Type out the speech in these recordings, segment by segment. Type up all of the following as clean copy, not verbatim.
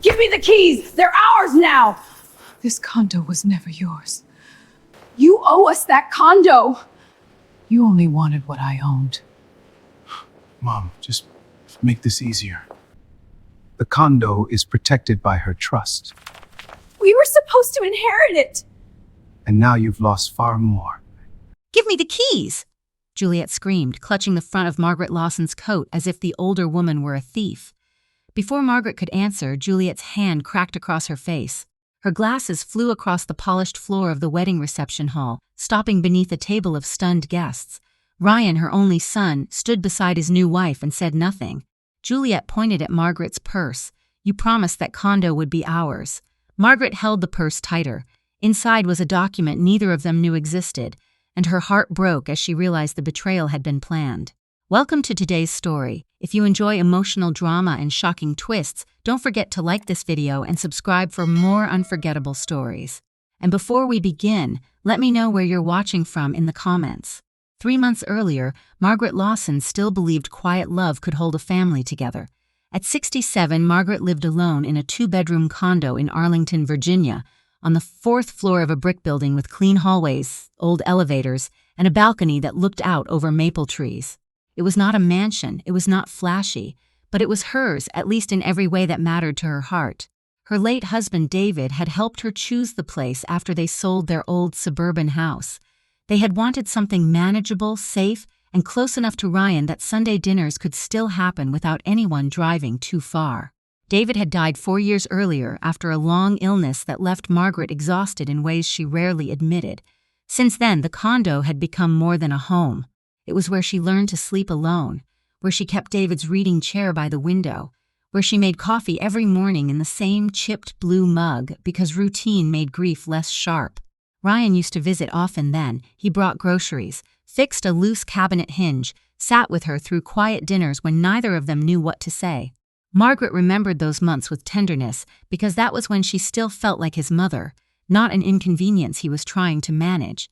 Give me the keys! They're ours now! This condo was never yours. You owe us that condo! You only wanted what I owned. Mom, just make this easier. The condo is protected by her trust, We were supposed to inherit it! and now you've lost far more. Give me the keys! Juliet screamed, clutching the front of Margaret Lawson's coat as if the older woman were a thief. Before Margaret could answer, Juliet's hand cracked across her face. Her glasses flew across the polished floor of the wedding reception hall, stopping beneath a table of stunned guests. Ryan, her only son, stood beside his new wife and said nothing. Juliet pointed at Margaret's purse. You promised that condo would be ours. Margaret held the purse tighter. Inside was a document neither of them knew existed, and her heart broke as she realized the betrayal had been planned. Welcome to today's story. If you enjoy emotional drama and shocking twists, don't forget to like this video and subscribe for more unforgettable stories. And before we begin, let me know where you're watching from in the comments. 3 months earlier, Margaret Lawson still believed quiet love could hold a family together. At 67, Margaret lived alone in a 2-bedroom condo in Arlington, Virginia, on the 4th floor of a brick building with clean hallways, old elevators, and a balcony that looked out over maple trees. It was not a mansion, it was not flashy, but it was hers, at least in every way that mattered to her heart. Her late husband, David, had helped her choose the place after they sold their old suburban house. They had wanted something manageable, safe, and close enough to Ryan that Sunday dinners could still happen without anyone driving too far. David had died 4 years earlier after a long illness that left Margaret exhausted in ways she rarely admitted. Since then, the condo had become more than a home. It was where she learned to sleep alone, where she kept David's reading chair by the window, where she made coffee every morning in the same chipped blue mug because routine made grief less sharp. Ryan used to visit often then. He brought groceries, fixed a loose cabinet hinge, sat with her through quiet dinners when neither of them knew what to say. Margaret remembered those months with tenderness because that was when she still felt like his mother, not an inconvenience he was trying to manage.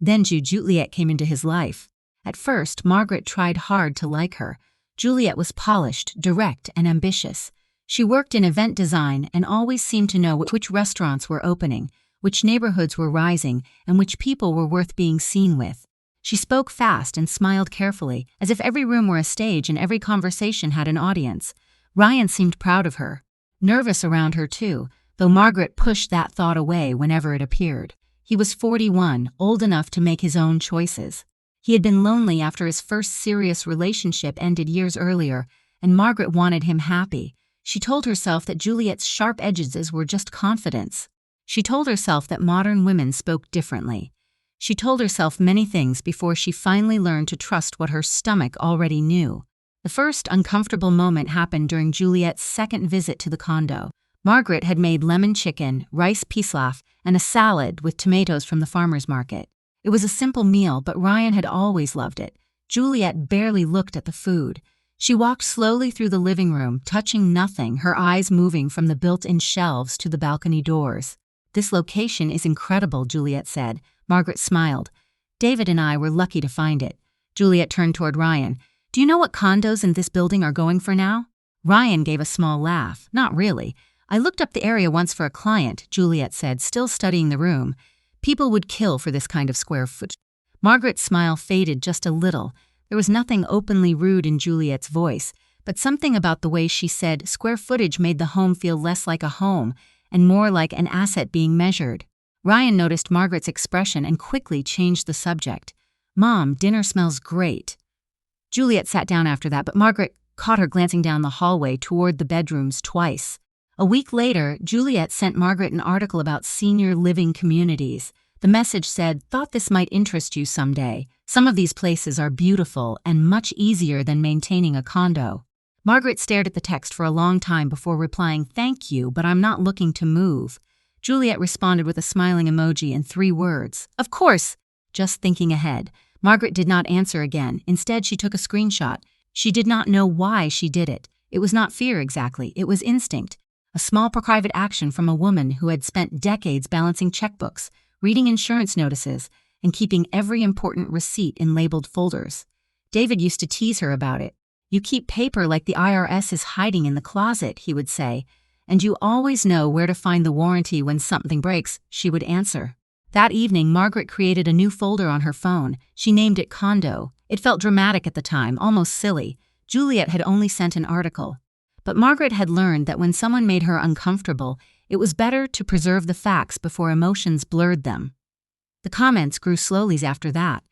Then Juliet came into his life. At first, Margaret tried hard to like her. Juliet was polished, direct, and ambitious. She worked in event design and always seemed to know which restaurants were opening, which neighborhoods were rising, and which people were worth being seen with. She spoke fast and smiled carefully, as if every room were a stage and every conversation had an audience. Ryan seemed proud of her, nervous around her too, though Margaret pushed that thought away whenever it appeared. He was 41, old enough to make his own choices. He had been lonely after his first serious relationship ended years earlier, and Margaret wanted him happy. She told herself that Juliet's sharp edges were just confidence. She told herself that modern women spoke differently. She told herself many things before she finally learned to trust what her stomach already knew. The first uncomfortable moment happened during Juliet's second visit to the condo. Margaret had made lemon chicken, rice pilaf, and a salad with tomatoes from the farmer's market. It was a simple meal, but Ryan had always loved it. Juliet barely looked at the food. She walked slowly through the living room, touching nothing, her eyes moving from the built-in shelves to the balcony doors. "This location is incredible," Juliet said. Margaret smiled. "David and I were lucky to find it." Juliet turned toward Ryan. "Do you know what condos in this building are going for now?" Ryan gave a small laugh. "Not really. I looked up the area once for a client," Juliet said, still studying the room. "People would kill for this kind of square footage." Margaret's smile faded just a little. There was nothing openly rude in Juliet's voice, but something about the way she said square footage made the home feel less like a home and more like an asset being measured. Ryan noticed Margaret's expression and quickly changed the subject. "Mom, dinner smells great." Juliet sat down after that, but Margaret caught her glancing down the hallway toward the bedrooms twice. A week later, Juliet sent Margaret an article about senior living communities. The message said, "Thought this might interest you someday. Some of these places are beautiful and much easier than maintaining a condo." Margaret stared at the text for a long time before replying, "Thank you, but I'm not looking to move." Juliet responded with a smiling emoji and 3 words. "Of course." Just thinking ahead. Margaret did not answer again. Instead, she took a screenshot. She did not know why she did it. It was not fear exactly, it was instinct. A small private action from a woman who had spent decades balancing checkbooks, reading insurance notices, and keeping every important receipt in labeled folders. David used to tease her about it. "You keep paper like the IRS is hiding in the closet," he would say. And you always know where to find the warranty when something breaks, she would answer. That evening, Margaret created a new folder on her phone. She named it Condo. It felt dramatic at the time, almost silly. Juliet had only sent an article. But Margaret had learned that when someone made her uncomfortable, it was better to preserve the facts before emotions blurred them. The comments grew slowly after that.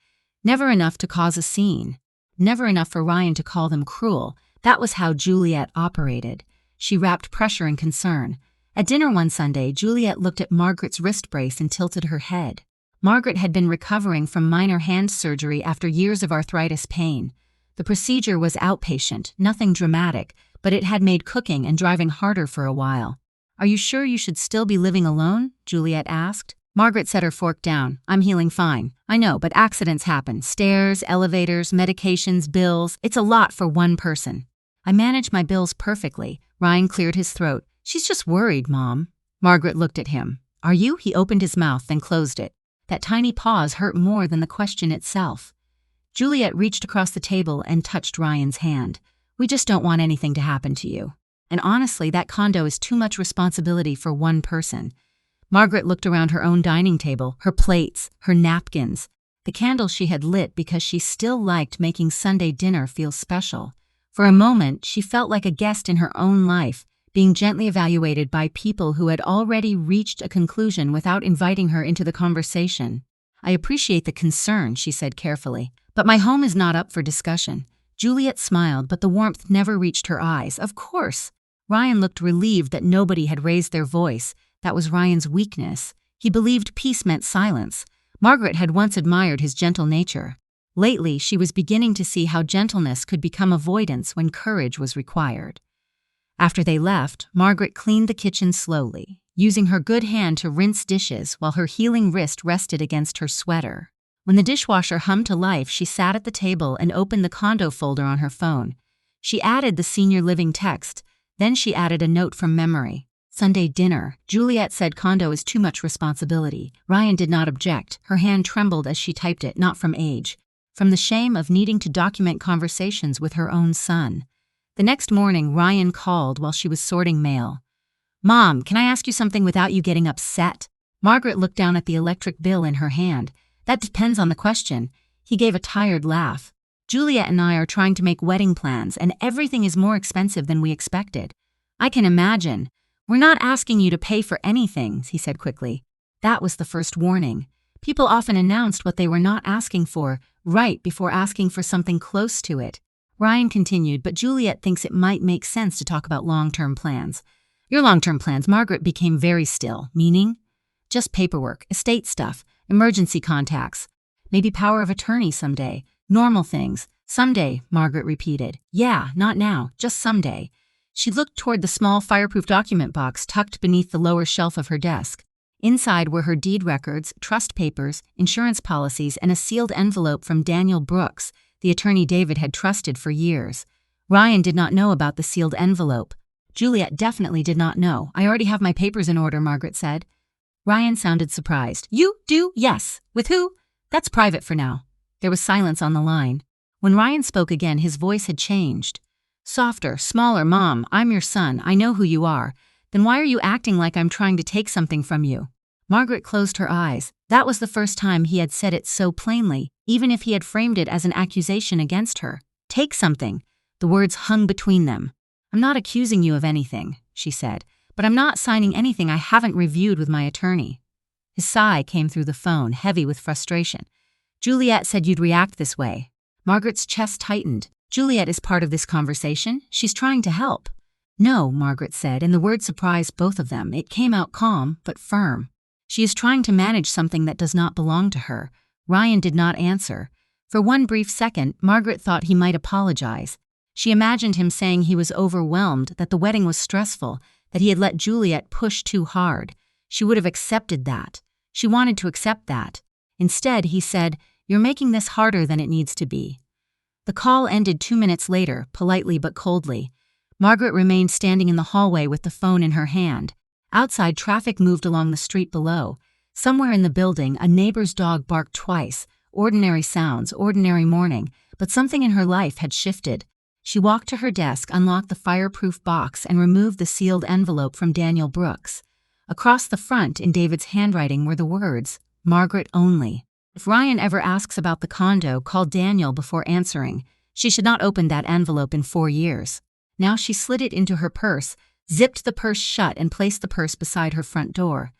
Never enough to cause a scene. Never enough for Ryan to call them cruel. That was how Juliet operated. She wrapped pressure in concern. At dinner one Sunday, Juliet looked at Margaret's wrist brace and tilted her head. Margaret had been recovering from minor hand surgery after years of arthritis pain. The procedure was outpatient, nothing dramatic, but it had made cooking and driving harder for a while. "Are you sure you should still be living alone?" Juliet asked. Margaret set her fork down. "I'm healing fine. I know, but accidents happen. Stairs, elevators, medications, bills. It's a lot for one person." "I manage my bills perfectly." Ryan cleared his throat. "She's just worried, Mom." Margaret looked at him. "Are you?" He opened his mouth, then closed it. That tiny pause hurt more than the question itself. Juliet reached across the table and touched Ryan's hand. "We just don't want anything to happen to you. And honestly, that condo is too much responsibility for one person." Margaret looked around her own dining table, her plates, her napkins, the candle she had lit because she still liked making Sunday dinner feel special. For a moment, she felt like a guest in her own life, being gently evaluated by people who had already reached a conclusion without inviting her into the conversation. "I appreciate the concern," she said carefully, "but my home is not up for discussion." Juliet smiled, but the warmth never reached her eyes. "Of course." Ryan looked relieved that nobody had raised their voice. That was Ryan's weakness. He believed peace meant silence. Margaret had once admired his gentle nature. Lately, she was beginning to see how gentleness could become avoidance when courage was required. After they left, Margaret cleaned the kitchen slowly, using her good hand to rinse dishes while her healing wrist rested against her sweater. When the dishwasher hummed to life, she sat at the table and opened the condo folder on her phone. She added the senior living text, then she added a note from memory. "Sunday dinner." Juliet said condo is too much responsibility. Ryan did not object. Her hand trembled as she typed it, not from age, from the shame of needing to document conversations with her own son. The next morning, Ryan called while she was sorting mail. "Mom, can I ask you something without you getting upset?" Margaret looked down at the electric bill in her hand. "That depends on the question." He gave a tired laugh. "Juliet and I are trying to make wedding plans, and everything is more expensive than we expected." "I can imagine." "We're not asking you to pay for anything," he said quickly. That was the first warning. People often announced what they were not asking for right before asking for something close to it. Ryan continued, "But Juliet thinks it might make sense to talk about long-term plans." "Your long-term plans?" Margaret became very still. "Meaning?" "Just paperwork, estate stuff, emergency contacts. Maybe power of attorney someday. Normal things." "Someday," Margaret repeated. "Yeah, not now, just someday." She looked toward the small fireproof document box tucked beneath the lower shelf of her desk. Inside were her deed records, trust papers, insurance policies, and a sealed envelope from Daniel Brooks, the attorney David had trusted for years. Ryan did not know about the sealed envelope. Juliet definitely did not know. "I already have my papers in order," Margaret said. Ryan sounded surprised. "You do? Yes. With who?" "That's private for now." There was silence on the line. When Ryan spoke again, his voice had changed. Softer, smaller. "Mom, I'm your son. I know who you are. Then why are you acting like I'm trying to take something from you?" Margaret closed her eyes. That was the first time he had said it so plainly, even if he had framed it as an accusation against her. "Take something." The words hung between them. "I'm not accusing you of anything," she said, "but I'm not signing anything I haven't reviewed with my attorney." His sigh came through the phone, heavy with frustration. "Juliet said you'd react this way." Margaret's chest tightened. "Juliet is part of this conversation. She's trying to help." "No," Margaret said, and the word surprised both of them. It came out calm, but firm. "She is trying to manage something that does not belong to her." Ryan did not answer. For one brief second, Margaret thought he might apologize. She imagined him saying he was overwhelmed, that the wedding was stressful, that he had let Juliet push too hard. She would have accepted that. She wanted to accept that. Instead, he said, "You're making this harder than it needs to be." The call ended 2 minutes later, politely but coldly. Margaret remained standing in the hallway with the phone in her hand. Outside, traffic moved along the street below. Somewhere in the building, a neighbor's dog barked twice. Ordinary sounds, ordinary morning, but something in her life had shifted. She walked to her desk, unlocked the fireproof box, and removed the sealed envelope from Daniel Brooks. Across the front, in David's handwriting, were the words, "Margaret only." If Ryan ever asks about the condo, call Daniel before answering. She should not open that envelope in 4 years. Now she slid it into her purse, zipped the purse shut, and placed the purse beside her front door.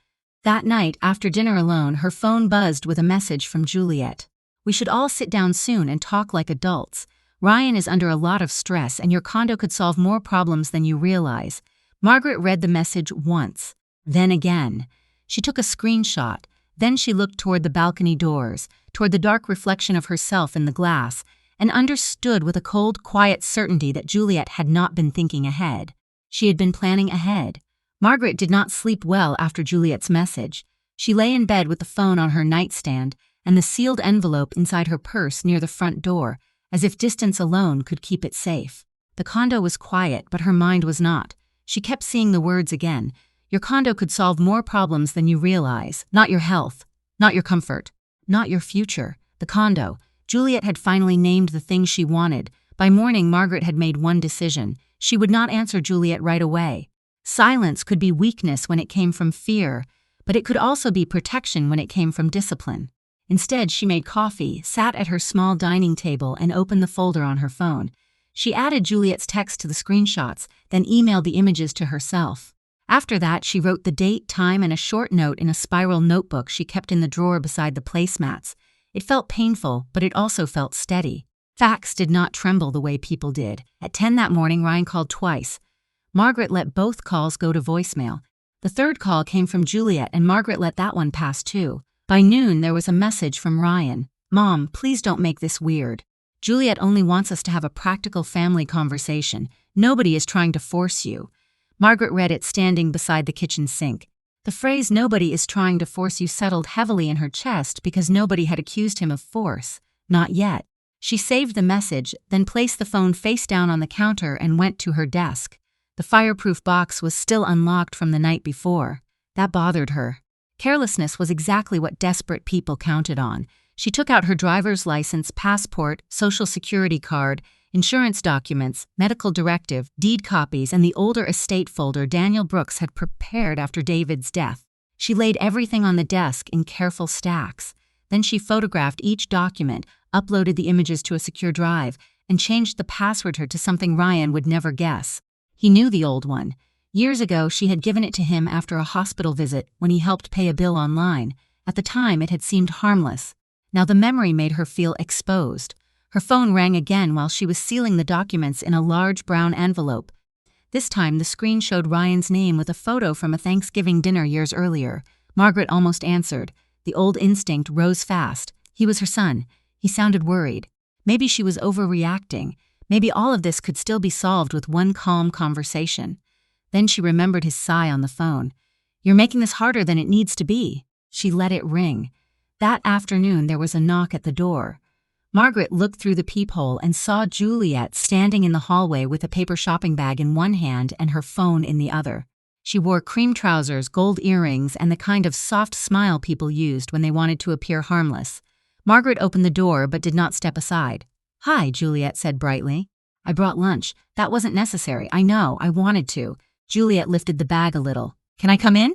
That night, after dinner alone, her phone buzzed with a message from Juliet. "We should all sit down soon and talk like adults. Ryan is under a lot of stress, and your condo could solve more problems than you realize." Margaret read the message once, then again. She took a screenshot. Then she looked toward the balcony doors, toward the dark reflection of herself in the glass, and understood with a cold, quiet certainty that Juliet had not been thinking ahead. She had been planning ahead. Margaret did not sleep well after Juliet's message. She lay in bed with the phone on her nightstand and the sealed envelope inside her purse near the front door, as if distance alone could keep it safe. The condo was quiet, but her mind was not. She kept seeing the words again. Your condo could solve more problems than you realize. Not your health, not your comfort, not your future. The condo. Juliet had finally named the thing she wanted. By morning, Margaret had made one decision. She would not answer Juliet right away. Silence could be weakness when it came from fear, but it could also be protection when it came from discipline. Instead, she made coffee, sat at her small dining table, and opened the folder on her phone. She added Juliet's text to the screenshots, then emailed the images to herself. After that, she wrote the date, time, and a short note in a spiral notebook she kept in the drawer beside the placemats. It felt painful, but it also felt steady. Facts did not tremble the way people did. At 10 that morning, Ryan called twice. Margaret let both calls go to voicemail. The third call came from Juliet, and Margaret let that one pass too. By noon, there was a message from Ryan. "Mom, please don't make this weird. Juliet only wants us to have a practical family conversation. Nobody is trying to force you." Margaret read it standing beside the kitchen sink. The phrase "nobody is trying to force you" settled heavily in her chest because nobody had accused him of force. Not yet. She saved the message, then placed the phone face down on the counter and went to her desk. The fireproof box was still unlocked from the night before. That bothered her. Carelessness was exactly what desperate people counted on. She took out her driver's license, passport, social security card, insurance documents, medical directive, deed copies, and the older estate folder Daniel Brooks had prepared after David's death. She laid everything on the desk in careful stacks. Then she photographed each document, uploaded the images to a secure drive, and changed the password to something Ryan would never guess. He knew the old one. Years ago, she had given it to him after a hospital visit when he helped pay a bill online. At the time, it had seemed harmless. Now the memory made her feel exposed. Her phone rang again while she was sealing the documents in a large brown envelope. This time, the screen showed Ryan's name with a photo from a Thanksgiving dinner years earlier. Margaret almost answered. The old instinct rose fast. He was her son. He sounded worried. Maybe she was overreacting. Maybe all of this could still be solved with one calm conversation. Then she remembered his sigh on the phone. "You're making this harder than it needs to be." She let it ring. That afternoon, there was a knock at the door. Margaret looked through the peephole and saw Juliet standing in the hallway with a paper shopping bag in one hand and her phone in the other. She wore cream trousers, gold earrings, and the kind of soft smile people used when they wanted to appear harmless. Margaret opened the door but did not step aside. "Hi," Juliet said brightly. "I brought lunch. That wasn't necessary. I know, I wanted to." Juliet lifted the bag a little. "Can I come in?"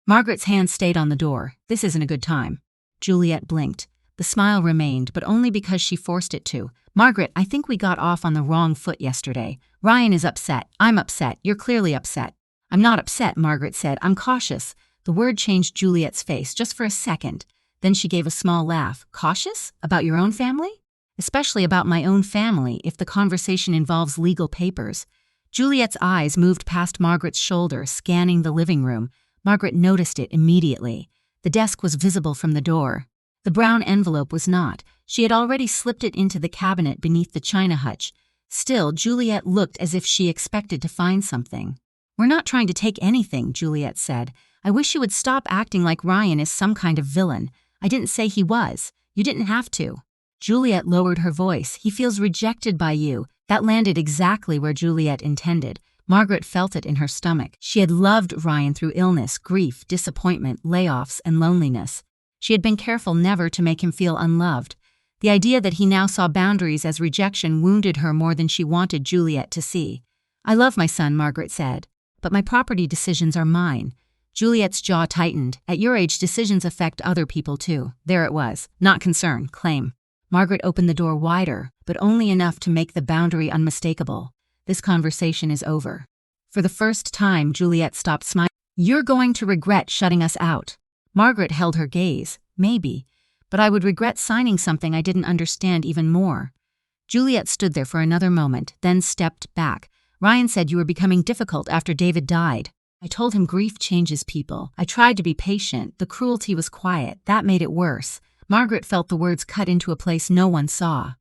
Margaret's hand stayed on the door. "This isn't a good time." Juliet blinked. The smile remained, but only because she forced it to. "Margaret, I think we got off on the wrong foot yesterday. Ryan is upset. I'm upset. You're clearly upset." "I'm not upset," Margaret said. "I'm cautious." The word changed Juliet's face just for a second. Then she gave a small laugh. "Cautious? About your own family?" "Especially about my own family, if the conversation involves legal papers." Juliet's eyes moved past Margaret's shoulder, scanning the living room. Margaret noticed it immediately. The desk was visible from the door. The brown envelope was not. She had already slipped it into the cabinet beneath the china hutch. Still, Juliet looked as if she expected to find something. "We're not trying to take anything," Juliet said. "I wish you would stop acting like Ryan is some kind of villain. I didn't say he was. You didn't have to." Juliet lowered her voice. "He feels rejected by you." That landed exactly where Juliet intended. Margaret felt it in her stomach. She had loved Ryan through illness, grief, disappointment, layoffs, and loneliness. She had been careful never to make him feel unloved. The idea that he now saw boundaries as rejection wounded her more than she wanted Juliet to see. "I love my son," Margaret said, "but my property decisions are mine." Juliet's jaw tightened. "At your age, decisions affect other people too." There it was. Not concern, claim. Margaret opened the door wider, but only enough to make the boundary unmistakable. "This conversation is over." For the first time, Juliet stopped smiling. "You're going to regret shutting us out." Margaret held her gaze. "Maybe, but I would regret signing something I didn't understand even more." Juliet stood there for another moment, then stepped back. "Ryan said you were becoming difficult after David died. I told him grief changes people. I tried to be patient. The cruelty was quiet. That made it worse." Margaret felt the words cut into a place no one saw.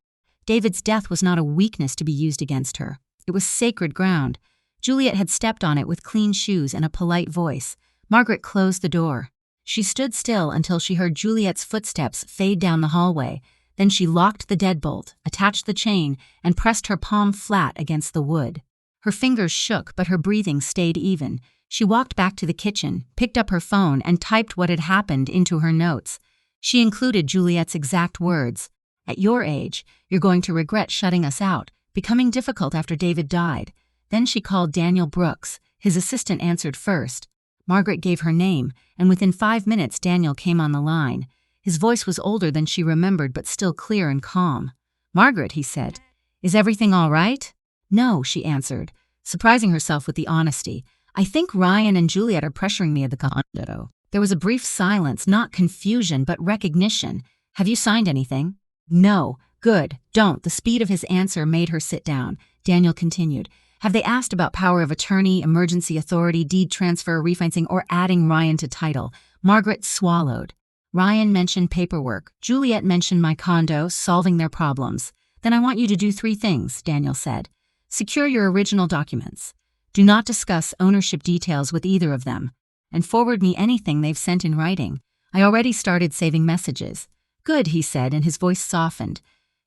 David's death was not a weakness to be used against her. It was sacred ground. Juliet had stepped on it with clean shoes and a polite voice. Margaret closed the door. She stood still until she heard Juliet's footsteps fade down the hallway. Then she locked the deadbolt, attached the chain, and pressed her palm flat against the wood. Her fingers shook, but her breathing stayed even. She walked back to the kitchen, picked up her phone, and typed what had happened into her notes. She included Juliet's exact words. "At your age, you're going to regret shutting us out, becoming difficult after David died." Then she called Daniel Brooks. His assistant answered first. Margaret gave her name, and within 5 minutes Daniel came on the line. His voice was older than she remembered, but still clear and calm. "Margaret," he said, "is everything all right?" "No," she answered, surprising herself with the honesty. "I think Ryan and Juliet are pressuring me at the condo." There was a brief silence, not confusion, but recognition. "Have you signed anything?" "No." "Good. Don't." The speed of his answer made her sit down. Daniel continued. "Have they asked about power of attorney, emergency authority, deed transfer, refinancing, or adding Ryan to title?" Margaret swallowed. "Ryan mentioned paperwork. Juliet mentioned my condo, solving their problems." "Then I want you to do 3 things," Daniel said. "Secure your original documents. Do not discuss ownership details with either of them. And forward me anything they've sent in writing. I already started saving messages." "Good," he said, and his voice softened.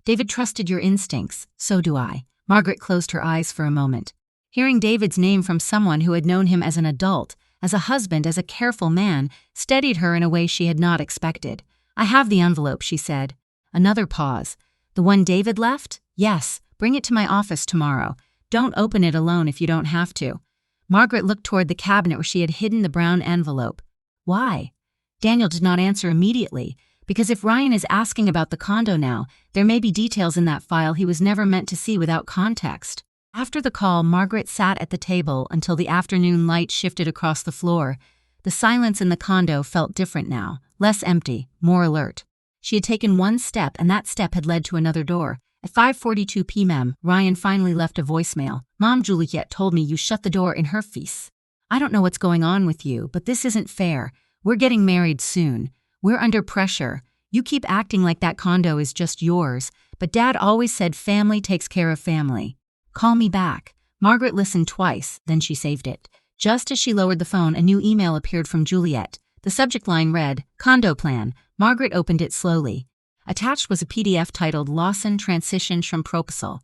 "David trusted your instincts. So do I." Margaret closed her eyes for a moment. Hearing David's name from someone who had known him as an adult, as a husband, as a careful man, steadied her in a way she had not expected. "I have the envelope," she said. Another pause. "The one David left?" "Yes. Bring it to my office tomorrow. Don't open it alone if you don't have to." Margaret looked toward the cabinet where she had hidden the brown envelope. "Why?" Daniel did not answer immediately. "Because if Ryan is asking about the condo now, there may be details in that file he was never meant to see without context." After the call, Margaret sat at the table until the afternoon light shifted across the floor. The silence in the condo felt different now, less empty, more alert. She had taken one step, and that step had led to another door. At 5:42 p.m., Ryan finally left a voicemail. "Mom, Juliet told me you shut the door in her face. I don't know what's going on with you, but this isn't fair. We're getting married soon. We're under pressure. You keep acting like that condo is just yours, but Dad always said family takes care of family. Call me back." Margaret listened twice, then she saved it. Just as she lowered the phone, a new email appeared from Juliet. The subject line read, "Condo Plan." Margaret opened it slowly. Attached was a PDF titled Lawson Transition from Proposal.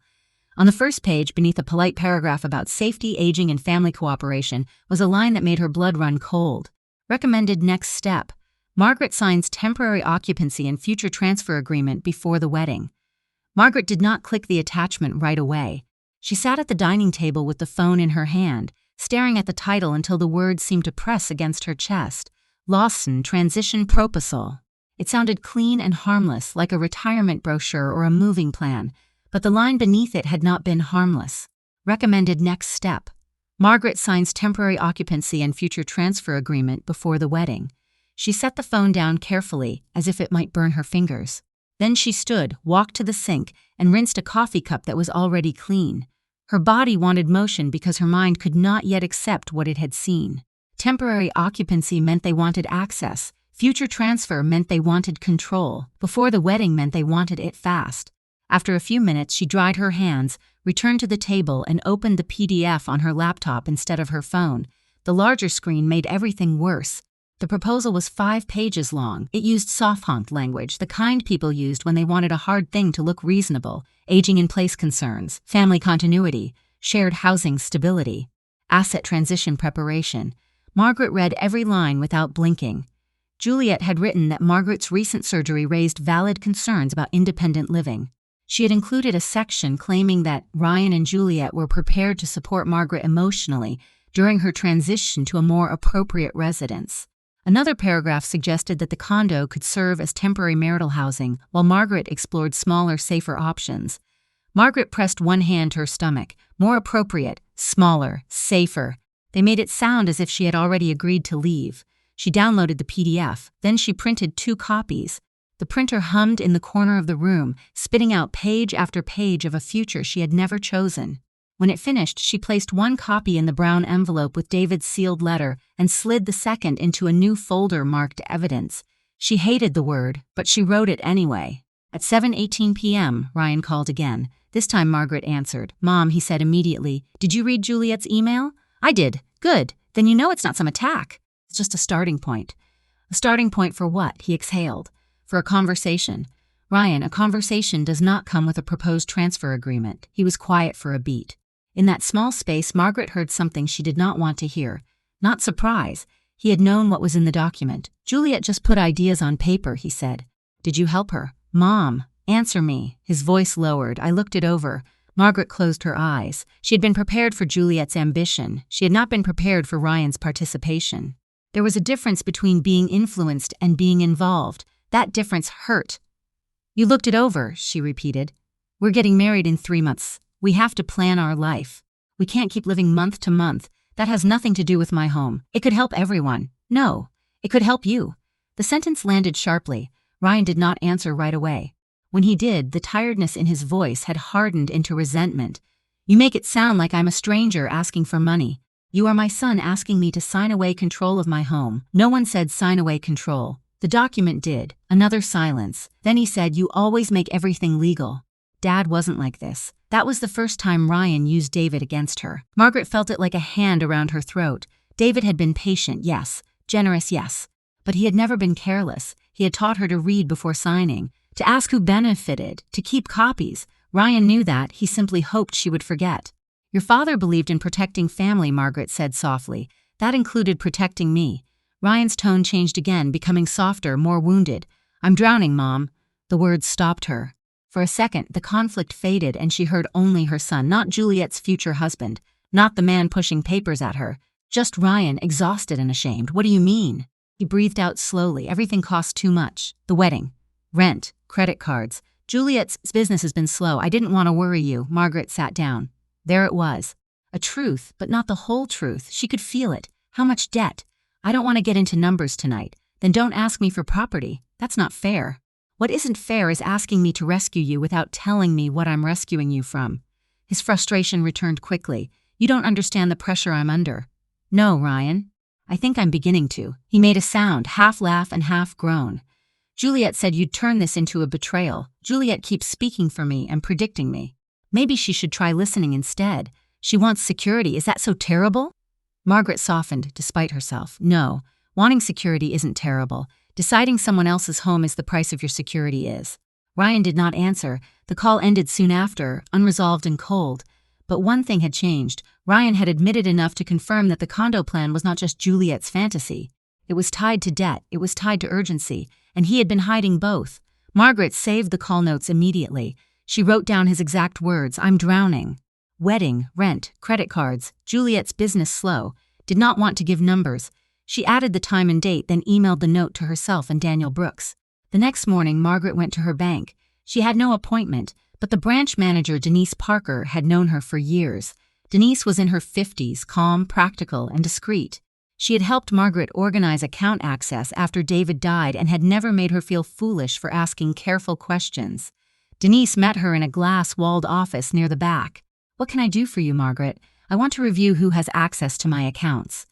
On the first page, beneath a polite paragraph about safety, aging, and family cooperation, was a line that made her blood run cold. Recommended next step. Margaret signs temporary occupancy and future transfer agreement before the wedding. Margaret did not click the attachment right away. She sat at the dining table with the phone in her hand, staring at the title until the words seemed to press against her chest. Lawson Transition Proposal. It sounded clean and harmless, like a retirement brochure or a moving plan, but the line beneath it had not been harmless. Recommended next step. Margaret signs temporary occupancy and future transfer agreement before the wedding. She set the phone down carefully, as if it might burn her fingers. Then she stood, walked to the sink, and rinsed a coffee cup that was already clean. Her body wanted motion because her mind could not yet accept what it had seen. Temporary occupancy meant they wanted access. Future transfer meant they wanted control. Before the wedding meant they wanted it fast. After a few minutes, she dried her hands, returned to the table, and opened the PDF on her laptop instead of her phone. The larger screen made everything worse. The proposal was 5 pages long. It used soft language, the kind people used when they wanted a hard thing to look reasonable. Aging in place concerns, family continuity, shared housing stability, asset transition preparation. Margaret read every line without blinking. Juliet had written that Margaret's recent surgery raised valid concerns about independent living. She had included a section claiming that Ryan and Juliet were prepared to support Margaret emotionally during her transition to a more appropriate residence. Another paragraph suggested that the condo could serve as temporary marital housing while Margaret explored smaller, safer options. Margaret pressed one hand to her stomach. More appropriate, smaller, safer. They made it sound as if she had already agreed to leave. She downloaded the PDF, then she printed 2 copies. The printer hummed in the corner of the room, spitting out page after page of a future she had never chosen. When it finished, she placed one copy in the brown envelope with David's sealed letter and slid the second into a new folder marked Evidence. She hated the word, but she wrote it anyway. At 7:18 p.m., Ryan called again. This time Margaret answered. "Mom," he said immediately, "did you read Juliet's email?" "I did." "Good. Then you know it's not some attack. It's just a starting point." "A starting point for what?" He exhaled. "For a conversation." "Ryan, a conversation does not come with a proposed transfer agreement." He was quiet for a beat. In that small space, Margaret heard something she did not want to hear. Not surprise. He had known what was in the document. "Juliet just put ideas on paper," he said. "Did you help her?" "Mom, answer me." His voice lowered. "I looked it over." Margaret closed her eyes. She had been prepared for Juliet's ambition. She had not been prepared for Ryan's participation. There was a difference between being influenced and being involved. That difference hurt. "You looked it over," she repeated. "We're getting married in 3 months. We have to plan our life. We can't keep living month to month. That has nothing to do with my home. It could help everyone." "No, it could help you." The sentence landed sharply. Ryan did not answer right away. When he did, the tiredness in his voice had hardened into resentment. "You make it sound like I'm a stranger asking for money. You are my son asking me to sign away control of my home." No one said sign away control. The document did. Another silence. Then he said, "You always make everything legal." Dad wasn't like this. That was the first time Ryan used David against her. Margaret felt it like a hand around her throat. David had been patient, yes. Generous, yes. But he had never been careless. He had taught her to read before signing, to ask who benefited, to keep copies. Ryan knew that. He simply hoped she would forget. "Your father believed in protecting family," Margaret said softly. "That included protecting me." Ryan's tone changed again, becoming softer, more wounded. "I'm drowning, Mom." The words stopped her. For a second, the conflict faded and she heard only her son, not Juliet's future husband, not the man pushing papers at her. Just Ryan, exhausted and ashamed. "What do you mean?" He breathed out slowly. "Everything costs too much. The wedding, rent, credit cards. Juliet's business has been slow. I didn't want to worry you." Margaret sat down. There it was. A truth, but not the whole truth. She could feel it. "How much debt?" "I don't want to get into numbers tonight." "Then don't ask me for property. That's not fair." "What isn't fair is asking me to rescue you without telling me what I'm rescuing you from." His frustration returned quickly. "You don't understand the pressure I'm under." "No, Ryan. I think I'm beginning to." He made a sound, half laugh and half groan. "Juliet said you'd turn this into a betrayal. Juliet keeps speaking for me and predicting me. Maybe she should try listening instead. She wants security. Is that so terrible?" Margaret softened, despite herself. "No, wanting security isn't terrible. Deciding someone else's home is the price of your security is." Ryan did not answer. The call ended soon after, unresolved and cold. But one thing had changed. Ryan had admitted enough to confirm that the condo plan was not just Juliet's fantasy. It was tied to debt, it was tied to urgency, and he had been hiding both. Margaret saved the call notes immediately. She wrote down his exact words. "I'm drowning. Wedding, rent, credit cards, Juliet's business slow." Did not want to give numbers. She added the time and date, then emailed the note to herself and Daniel Brooks. The next morning, Margaret went to her bank. She had no appointment, but the branch manager, Denise Parker, had known her for years. Denise was in her 50s, calm, practical, and discreet. She had helped Margaret organize account access after David died and had never made her feel foolish for asking careful questions. Denise met her in a glass-walled office near the back. "What can I do for you, Margaret? I want to review who has access to my accounts."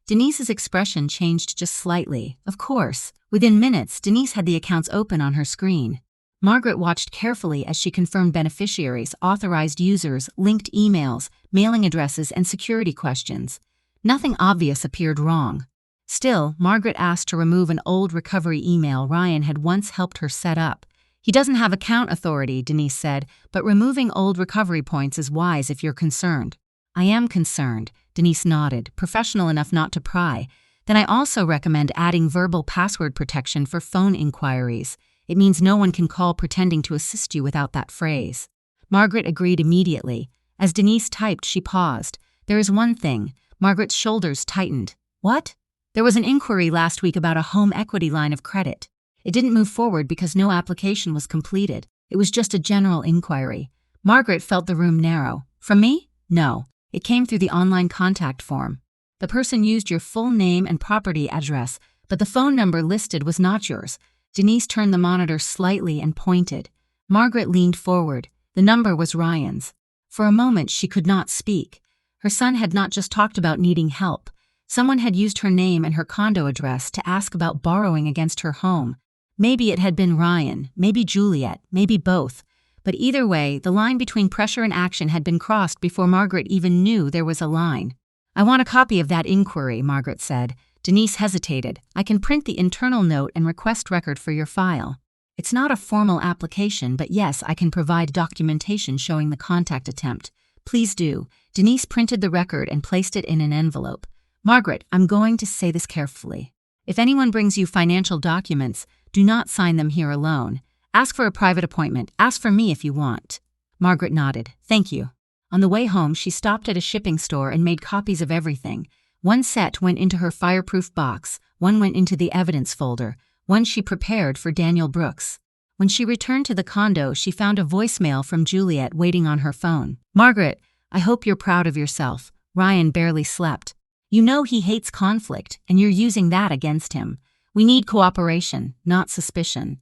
Denise's expression changed just slightly. Of course. Within minutes, Denise had the accounts open on her screen. Margaret watched carefully as she confirmed beneficiaries, authorized users, linked emails, mailing addresses, and security questions. Nothing obvious appeared wrong. Still, Margaret asked to remove an old recovery email Ryan had once helped her set up. "He doesn't have account authority," Denise said, "but removing old recovery points is wise if you're concerned." "I am concerned," Denise nodded, professional enough not to pry. Then I also recommend adding verbal password protection for phone inquiries. It means no one can call pretending to assist you without that phrase. Margaret agreed immediately. As Denise typed, she paused. There is one thing. Margaret's shoulders tightened. What? There was an inquiry last week about a home equity line of credit. It didn't move forward because no application was completed. It was just a general inquiry. Margaret felt the room narrow. From me? No. It came through the online contact form. The person used your full name and property address, but the phone number listed was not yours. Denise turned the monitor slightly and pointed. Margaret leaned forward. The number was Ryan's. For a moment, she could not speak. Her son had not just talked about needing help. Someone had used her name and her condo address to ask about borrowing against her home. Maybe it had been Ryan, maybe Juliet, maybe both. But either way, the line between pressure and action had been crossed before Margaret even knew there was a line. I want a copy of that inquiry, Margaret said. Denise hesitated. I can print the internal note and request record for your file. It's not a formal application, but yes, I can provide documentation showing the contact attempt. Please do. Denise printed the record and placed it in an envelope. Margaret, I'm going to say this carefully. If anyone brings you financial documents, do not sign them here alone. Ask for a private appointment. Ask for me if you want. Margaret nodded. Thank you. On the way home, she stopped at a shipping store and made copies of everything. One set went into her fireproof box, one went into the evidence folder, one she prepared for Daniel Brooks. When she returned to the condo, she found a voicemail from Juliet waiting on her phone. Margaret, I hope you're proud of yourself. Ryan barely slept. You know he hates conflict, and you're using that against him. We need cooperation, not suspicion.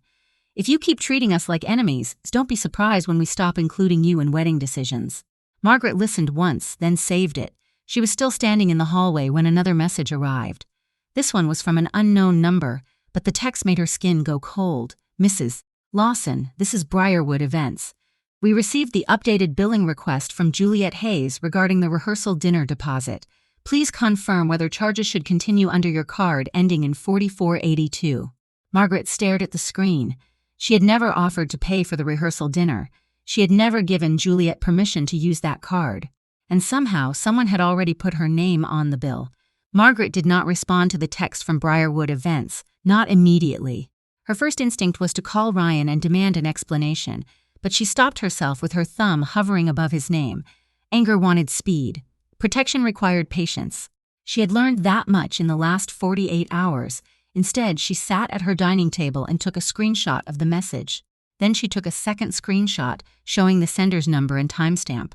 If you keep treating us like enemies, don't be surprised when we stop including you in wedding decisions. Margaret listened once, then saved it. She was still standing in the hallway when another message arrived. This one was from an unknown number, but the text made her skin go cold. Mrs. Lawson, this is Briarwood Events. We received the updated billing request from Juliet Hayes regarding the rehearsal dinner deposit. Please confirm whether charges should continue under your card ending in 4482. Margaret stared at the screen. She had never offered to pay for the rehearsal dinner. She had never given Juliet permission to use that card. And somehow, someone had already put her name on the bill. Margaret did not respond to the text from Briarwood Events, not immediately. Her first instinct was to call Ryan and demand an explanation, but she stopped herself with her thumb hovering above his name. Anger wanted speed. Protection required patience. She had learned that much in the last 48 hours. Instead, she sat at her dining table and took a screenshot of the message. Then she took a second screenshot showing the sender's number and timestamp.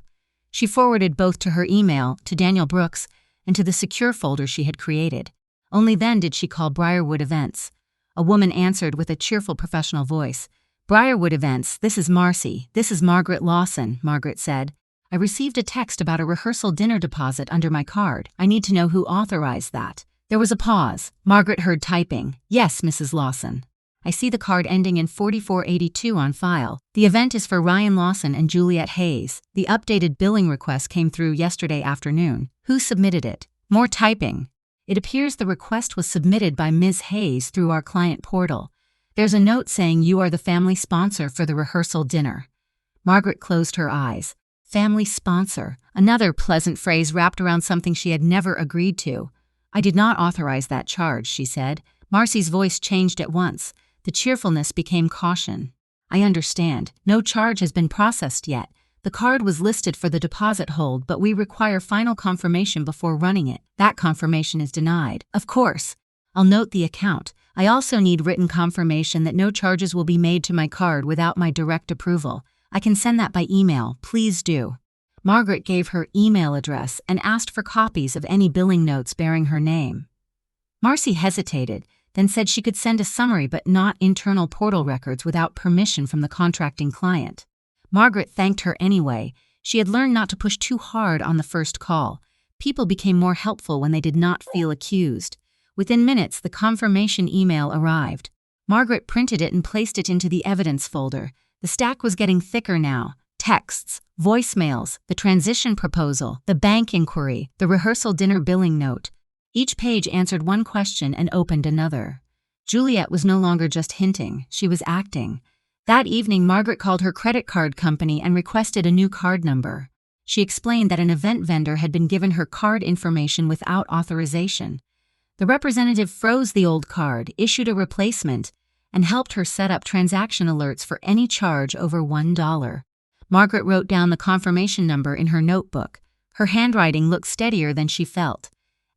She forwarded both to her email, to Daniel Brooks, and to the secure folder she had created. Only then did she call Briarwood Events. A woman answered with a cheerful professional voice. Briarwood Events, this is Marcy. This is Margaret Lawson, Margaret said. I received a text about a rehearsal dinner deposit under my card. I need to know who authorized that. There was a pause. Margaret heard typing. Yes, Mrs. Lawson. I see the card ending in 4482 on file. The event is for Ryan Lawson and Juliet Hayes. The updated billing request came through yesterday afternoon. Who submitted it? More typing. It appears the request was submitted by Ms. Hayes through our client portal. There's a note saying you are the family sponsor for the rehearsal dinner. Margaret closed her eyes. Family sponsor. Another pleasant phrase wrapped around something she had never agreed to. I did not authorize that charge, she said. Marcy's voice changed at once. The cheerfulness became caution. I understand. No charge has been processed yet. The card was listed for the deposit hold, but we require final confirmation before running it. That confirmation is denied. Of course. I'll note the account. I also need written confirmation that no charges will be made to my card without my direct approval. I can send that by email. Please do. Margaret gave her email address and asked for copies of any billing notes bearing her name. Marcy hesitated, then said she could send a summary but not internal portal records without permission from the contracting client. Margaret thanked her anyway. She had learned not to push too hard on the first call. People became more helpful when they did not feel accused. Within minutes, the confirmation email arrived. Margaret printed it and placed it into the evidence folder. The stack was getting thicker now. Texts, voicemails, the transition proposal, the bank inquiry, the rehearsal dinner billing note. Each page answered one question and opened another. Juliet was no longer just hinting, she was acting. That evening, Margaret called her credit card company and requested a new card number. She explained that an event vendor had been given her card information without authorization. The representative froze the old card, issued a replacement, and helped her set up transaction alerts for any charge over $1. Margaret wrote down the confirmation number in her notebook. Her handwriting looked steadier than she felt.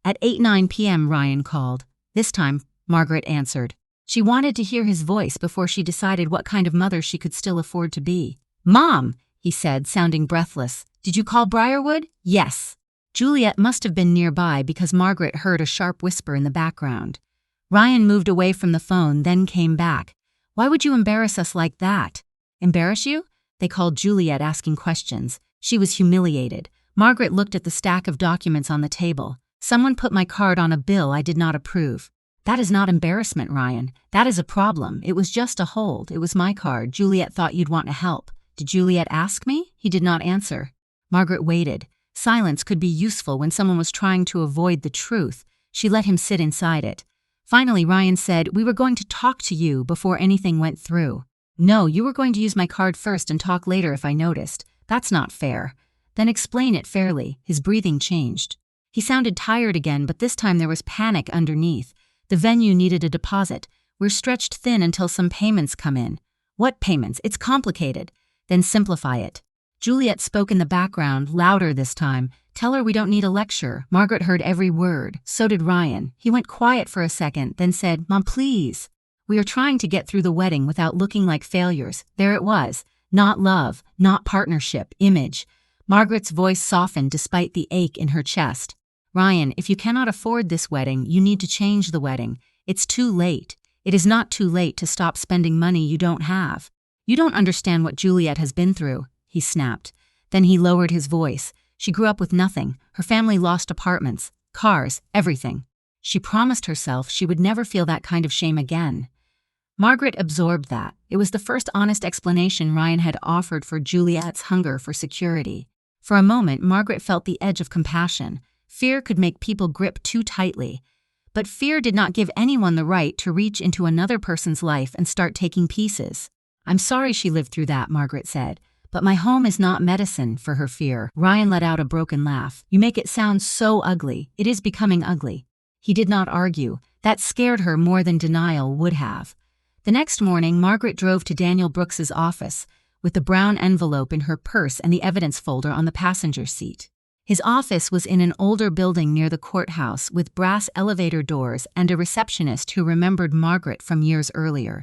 At 8:09 p.m., Ryan called. This time, Margaret answered. She wanted to hear his voice before she decided what kind of mother she could still afford to be. "Mom," he said, sounding breathless. "Did you call Briarwood?" "Yes." Juliet must have been nearby because Margaret heard a sharp whisper in the background. Ryan moved away from the phone, then came back. "Why would you embarrass us like that?" "Embarrass you?" They called Juliet, asking questions. She was humiliated. Margaret looked at the stack of documents on the table. "Someone put my card on a bill I did not approve." "That is not embarrassment, Ryan. That is a problem. It was just a hold. It was my card. Juliet thought you'd want to help." "Did Juliet ask me?" He did not answer. Margaret waited. Silence could be useful when someone was trying to avoid the truth. She let him sit inside it. Finally, Ryan said, "We were going to talk to you before anything went through." "No, you were going to use my card first and talk later if I noticed. That's not fair." "Then explain it fairly." His breathing changed. He sounded tired again, but this time there was panic underneath. "The venue needed a deposit. We're stretched thin until some payments come in." "What payments? It's complicated." "Then simplify it." Juliet spoke in the background, louder this time. "Tell her we don't need a lecture." Margaret heard every word. So did Ryan. He went quiet for a second, then said, "Mom, please. We are trying to get through the wedding without looking like failures." There it was. Not love, not partnership, image. Margaret's voice softened despite the ache in her chest. "Ryan, if you cannot afford this wedding, you need to change the wedding. It's too late. It is not too late to stop spending money you don't have." "You don't understand what Juliet has been through," he snapped. Then he lowered his voice. "She grew up with nothing. Her family lost apartments, cars, everything. She promised herself she would never feel that kind of shame again." Margaret absorbed that. It was the first honest explanation Ryan had offered for Juliet's hunger for security. For a moment, Margaret felt the edge of compassion. Fear could make people grip too tightly. But fear did not give anyone the right to reach into another person's life and start taking pieces. "I'm sorry she lived through that," Margaret said. "But my home is not medicine for her fear." Ryan let out a broken laugh. "You make it sound so ugly. It is becoming ugly." He did not argue. That scared her more than denial would have. The next morning, Margaret drove to Daniel Brooks's office, with the brown envelope in her purse and the evidence folder on the passenger seat. His office was in an older building near the courthouse with brass elevator doors and a receptionist who remembered Margaret from years earlier.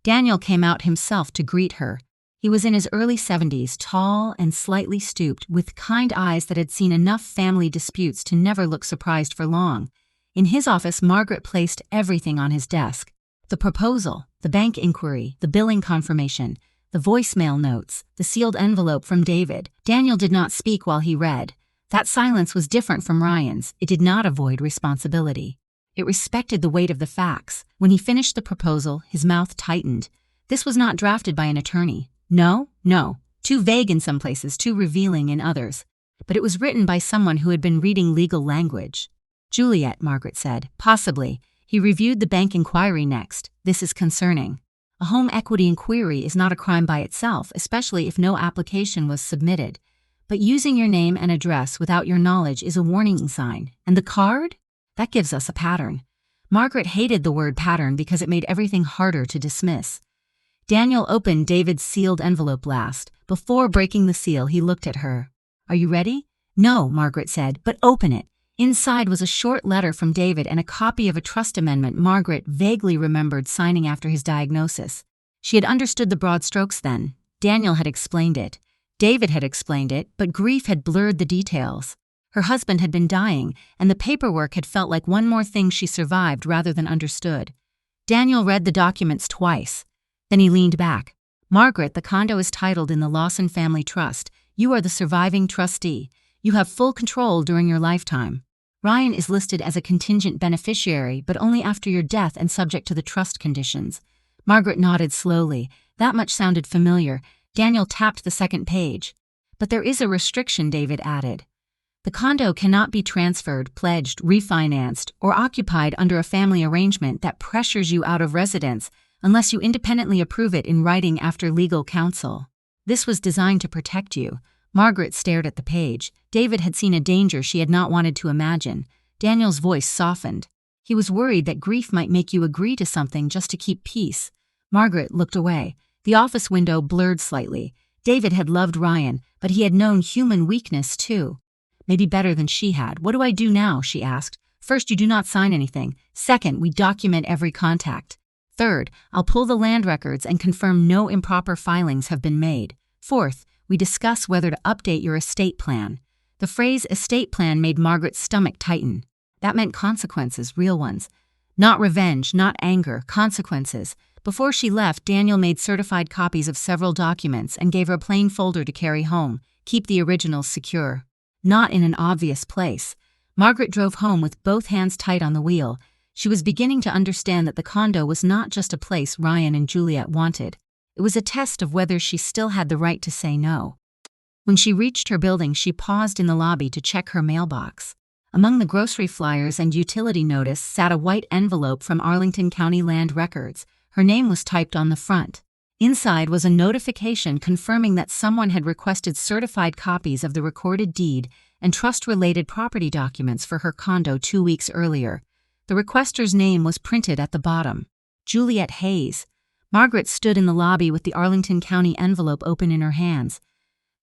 Daniel came out himself to greet her. He was in his early 70s, tall and slightly stooped, with kind eyes that had seen enough family disputes to never look surprised for long. In his office, Margaret placed everything on his desk. The proposal, the bank inquiry, the billing confirmation, the voicemail notes, the sealed envelope from David. Daniel did not speak while he read. That silence was different from Ryan's. It did not avoid responsibility. It respected the weight of the facts. When he finished the proposal, his mouth tightened. This was not drafted by an attorney. No. Too vague in some places, too revealing in others. But it was written by someone who had been reading legal language. "Juliet," Margaret said. "Possibly." He reviewed the bank inquiry next. "This is concerning. A home equity inquiry is not a crime by itself, especially if no application was submitted. But using your name and address without your knowledge is a warning sign. And the card? That gives us a pattern." Margaret hated the word pattern because it made everything harder to dismiss. Daniel opened David's sealed envelope last. Before breaking the seal, he looked at her. "Are you ready?" "No," Margaret said, "but open it." Inside was a short letter from David and a copy of a trust amendment Margaret vaguely remembered signing after his diagnosis. She had understood the broad strokes then. Daniel had explained it. David had explained it, but grief had blurred the details. Her husband had been dying, and the paperwork had felt like one more thing she survived rather than understood. Daniel read the documents twice. Then he leaned back. "Margaret, the condo is titled in the Lawson Family Trust. You are the surviving trustee. You have full control during your lifetime. Ryan is listed as a contingent beneficiary, but only after your death and subject to the trust conditions." Margaret nodded slowly. That much sounded familiar. Daniel tapped the second page. "But there is a restriction," David added. "The condo cannot be transferred, pledged, refinanced, or occupied under a family arrangement that pressures you out of residence unless you independently approve it in writing after legal counsel. This was designed to protect you." Margaret stared at the page. David had seen a danger she had not wanted to imagine. Daniel's voice softened. He was worried that grief might make you agree to something just to keep peace. Margaret looked away. The office window blurred slightly. David had loved Ryan, but he had known human weakness too. Maybe better than she had. What do I do now? She asked. First, you do not sign anything. Second, we document every contact. Third, I'll pull the land records and confirm no improper filings have been made. Fourth, we discuss whether to update your estate plan. The phrase estate plan made Margaret's stomach tighten. That meant consequences, real ones. Not revenge, not anger, consequences. Before she left, Daniel made certified copies of several documents and gave her a plain folder to carry home. Keep the originals secure. Not in an obvious place. Margaret drove home with both hands tight on the wheel. She was beginning to understand that the condo was not just a place Ryan and Juliet wanted. It was a test of whether she still had the right to say no. When she reached her building, she paused in the lobby to check her mailbox. Among the grocery flyers and utility notice sat a white envelope from Arlington County Land Records. Her name was typed on the front. Inside was a notification confirming that someone had requested certified copies of the recorded deed and trust-related property documents for her condo 2 weeks earlier. The requester's name was printed at the bottom. Juliet Hayes. Margaret stood in the lobby with the Arlington County envelope open in her hands.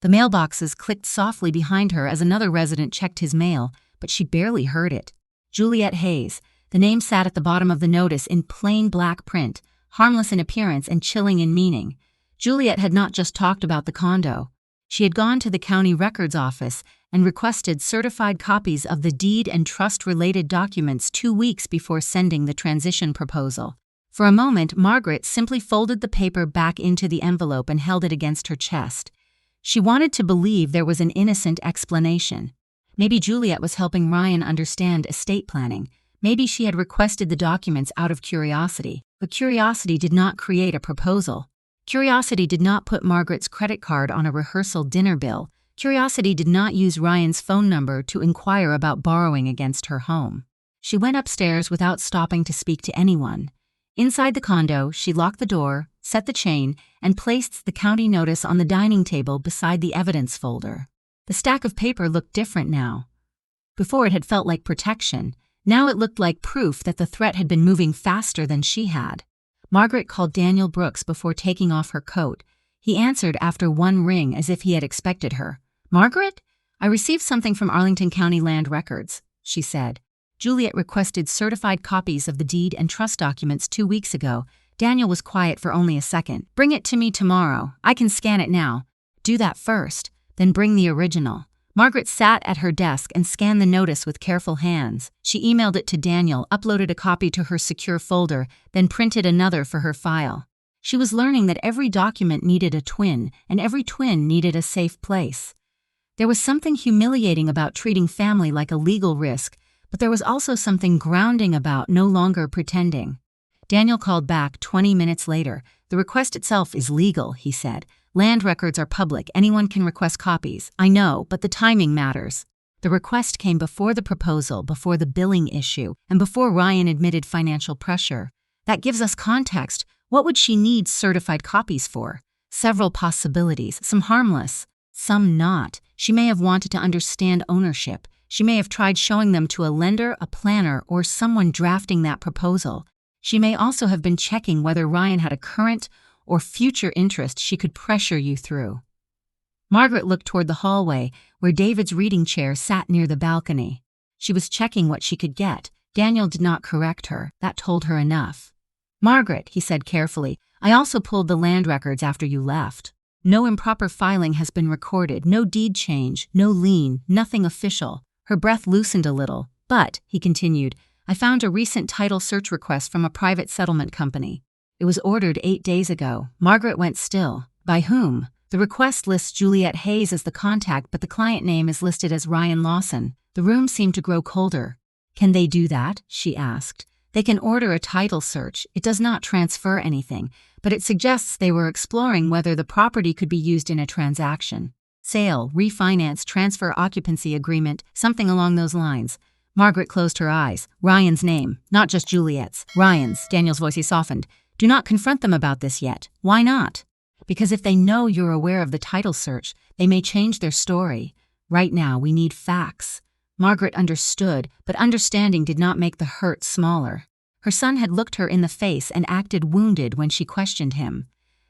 The mailboxes clicked softly behind her as another resident checked his mail, but she barely heard it. Juliet Hayes. The name sat at the bottom of the notice in plain black print, harmless in appearance and chilling in meaning. Juliet had not just talked about the condo. She had gone to the county records office and requested certified copies of the deed and trust-related documents 2 weeks before sending the transition proposal. For a moment, Margaret simply folded the paper back into the envelope and held it against her chest. She wanted to believe there was an innocent explanation. Maybe Juliet was helping Ryan understand estate planning. Maybe she had requested the documents out of curiosity. But curiosity did not create a proposal. Curiosity did not put Margaret's credit card on a rehearsal dinner bill. Curiosity did not use Ryan's phone number to inquire about borrowing against her home. She went upstairs without stopping to speak to anyone. Inside the condo, she locked the door, set the chain, and placed the county notice on the dining table beside the evidence folder. The stack of paper looked different now. Before it had felt like protection. Now it looked like proof that the threat had been moving faster than she had. Margaret called Daniel Brooks before taking off her coat. He answered after one ring as if he had expected her. "Margaret? I received something from Arlington County Land Records," she said. Juliet requested certified copies of the deed and trust documents 2 weeks ago. Daniel was quiet for only a second. "Bring it to me tomorrow. I can scan it now." "Do that first, then bring the original." Margaret sat at her desk and scanned the notice with careful hands. She emailed it to Daniel, uploaded a copy to her secure folder, then printed another for her file. She was learning that every document needed a twin, and every twin needed a safe place. There was something humiliating about treating family like a legal risk, but there was also something grounding about no longer pretending. Daniel called back 20 minutes later. "The request itself is legal," he said. "Land records are public. Anyone can request copies. I know, but the timing matters." The request came before the proposal, before the billing issue, and before Ryan admitted financial pressure. That gives us context. What would she need certified copies for? Several possibilities, some harmless, some not. She may have wanted to understand ownership. She may have tried showing them to a lender, a planner, or someone drafting that proposal. She may also have been checking whether Ryan had a current or future interest she could pressure you through. Margaret looked toward the hallway, where David's reading chair sat near the balcony. She was checking what she could get. Daniel did not correct her. That told her enough. "Margaret," he said carefully, "I also pulled the land records after you left. No improper filing has been recorded, no deed change, no lien, nothing official." Her breath loosened a little. "But," he continued, "I found a recent title search request from a private settlement company. It was ordered 8 days ago." Margaret went still. "By whom?" "The request lists Juliet Hayes as the contact, but the client name is listed as Ryan Lawson." The room seemed to grow colder. "Can they do that?" she asked. "They can order a title search. It does not transfer anything, but it suggests they were exploring whether the property could be used in a transaction. Sale, refinance, transfer occupancy agreement, something along those lines." Margaret closed her eyes. "Ryan's name, not just Juliet's. Ryan's." Daniel's voice softened. "Do not confront them about this yet." "Why not?" "Because if they know you're aware of the title search, they may change their story. Right now, we need facts." Margaret understood, but understanding did not make the hurt smaller. Her son had looked her in the face and acted wounded when she questioned him.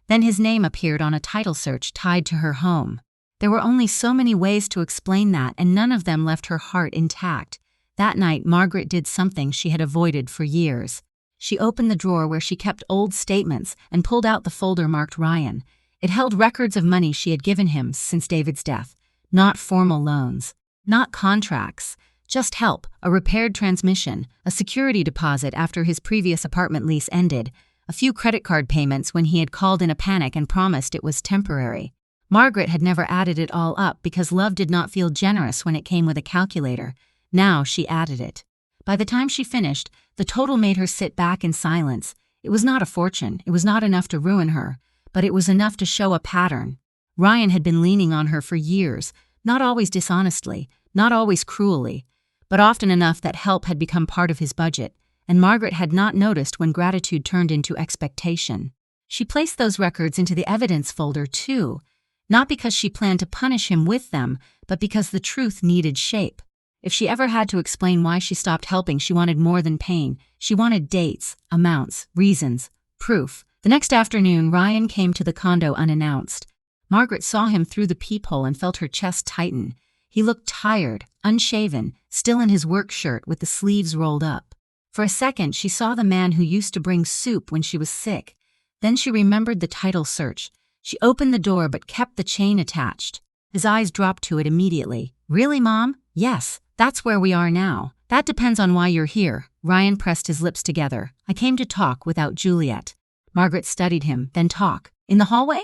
Then his name appeared on a title search tied to her home. There were only so many ways to explain that, and none of them left her heart intact. That night, Margaret did something she had avoided for years. She opened the drawer where she kept old statements and pulled out the folder marked Ryan. It held records of money she had given him since David's death. Not formal loans, not contracts, just help, a repaired transmission, a security deposit after his previous apartment lease ended, a few credit card payments when he had called in a panic and promised it was temporary. Margaret had never added it all up because love did not feel generous when it came with a calculator. Now she added it. By the time she finished, the total made her sit back in silence. It was not a fortune, it was not enough to ruin her, but it was enough to show a pattern. Ryan had been leaning on her for years, not always dishonestly, not always cruelly, but often enough that help had become part of his budget, and Margaret had not noticed when gratitude turned into expectation. She placed those records into the evidence folder too, not because she planned to punish him with them, but because the truth needed shape. If she ever had to explain why she stopped helping, she wanted more than pain. She wanted dates, amounts, reasons, proof. The next afternoon, Ryan came to the condo unannounced. Margaret saw him through the peephole and felt her chest tighten. He looked tired, unshaven, still in his work shirt with the sleeves rolled up. For a second, she saw the man who used to bring soup when she was sick. Then she remembered the title search. She opened the door but kept the chain attached. His eyes dropped to it immediately. "Really, Mom?" "Yes, that's where we are now. That depends on why you're here." Ryan pressed his lips together. "I came to talk without Juliet." Margaret studied him. "Then talk. In the hallway?"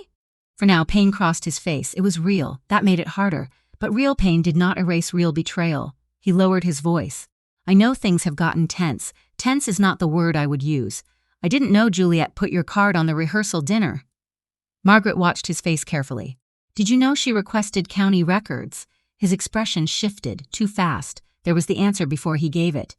For now, pain crossed his face. It was real. That made it harder. But real pain did not erase real betrayal. He lowered his voice. "I know things have gotten tense. Tense is not the word I would use. I didn't know Juliet put your card on the rehearsal dinner." Margaret watched his face carefully. "Did you know she requested county records?" His expression shifted, too fast. There was the answer before he gave it.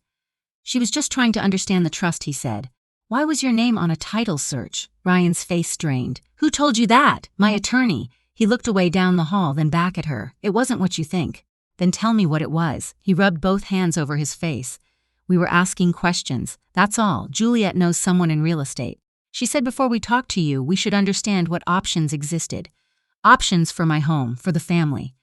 "She was just trying to understand the trust," he said. "Why was your name on a title search?" Ryan's face strained. "Who told you that?" "My attorney." He looked away down the hall, then back at her. "It wasn't what you think." "Then tell me what it was." He rubbed both hands over his face. "We were asking questions. That's all. Juliet knows someone in real estate. She said before we talked to you, we should understand what options existed. Options for my home, for the family."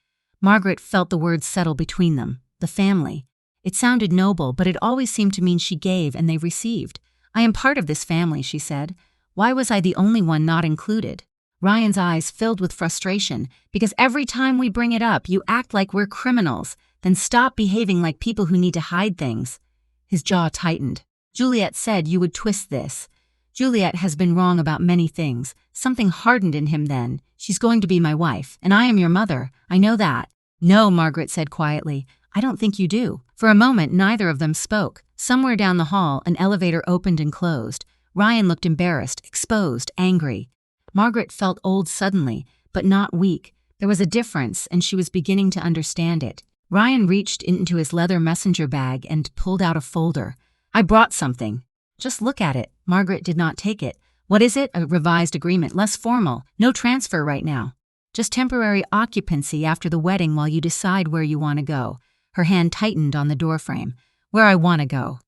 Margaret felt the words settle between them. The family. It sounded noble, but it always seemed to mean she gave and they received. "I am part of this family," she said. "Why was I the only one not included?" Ryan's eyes filled with frustration. "Because every time we bring it up, you act like we're criminals. Then stop behaving like people who need to hide things." His jaw tightened. "Juliet said you would twist this. Juliet has been wrong about many things. Something hardened in him then. She's going to be my wife, and I am your mother. I know that." "No," Margaret said quietly. "I don't think you do." For a moment, neither of them spoke. Somewhere down the hall, an elevator opened and closed. Ryan looked embarrassed, exposed, angry. Margaret felt old suddenly, but not weak. There was a difference, and she was beginning to understand it. Ryan reached into his leather messenger bag and pulled out a folder. "I brought something." "Just look at it." Margaret did not take it. "What is it?" "A revised agreement, less formal. No transfer right now. Just temporary occupancy after the wedding while you decide where you want to go." Her hand tightened on the doorframe. "Where I want to go."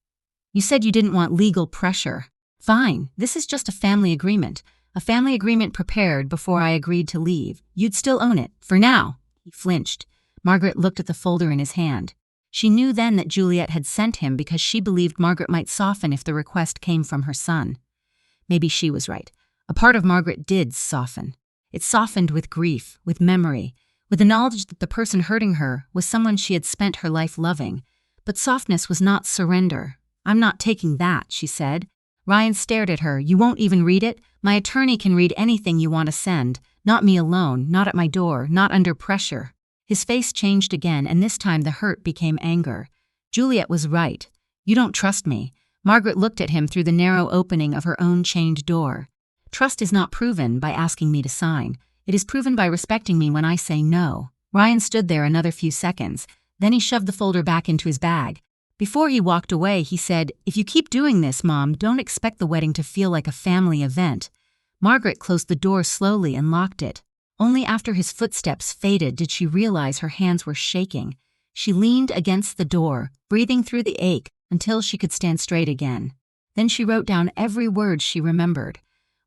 "You said you didn't want legal pressure." "Fine. This is just a family agreement. A family agreement prepared before I agreed to leave. You'd still own it. For now." He flinched. Margaret looked at the folder in his hand. She knew then that Juliet had sent him because she believed Margaret might soften if the request came from her son. Maybe she was right. A part of Margaret did soften. It softened with grief, with memory, with the knowledge that the person hurting her was someone she had spent her life loving. But softness was not surrender. "I'm not taking that," she said. Ryan stared at her. "You won't even read it? My attorney can read anything you want to send. Not me alone, not at my door, not under pressure." His face changed again, and this time the hurt became anger. Juliet was right. "You don't trust me." Margaret looked at him through the narrow opening of her own chained door. "Trust is not proven by asking me to sign. It is proven by respecting me when I say no." Ryan stood there another few seconds. Then he shoved the folder back into his bag. Before he walked away, he said, "If you keep doing this, Mom, don't expect the wedding to feel like a family event." Margaret closed the door slowly and locked it. Only after his footsteps faded did she realize her hands were shaking. She leaned against the door, breathing through the ache until she could stand straight again. Then she wrote down every word she remembered.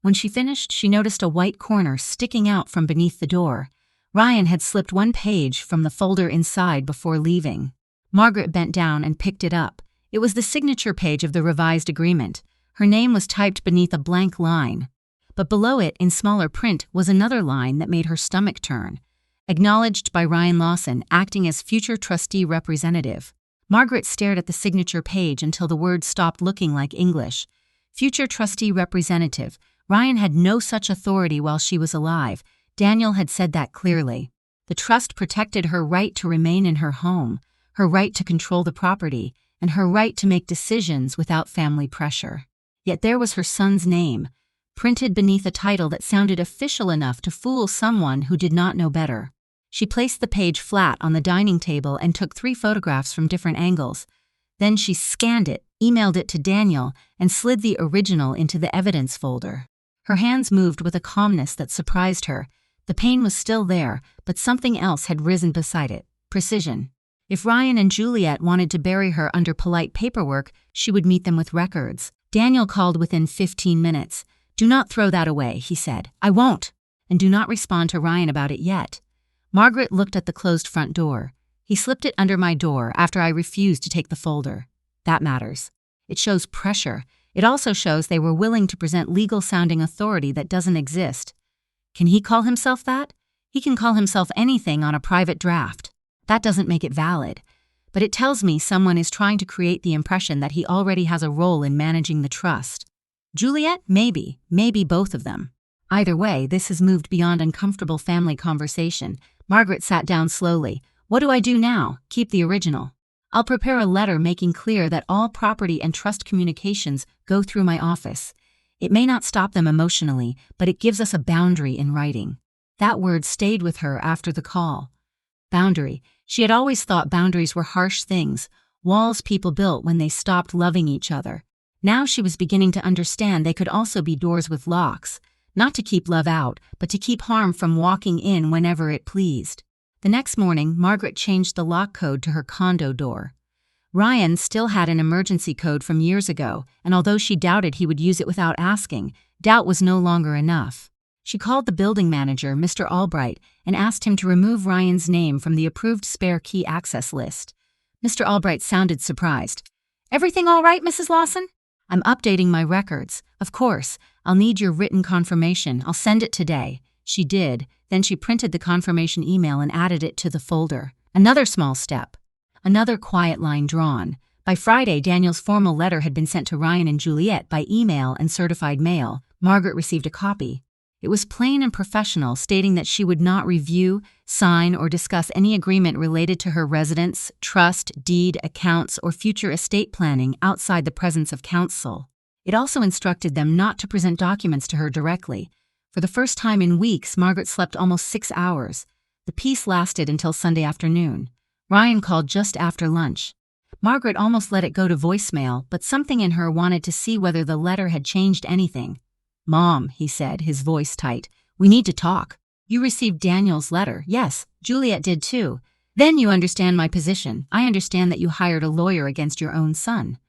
When she finished, she noticed a white corner sticking out from beneath the door. Ryan had slipped one page from the folder inside before leaving. Margaret bent down and picked it up. It was the signature page of the revised agreement. Her name was typed beneath a blank line. But below it, in smaller print, was another line that made her stomach turn. Acknowledged by Ryan Lawson, acting as future trustee representative. Margaret stared at the signature page until the words stopped looking like English. Future trustee representative. Ryan had no such authority while she was alive. Daniel had said that clearly. The trust protected her right to remain in her home, her right to control the property, and her right to make decisions without family pressure. Yet there was her son's name, printed beneath a title that sounded official enough to fool someone who did not know better. She placed the page flat on the dining table and took 3 photographs from different angles. Then she scanned it, emailed it to Daniel, and slid the original into the evidence folder. Her hands moved with a calmness that surprised her. The pain was still there, but something else had risen beside it. Precision. If Ryan and Juliet wanted to bury her under polite paperwork, she would meet them with records. Daniel called within 15 minutes. "Do not throw that away," he said. "I won't." "And do not respond to Ryan about it yet." Margaret looked at the closed front door. "He slipped it under my door after I refused to take the folder." That matters. It shows pressure. It also shows they were willing to present legal-sounding authority that doesn't exist. Can he call himself that? He can call himself anything on a private draft. That doesn't make it valid. But it tells me someone is trying to create the impression that he already has a role in managing the trust. Juliet? Maybe both of them. Either way, this has moved beyond uncomfortable family conversation. Margaret sat down slowly. "What do I do now? Keep the original. I'll prepare a letter making clear that all property and trust communications go through my office. It may not stop them emotionally, but it gives us a boundary in writing." That word stayed with her after the call. Boundary. She had always thought boundaries were harsh things, walls people built when they stopped loving each other. Now she was beginning to understand they could also be doors with locks, not to keep love out, but to keep harm from walking in whenever it pleased. The next morning, Margaret changed the lock code to her condo door. Ryan still had an emergency code from years ago, and although she doubted he would use it without asking, doubt was no longer enough. She called the building manager, Mr. Albright, and asked him to remove Ryan's name from the approved spare key access list. Mr. Albright sounded surprised. "Everything all right, Mrs. Lawson?" "I'm updating my records. Of course, I'll need your written confirmation. I'll send it today." She did. Then she printed the confirmation email and added it to the folder. Another small step. Another quiet line drawn. By Friday, Daniel's formal letter had been sent to Ryan and Juliet by email and certified mail. Margaret received a copy. It was plain and professional, stating that she would not review, sign, or discuss any agreement related to her residence, trust, deed, accounts, or future estate planning outside the presence of counsel. It also instructed them not to present documents to her directly. For the first time in weeks, Margaret slept almost 6 hours. The peace lasted until Sunday afternoon. Ryan called just after lunch. Margaret almost let it go to voicemail, but something in her wanted to see whether the letter had changed anything. "Mom," he said, his voice tight, "we need to talk. You received Daniel's letter." "Yes, Juliet did too." "Then you understand my position. I understand that you hired a lawyer against your own son."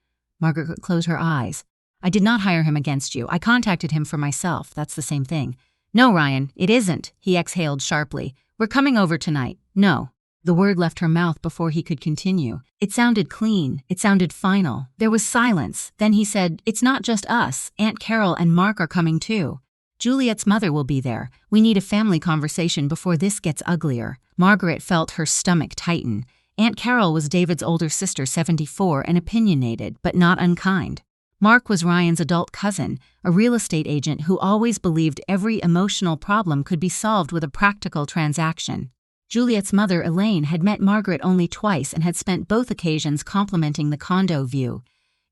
Margaret could close her eyes. "I did not hire him against you. I contacted him for myself. That's the same thing." "No, Ryan, it isn't," he exhaled sharply. "We're coming over tonight." "No." The word left her mouth before he could continue. It sounded clean. It sounded final. There was silence. Then he said, "It's not just us. Aunt Carol and Mark are coming too. Juliet's mother will be there. We need a family conversation before this gets uglier." Margaret felt her stomach tighten. Aunt Carol was David's older sister, 74, and opinionated, but not unkind. Mark was Ryan's adult cousin, a real estate agent who always believed every emotional problem could be solved with a practical transaction. Juliet's mother, Elaine, had met Margaret only twice and had spent both occasions complimenting the condo view.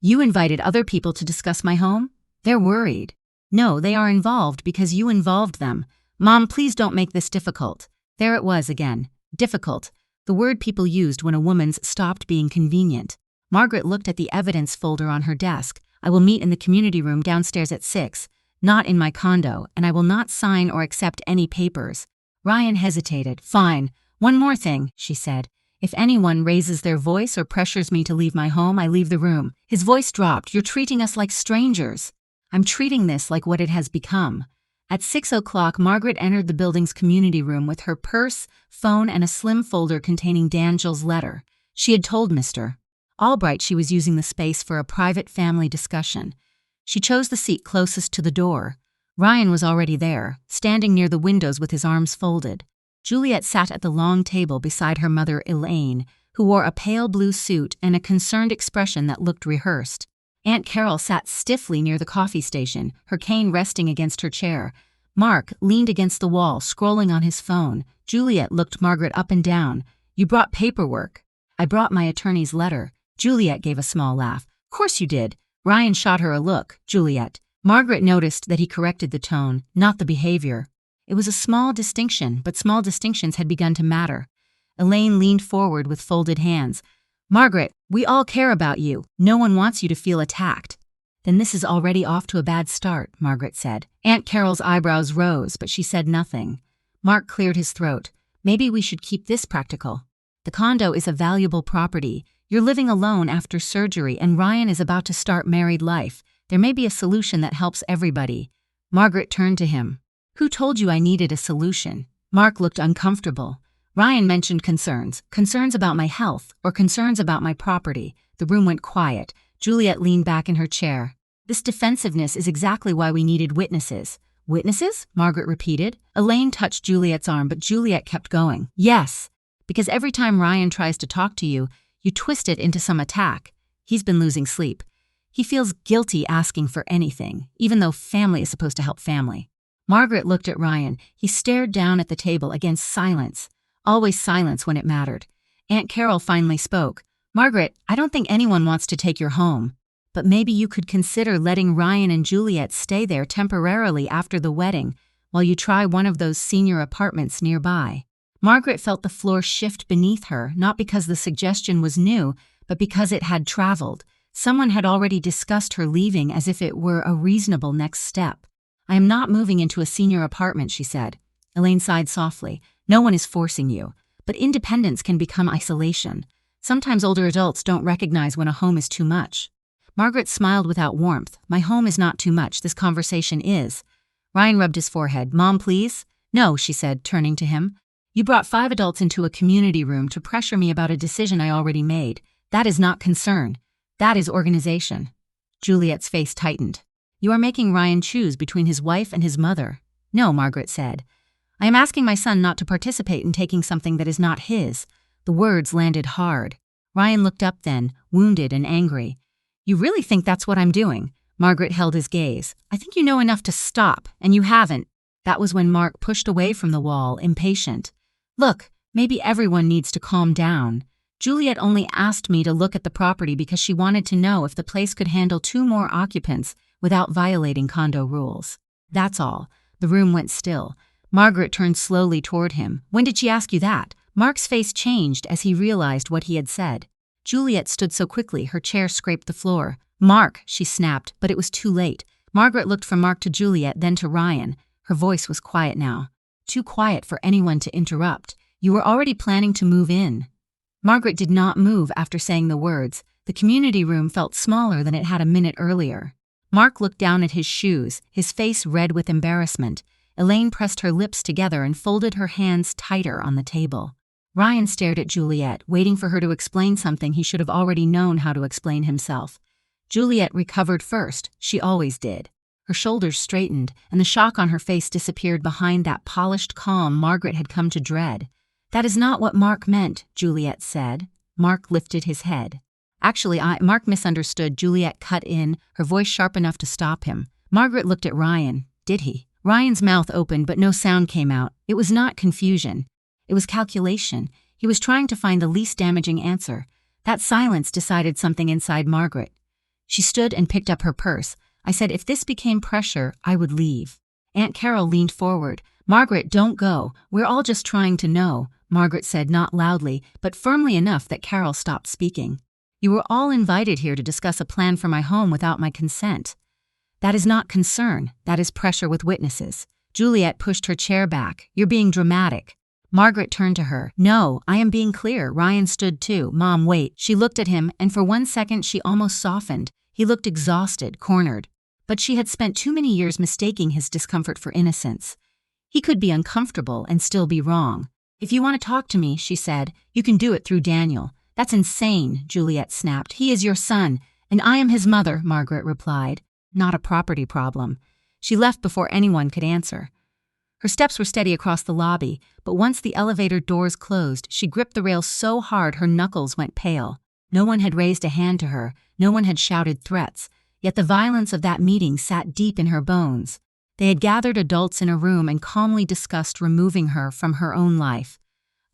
"You invited other people to discuss my home? They're worried." "No, they are involved because you involved them. Mom, please don't make this difficult." There it was again. Difficult. The word people used when a woman's stopped being convenient. Margaret looked at the evidence folder on her desk. "I will meet in the community room downstairs at 6, not in my condo, and I will not sign or accept any papers." Ryan hesitated. "Fine. One more thing," she said. If anyone raises their voice or pressures me to leave my home, I leave the room. His voice dropped. You're treating us like strangers. I'm treating this like what it has become. At 6 o'clock, Margaret entered the building's community room with her purse, phone, and a slim folder containing D'Angel's letter. She had told Mr. Albright she was using the space for a private family discussion. She chose the seat closest to the door. Ryan was already there, standing near the windows with his arms folded. Juliet sat at the long table beside her mother Elaine, who wore a pale blue suit and a concerned expression that looked rehearsed. Aunt Carol sat stiffly near the coffee station, her cane resting against her chair. Mark leaned against the wall, scrolling on his phone. Juliet looked Margaret up and down. You brought paperwork. I brought my attorney's letter. Juliet gave a small laugh. Course you did. Ryan shot her a look. Juliet. Margaret noticed that he corrected the tone, not the behavior. It was a small distinction, but small distinctions had begun to matter. Elaine leaned forward with folded hands. Margaret, we all care about you. No one wants you to feel attacked. Then this is already off to a bad start, Margaret said. Aunt Carol's eyebrows rose, but she said nothing. Mark cleared his throat. Maybe we should keep this practical. The condo is a valuable property. You're living alone after surgery, and Ryan is about to start married life. There may be a solution that helps everybody. Margaret turned to him. Who told you I needed a solution? Mark looked uncomfortable. Ryan mentioned concerns about my health, or concerns about my property. The room went quiet. Juliet leaned back in her chair. This defensiveness is exactly why we needed witnesses. Witnesses? Margaret repeated. Elaine touched Juliet's arm, but Juliet kept going. Yes, because every time Ryan tries to talk to you, you twist it into some attack. He's been losing sleep. He feels guilty asking for anything, even though family is supposed to help family. Margaret looked at Ryan. He stared down at the table against silence. Always silence when it mattered. Aunt Carol finally spoke. Margaret, I don't think anyone wants to take your home, but maybe you could consider letting Ryan and Juliet stay there temporarily after the wedding while you try one of those senior apartments nearby. Margaret felt the floor shift beneath her, not because the suggestion was new, but because it had traveled. Someone had already discussed her leaving as if it were a reasonable next step. I am not moving into a senior apartment, she said. Elaine sighed softly. No one is forcing you, but independence can become isolation. Sometimes older adults don't recognize when a home is too much. Margaret smiled without warmth. My home is not too much, this conversation is. Ryan rubbed his forehead. Mom, please? No, she said, turning to him. You brought 5 adults into a community room to pressure me about a decision I already made. That is not concern. That is organization. Juliet's face tightened. You are making Ryan choose between his wife and his mother. No, Margaret said. I am asking my son not to participate in taking something that is not his. The words landed hard. Ryan looked up then, wounded and angry. You really think that's what I'm doing? Margaret held his gaze. I think you know enough to stop, and you haven't. That was when Mark pushed away from the wall, impatient. Look, maybe everyone needs to calm down. Juliet only asked me to look at the property because she wanted to know if the place could handle 2 more occupants without violating condo rules. That's all. The room went still. Margaret turned slowly toward him. When did she ask you that? Mark's face changed as he realized what he had said. Juliet stood so quickly, her chair scraped the floor. Mark, she snapped, but it was too late. Margaret looked from Mark to Juliet, then to Ryan. Her voice was quiet now. Too quiet for anyone to interrupt. You were already planning to move in. Margaret did not move after saying the words. The community room felt smaller than it had a minute earlier. Mark looked down at his shoes, his face red with embarrassment. Elaine pressed her lips together and folded her hands tighter on the table. Ryan stared at Juliet, waiting for her to explain something he should have already known how to explain himself. Juliet recovered first. She always did. Her shoulders straightened, and the shock on her face disappeared behind that polished calm Margaret had come to dread. That is not what Mark meant, Juliet said. Mark lifted his head. Actually, Mark misunderstood. Juliet cut in, her voice sharp enough to stop him. Margaret looked at Ryan. Did he? Ryan's mouth opened, but no sound came out. It was not confusion. It was calculation. He was trying to find the least damaging answer. That silence decided something inside Margaret. She stood and picked up her purse. I said if this became pressure, I would leave. Aunt Carol leaned forward. Margaret, don't go. We're all just trying to know, Margaret said, not loudly, but firmly enough that Carol stopped speaking. You were all invited here to discuss a plan for my home without my consent. That is not concern. That is pressure with witnesses. Juliet pushed her chair back. You're being dramatic. Margaret turned to her. "No, I am being clear." Ryan stood too. "Mom, wait." She looked at him, and for 1 second she almost softened. He looked exhausted, cornered. But she had spent too many years mistaking his discomfort for innocence. He could be uncomfortable and still be wrong. "If you want to talk to me," she said, "you can do it through Daniel." "That's insane," Juliet snapped. "He is your son, and I am his mother," Margaret replied. "Not a property problem." She left before anyone could answer. Her steps were steady across the lobby, but once the elevator doors closed, she gripped the rail so hard her knuckles went pale. No one had raised a hand to her, no one had shouted threats, yet the violence of that meeting sat deep in her bones. They had gathered adults in a room and calmly discussed removing her from her own life.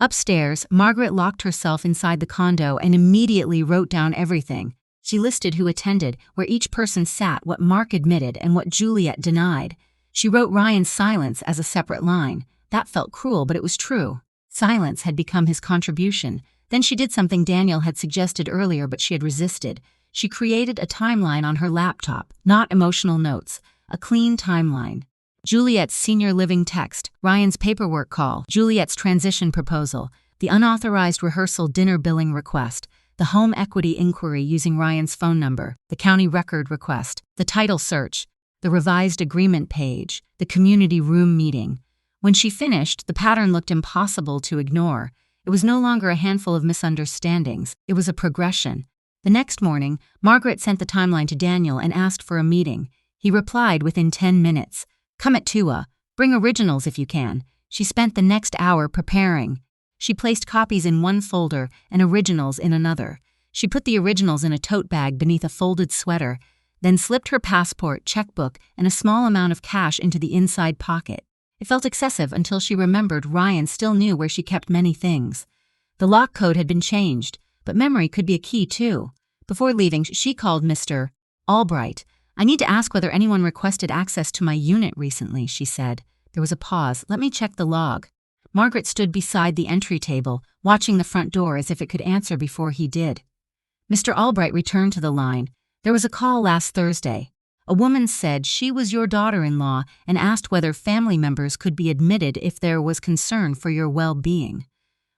Upstairs, Margaret locked herself inside the condo and immediately wrote down everything. She listed who attended, where each person sat, what Mark admitted, and what Juliet denied. She wrote Ryan's silence as a separate line. That felt cruel, but it was true. Silence had become his contribution. Then she did something Daniel had suggested earlier, but she had resisted. She created a timeline on her laptop, not emotional notes, a clean timeline. Juliet's senior living text, Ryan's paperwork call, Juliet's transition proposal, the unauthorized rehearsal dinner billing request, the home equity inquiry using Ryan's phone number, the county record request, the title search, the revised agreement page, the community room meeting. When she finished, the pattern looked impossible to ignore. It was no longer a handful of misunderstandings. It was a progression. The next morning, Margaret sent the timeline to Daniel and asked for a meeting. He replied within 10 minutes. "Come at 2. Bring originals if you can." She spent the next hour preparing. She placed copies in one folder and originals in another. She put the originals in a tote bag beneath a folded sweater, then slipped her passport, checkbook, and a small amount of cash into the inside pocket. It felt excessive until she remembered Ryan still knew where she kept many things. The lock code had been changed, but memory could be a key too. Before leaving, she called Mr. Albright. "I need to ask whether anyone requested access to my unit recently," she said. There was a pause. "Let me check the log." Margaret stood beside the entry table, watching the front door as if it could answer before he did. Mr. Albright returned to the line. "There was a call last Thursday. A woman said she was your daughter-in-law and asked whether family members could be admitted if there was concern for your well-being."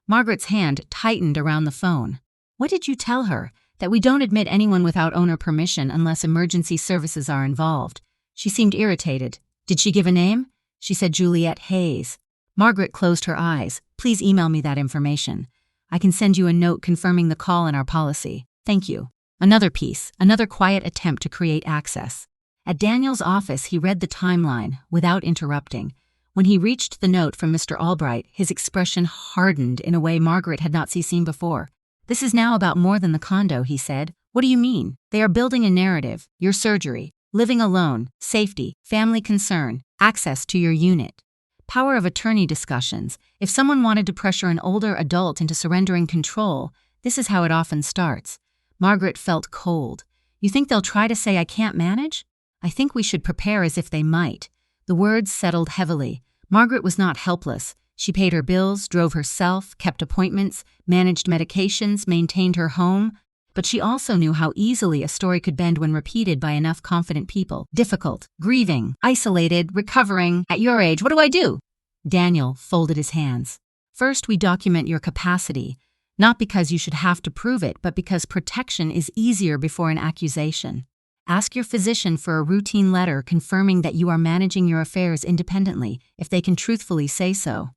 Margaret's hand tightened around the phone. "What did you tell her? That we don't admit anyone without owner permission unless emergency services are involved." She seemed irritated. "Did she give a name?" She said Juliet Hayes. Margaret closed her eyes. "Please email me that information. I can send you a note confirming the call in our policy. Thank you." Another piece, another quiet attempt to create access. At Daniel's office, he read the timeline without interrupting. When he reached the note from Mr. Albright, his expression hardened in a way Margaret had not seen before. "This is now about more than the condo," he said. "What do you mean?" "They are building a narrative. Your surgery, living alone, safety, family concern, access to your unit. Power of attorney discussions. If someone wanted to pressure an older adult into surrendering control, this is how it often starts." Margaret felt cold. "You think they'll try to say I can't manage?" "I think we should prepare as if they might." The words settled heavily. Margaret was not helpless. She paid her bills, drove herself, kept appointments, managed medications, maintained her home. But she also knew how easily a story could bend when repeated by enough confident people. Difficult, grieving, isolated, recovering. "At your age, what do I do?" Daniel folded his hands. "First, we document your capacity. Not because you should have to prove it, but because protection is easier before an accusation. Ask your physician for a routine letter confirming that you are managing your affairs independently, if they can truthfully say so.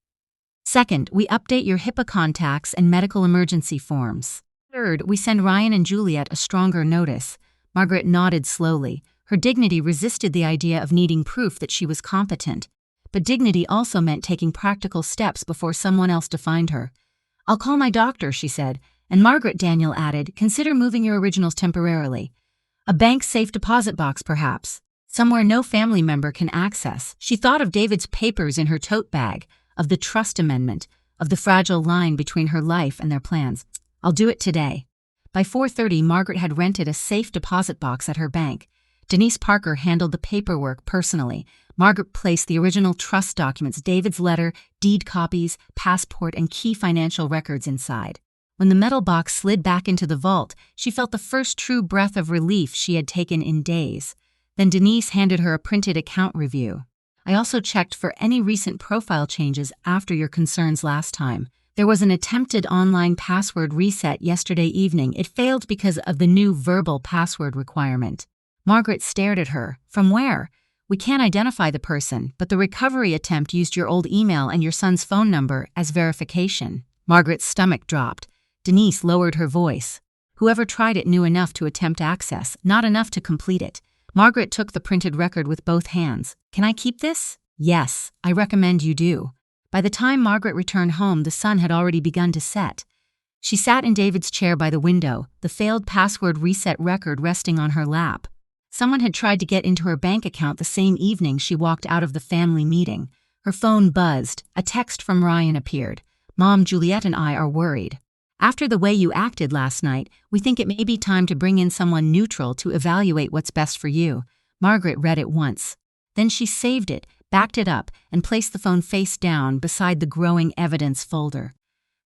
Second, we update your HIPAA contacts and medical emergency forms. Third, we send Ryan and Juliet a stronger notice." Margaret nodded slowly. Her dignity resisted the idea of needing proof that she was competent. But dignity also meant taking practical steps before someone else defined her. "I'll call my doctor," she said, and Margaret, Daniel added, "consider moving your originals temporarily. A bank-safe deposit box, perhaps. Somewhere no family member can access." She thought of David's papers in her tote bag, of the trust amendment, of the fragile line between her life and their plans. "I'll do it today." By 4:30, Margaret had rented a safe deposit box at her bank. Denise Parker handled the paperwork personally. Margaret placed the original trust documents, David's letter, deed copies, passport, and key financial records inside. When the metal box slid back into the vault, she felt the first true breath of relief she had taken in days. Then Denise handed her a printed account review. I also checked for any recent profile changes after your concerns last time. There was an attempted online password reset yesterday evening. It failed because of the new verbal password requirement. Margaret stared at her. From where? We can't identify the person, but the recovery attempt used your old email and your son's phone number as verification. Margaret's stomach dropped. Denise lowered her voice. Whoever tried it knew enough to attempt access, not enough to complete it. Margaret took the printed record with both hands. Can I keep this? Yes, I recommend you do. By the time Margaret returned home, the sun had already begun to set. She sat in David's chair by the window, the failed password reset record resting on her lap. Someone had tried to get into her bank account the same evening she walked out of the family meeting. Her phone buzzed. A text from Ryan appeared. Mom, Juliet and I are worried. After the way you acted last night, we think it may be time to bring in someone neutral to evaluate what's best for you. Margaret read it once. Then she saved it, backed it up, and placed the phone face down beside the growing evidence folder.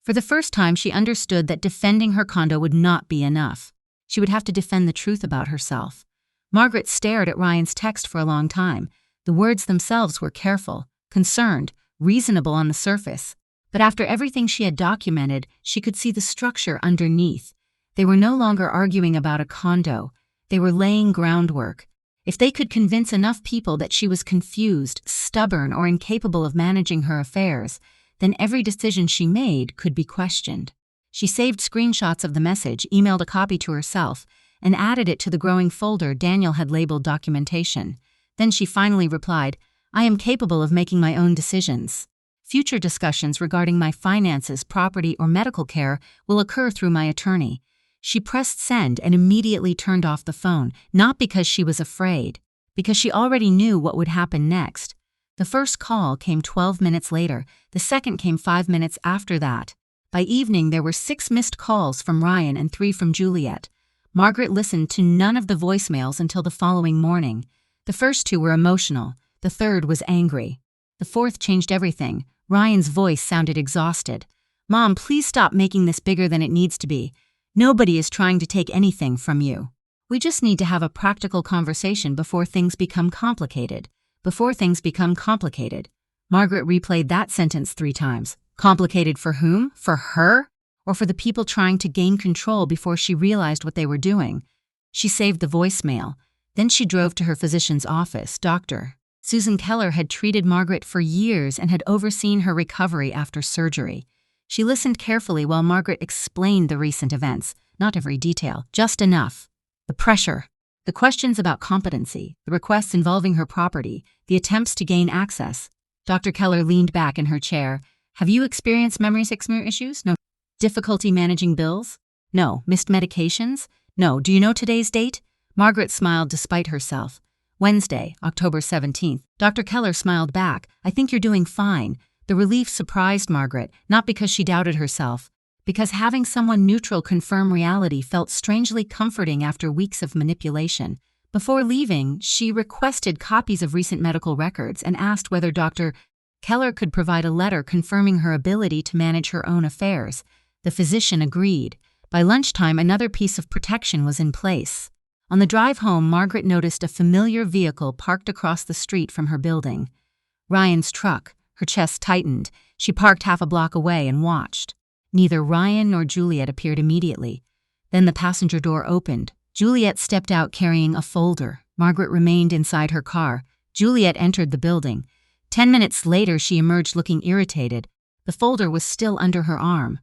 For the first time, she understood that defending her condo would not be enough. She would have to defend the truth about herself. Margaret stared at Ryan's text for a long time. The words themselves were careful, concerned, reasonable on the surface. But after everything she had documented, she could see the structure underneath. They were no longer arguing about a condo. They were laying groundwork. If they could convince enough people that she was confused, stubborn, or incapable of managing her affairs, then every decision she made could be questioned. She saved screenshots of the message, emailed a copy to herself, and added it to the growing folder Daniel had labeled documentation. Then she finally replied, I am capable of making my own decisions. Future discussions regarding my finances, property, or medical care will occur through my attorney. She pressed send and immediately turned off the phone, not because she was afraid, because she already knew what would happen next. The first call came 12 minutes later. The second came 5 minutes after that. By evening, there were 6 missed calls from Ryan and 3 from Juliet. Margaret listened to none of the voicemails until the following morning. The first 2 were emotional. The third was angry. The fourth changed everything. Ryan's voice sounded exhausted. Mom, please stop making this bigger than it needs to be. Nobody is trying to take anything from you. We just need to have a practical conversation before things become complicated. Before things become complicated. Margaret replayed that sentence 3 times. Complicated for whom? For her? Or for the people trying to gain control before she realized what they were doing? She saved the voicemail. Then she drove to her physician's office. Dr. Susan Keller had treated Margaret for years and had overseen her recovery after surgery. She listened carefully while Margaret explained the recent events, not every detail, just enough. The pressure, the questions about competency, the requests involving her property, the attempts to gain access. Dr. Keller leaned back in her chair. Have you experienced memory issues? No. Difficulty managing bills? No. Missed medications? No. Do you know today's date? Margaret smiled despite herself. Wednesday, October 17th. Dr. Keller smiled back. I think you're doing fine. The relief surprised Margaret, not because she doubted herself, because having someone neutral confirm reality felt strangely comforting after weeks of manipulation. Before leaving, she requested copies of recent medical records and asked whether Dr. Keller could provide a letter confirming her ability to manage her own affairs. The physician agreed. By lunchtime, another piece of protection was in place. On the drive home, Margaret noticed a familiar vehicle parked across the street from her building. Ryan's truck. Her chest tightened. She parked half a block away and watched. Neither Ryan nor Juliet appeared immediately. Then the passenger door opened. Juliet stepped out carrying a folder. Margaret remained inside her car. Juliet entered the building. 10 minutes later, she emerged looking irritated. The folder was still under her arm.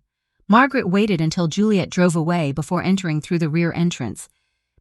Margaret waited until Juliet drove away before entering through the rear entrance.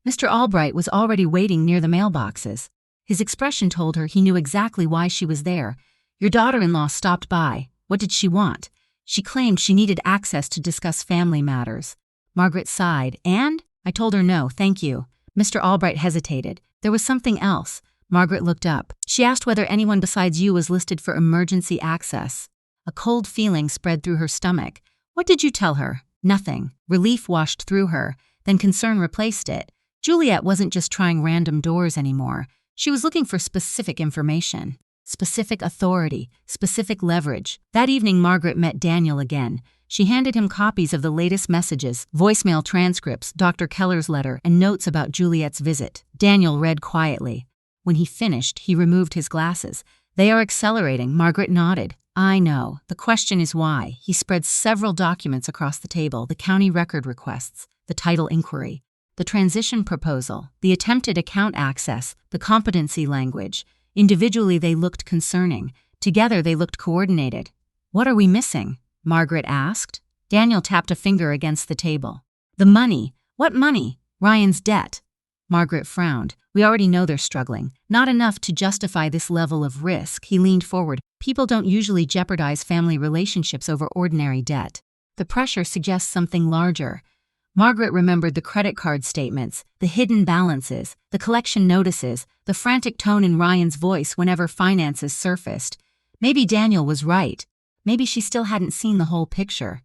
Mr. Albright was already waiting near the mailboxes. His expression told her he knew exactly why she was there. Your daughter-in-law stopped by. What did she want? She claimed she needed access to discuss family matters. Margaret sighed. And? I told her no, thank you. Mr. Albright hesitated. There was something else. Margaret looked up. She asked whether anyone besides you was listed for emergency access. A cold feeling spread through her stomach. What did you tell her? Nothing. Relief washed through her. Then concern replaced it. Juliet wasn't just trying random doors anymore. She was looking for specific information. Specific authority, specific leverage. That evening, Margaret met Daniel again. She handed him copies of the latest messages, voicemail transcripts, Dr. Keller's letter, and notes about Juliet's visit. Daniel read quietly. When he finished, he removed his glasses. They are accelerating, Margaret nodded. I know. The question is why. He spread several documents across the table, the county record requests, the title inquiry, the transition proposal, the attempted account access, the competency language. Individually they looked concerning. Together they looked coordinated. What are we missing? Margaret asked. Daniel tapped a finger against the table. The money. What money? Ryan's debt. Margaret frowned. We already know they're struggling. Not enough to justify this level of risk. He leaned forward. People don't usually jeopardize family relationships over ordinary debt. The pressure suggests something larger. Margaret remembered the credit card statements, the hidden balances, the collection notices, the frantic tone in Ryan's voice whenever finances surfaced. Maybe Daniel was right. Maybe she still hadn't seen the whole picture.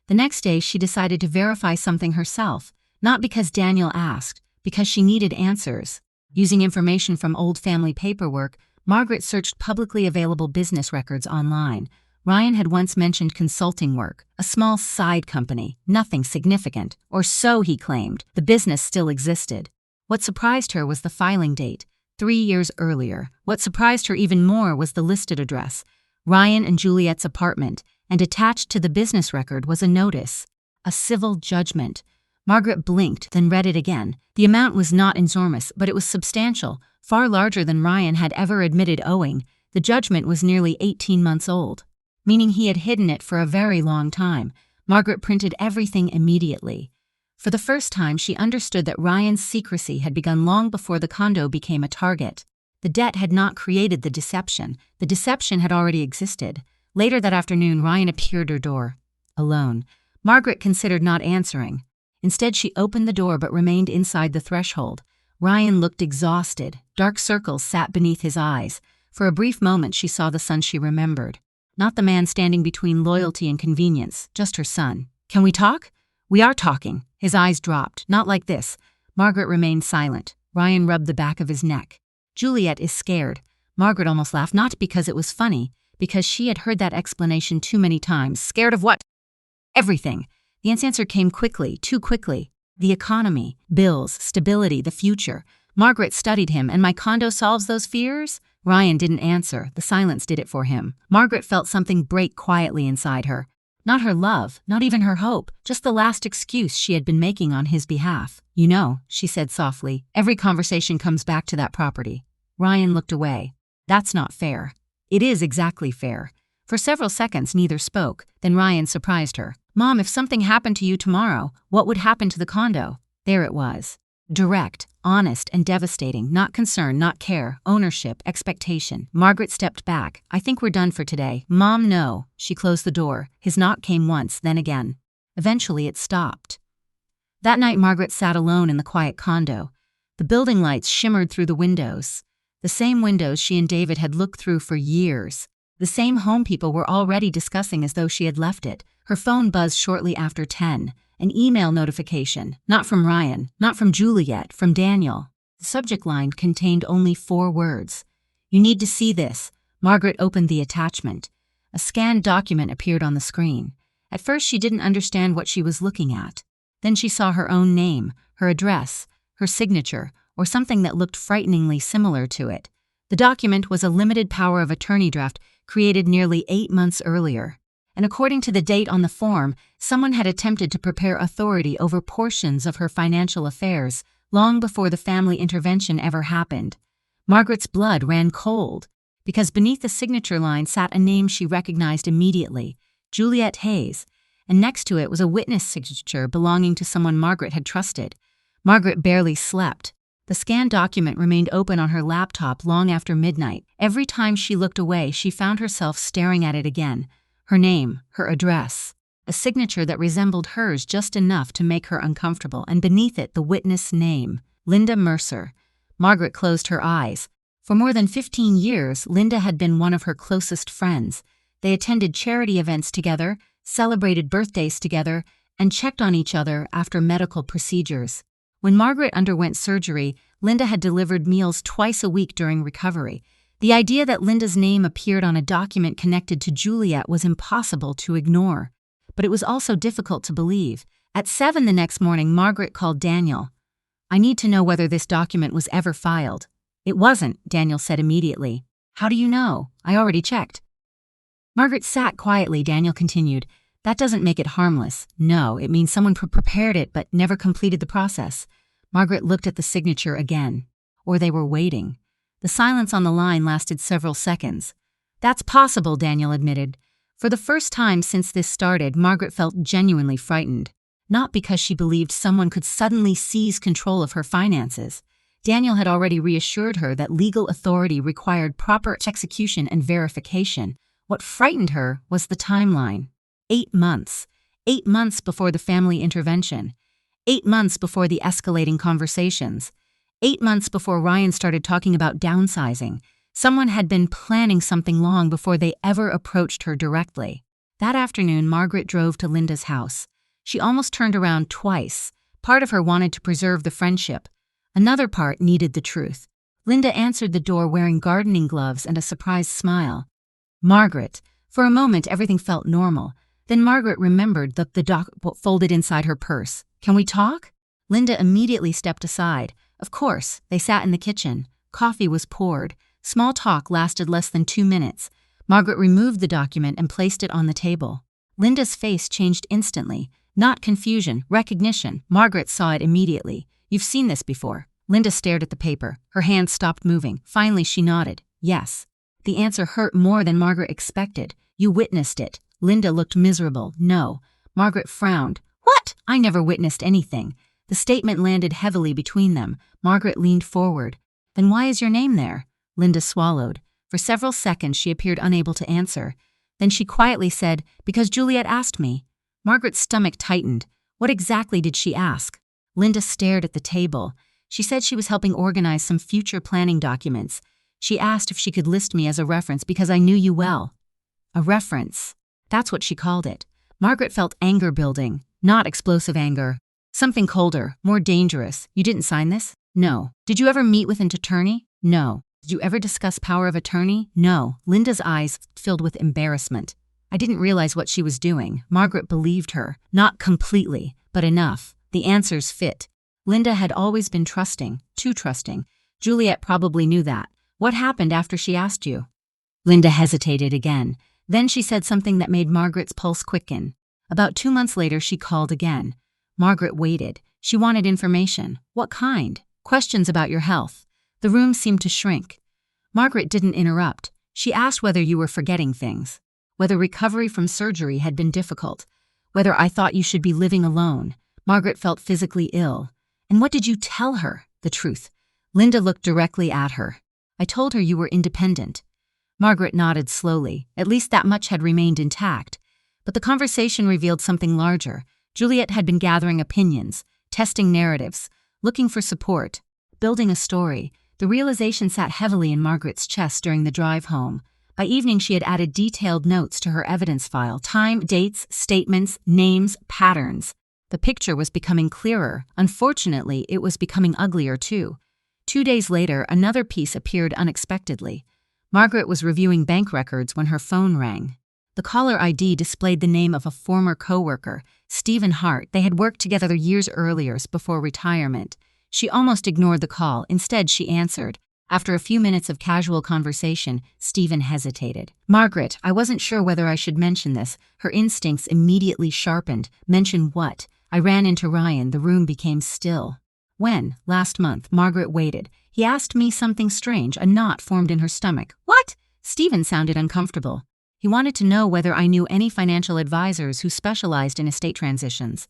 The next day she decided to verify something herself, not because Daniel asked, because she needed answers. Using information from old family paperwork, Margaret searched publicly available business records online. Ryan had once mentioned consulting work, a small side company, nothing significant, or so he claimed. The business still existed. What surprised her was the filing date, 3 years earlier. What surprised her even more was the listed address, Ryan and Juliet's apartment, and attached to the business record was a notice, a civil judgment. Margaret blinked, then read it again. The amount was not enormous, but it was substantial, far larger than Ryan had ever admitted owing. The judgment was nearly 18 months old, meaning he had hidden it for a very long time. Margaret printed everything immediately. For the first time, she understood that Ryan's secrecy had begun long before the condo became a target. The debt had not created the deception. The deception had already existed. Later that afternoon, Ryan appeared at her door, alone. Margaret considered not answering. Instead, she opened the door but remained inside the threshold. Ryan looked exhausted. Dark circles sat beneath his eyes. For a brief moment, she saw the son she remembered. Not the man standing between loyalty and convenience, just her son. Can we talk? We are talking. His eyes dropped. Not like this. Margaret remained silent. Ryan rubbed the back of his neck. Juliet is scared. Margaret almost laughed, not because it was funny, because she had heard that explanation too many times. Scared of what? Everything. The answer came quickly, too quickly. The economy, bills, stability, the future. Margaret studied him, and my condo solves those fears? Ryan didn't answer. The silence did it for him. Margaret felt something break quietly inside her. Not her love, not even her hope, just the last excuse she had been making on his behalf. You know, she said softly, every conversation comes back to that property. Ryan looked away. That's not fair. It is exactly fair. For several seconds, neither spoke. Then Ryan surprised her. Mom, if something happened to you tomorrow, what would happen to the condo? There it was. Direct, honest, and devastating. Not concern, not care, ownership, expectation. Margaret stepped back. I think we're done for today. Mom, no. She closed the door. His knock came once, then again. Eventually it stopped. That night Margaret sat alone in the quiet condo. The building lights shimmered through the windows. The same windows she and David had looked through for years. The same home people were already discussing as though she had left it. Her phone buzzed shortly after 10. An email notification. Not from Ryan, not from Juliet, from Daniel. The subject line contained only 4 words. You need to see this. Margaret opened the attachment. A scanned document appeared on the screen. At first she didn't understand what she was looking at. Then she saw her own name, her address, her signature, or something that looked frighteningly similar to it. The document was a limited power of attorney draft created nearly 8 months earlier. And according to the date on the form, someone had attempted to prepare authority over portions of her financial affairs long before the family intervention ever happened. Margaret's blood ran cold, because beneath the signature line sat a name she recognized immediately, Juliet Hayes, and next to it was a witness signature belonging to someone Margaret had trusted. Margaret barely slept. The scanned document remained open on her laptop long after midnight. Every time she looked away, she found herself staring at it again. Her name, her address, a signature that resembled hers just enough to make her uncomfortable, and beneath it the witness name, Linda Mercer. Margaret closed her eyes. For more than 15 years, Linda had been one of her closest friends. They attended charity events together, celebrated birthdays together, and checked on each other after medical procedures. When Margaret underwent surgery, Linda had delivered meals twice a week during recovery. The idea that Linda's name appeared on a document connected to Juliet was impossible to ignore. But it was also difficult to believe. At 7 the next morning, Margaret called Daniel. I need to know whether this document was ever filed. It wasn't, Daniel said immediately. How do you know? I already checked. Margaret sat quietly. Daniel continued. That doesn't make it harmless. No, it means someone prepared it but never completed the process. Margaret looked at the signature again. Or they were waiting. The silence on the line lasted several seconds. That's possible, Daniel admitted. For the first time since this started, Margaret felt genuinely frightened. Not because she believed someone could suddenly seize control of her finances. Daniel had already reassured her that legal authority required proper execution and verification. What frightened her was the timeline. 8 months. 8 months before the family intervention. 8 months before the escalating conversations. 8 months before Ryan started talking about downsizing. Someone had been planning something long before they ever approached her directly. That afternoon, Margaret drove to Linda's house. She almost turned around twice. Part of her wanted to preserve the friendship. Another part needed the truth. Linda answered the door wearing gardening gloves and a surprised smile. Margaret. For a moment, everything felt normal. Then Margaret remembered the document folded inside her purse. Can we talk? Linda immediately stepped aside. Of course, they sat in the kitchen. Coffee was poured. Small talk lasted less than 2 minutes. Margaret removed the document and placed it on the table. Linda's face changed instantly. Not confusion, recognition. Margaret saw it immediately. You've seen this before. Linda stared at the paper. Her hands stopped moving. Finally, she nodded. Yes. The answer hurt more than Margaret expected. You witnessed it. Linda looked miserable. No. Margaret frowned. What? I never witnessed anything. The statement landed heavily between them. Margaret leaned forward. Then why is your name there? Linda swallowed. For several seconds, she appeared unable to answer. Then she quietly said, because Juliet asked me. Margaret's stomach tightened. What exactly did she ask? Linda stared at the table. She said she was helping organize some future planning documents. She asked if she could list me as a reference because I knew you well. A reference. That's what she called it. Margaret felt anger building, not explosive anger. Something colder, more dangerous. You didn't sign this? No. Did you ever meet with an attorney? No. Did you ever discuss power of attorney? No. Linda's eyes filled with embarrassment. I didn't realize what she was doing. Margaret believed her. Not completely, but enough. The answers fit. Linda had always been trusting, too trusting. Juliet probably knew that. What happened after she asked you? Linda hesitated again. Then she said something that made Margaret's pulse quicken. About 2 months later, she called again. Margaret waited. She wanted information. What kind? Questions about your health. The room seemed to shrink. Margaret didn't interrupt. She asked whether you were forgetting things. Whether recovery from surgery had been difficult. Whether I thought you should be living alone. Margaret felt physically ill. And what did you tell her? The truth. Linda looked directly at her. I told her you were independent. Margaret nodded slowly. At least that much had remained intact. But the conversation revealed something larger. Juliet had been gathering opinions, testing narratives, looking for support, building a story. The realization sat heavily in Margaret's chest during the drive home. By evening, she had added detailed notes to her evidence file. Time, dates, statements, names, patterns. The picture was becoming clearer. Unfortunately, it was becoming uglier too. 2 days later, another piece appeared unexpectedly. Margaret was reviewing bank records when her phone rang. The caller ID displayed the name of a former coworker, Stephen Hart. They had worked together years earlier, before retirement. She almost ignored the call. Instead, she answered. After a few minutes of casual conversation, Stephen hesitated. Margaret, I wasn't sure whether I should mention this. Her instincts immediately sharpened. Mention what? I ran into Ryan. The room became still. When? Last month. Margaret waited. He asked me something strange. A knot formed in her stomach. What? Stephen sounded uncomfortable. He wanted to know whether I knew any financial advisors who specialized in estate transitions.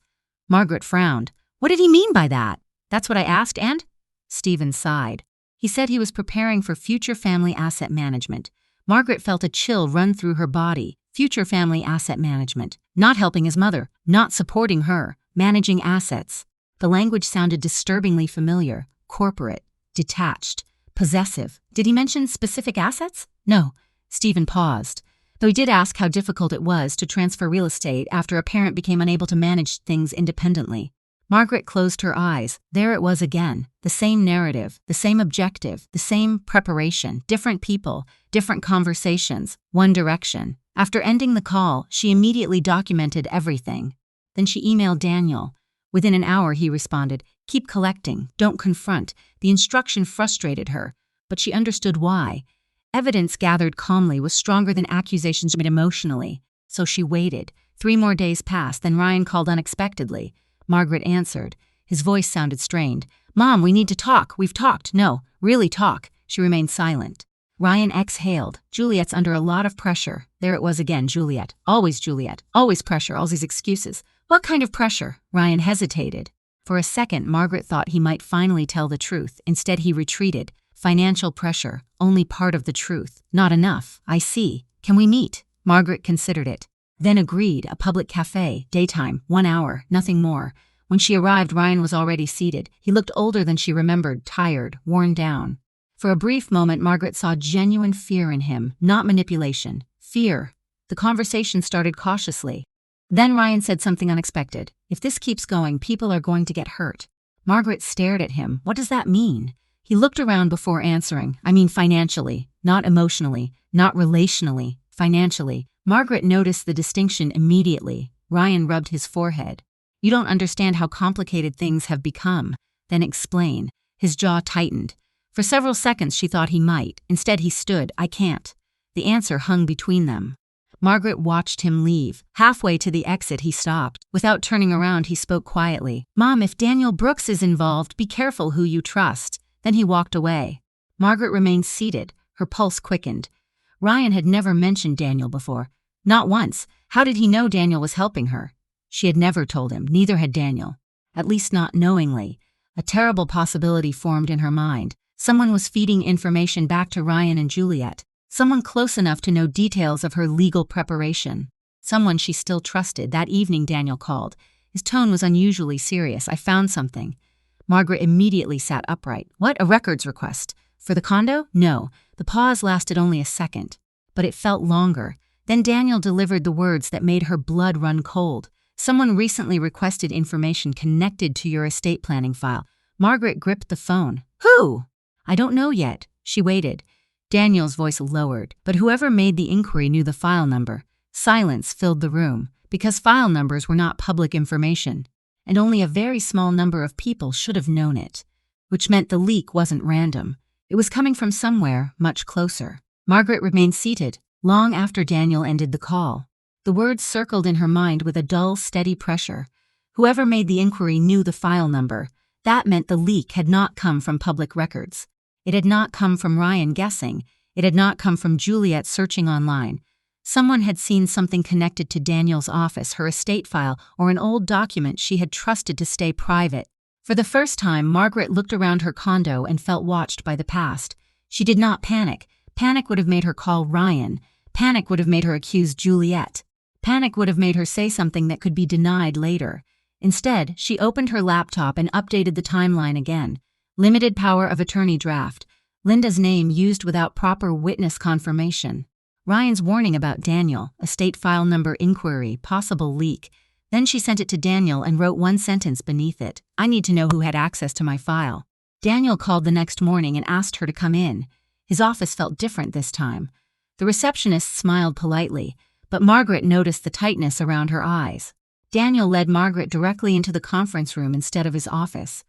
Margaret frowned. What did he mean by that? That's what I asked, and? Stephen sighed. He said he was preparing for future family asset management. Margaret felt a chill run through her body. Future family asset management. Not helping his mother. Not supporting her. Managing assets. The language sounded disturbingly familiar. Corporate. Detached. Possessive. Did he mention specific assets? No. Stephen paused. Though he did ask how difficult it was to transfer real estate after a parent became unable to manage things independently. Margaret closed her eyes. There it was again. The same narrative, the same objective, the same preparation, different people, different conversations, one direction. After ending the call, she immediately documented everything. Then she emailed Daniel. Within an hour, he responded, "Keep collecting, don't confront." The instruction frustrated her, but she understood why. Evidence gathered calmly was stronger than accusations made emotionally, so she waited. 3 more days passed, then Ryan called unexpectedly. Margaret answered. His voice sounded strained. "Mom, we need to talk. We've talked." "No, really talk." She remained silent. Ryan exhaled. Juliet's under a lot of pressure. There it was again, Juliet. Always Juliet. Always pressure, all these excuses. What kind of pressure? Ryan hesitated. For a second, Margaret thought he might finally tell the truth. Instead, he retreated. Financial pressure. Only part of the truth. Not enough. I see. Can we meet? Margaret considered it. Then agreed. A public cafe. Daytime. 1 hour. Nothing more. When she arrived, Ryan was already seated. He looked older than she remembered, tired, worn down. For a brief moment, Margaret saw genuine fear in him, not manipulation. Fear. The conversation started cautiously. Then Ryan said something unexpected. "If this keeps going, people are going to get hurt." Margaret stared at him. "What does that mean?" He looked around before answering. "I mean financially, not emotionally, not relationally, financially." Margaret noticed the distinction immediately. Ryan rubbed his forehead. "You don't understand how complicated things have become." "Then explain." His jaw tightened. For several seconds she thought he might. Instead he stood. "I can't." The answer hung between them. Margaret watched him leave. Halfway to the exit he stopped. Without turning around he spoke quietly. "Mom, if Daniel Brooks is involved, be careful who you trust." Then he walked away. Margaret remained seated. Her pulse quickened. Ryan had never mentioned Daniel before. Not once. How did he know Daniel was helping her? She had never told him. Neither had Daniel. At least not knowingly. A terrible possibility formed in her mind. Someone was feeding information back to Ryan and Juliet. Someone close enough to know details of her legal preparation. Someone she still trusted. That evening Daniel called. His tone was unusually serious. "I found something." Margaret immediately sat upright. "What? A records request? For the condo?" "No." The pause lasted only a second. But it felt longer. Then Daniel delivered the words that made her blood run cold. "Someone recently requested information connected to your estate planning file." Margaret gripped the phone. "Who?" "I don't know yet." She waited. Daniel's voice lowered, but whoever made the inquiry knew the file number. Silence filled the room, because file numbers were not public information, and only a very small number of people should have known it, which meant the leak wasn't random. It was coming from somewhere much closer. Margaret remained seated, long after Daniel ended the call. The words circled in her mind with a dull, steady pressure. Whoever made the inquiry knew the file number. That meant the leak had not come from public records. It had not come from Ryan guessing. It had not come from Juliet searching online. Someone had seen something connected to Daniel's office, her estate file, or an old document she had trusted to stay private. For the first time, Margaret looked around her condo and felt watched by the past. She did not panic. Panic would have made her call Ryan. Panic would have made her accuse Juliet. Panic would have made her say something that could be denied later. Instead, she opened her laptop and updated the timeline again. Limited power of attorney draft. Linda's name used without proper witness confirmation. Ryan's warning about Daniel, estate file number inquiry, possible leak. Then she sent it to Daniel and wrote one sentence beneath it. "I need to know who had access to my file." Daniel called the next morning and asked her to come in. His office felt different this time. The receptionist smiled politely, but Margaret noticed the tightness around her eyes. Daniel led Margaret directly into the conference room instead of his office.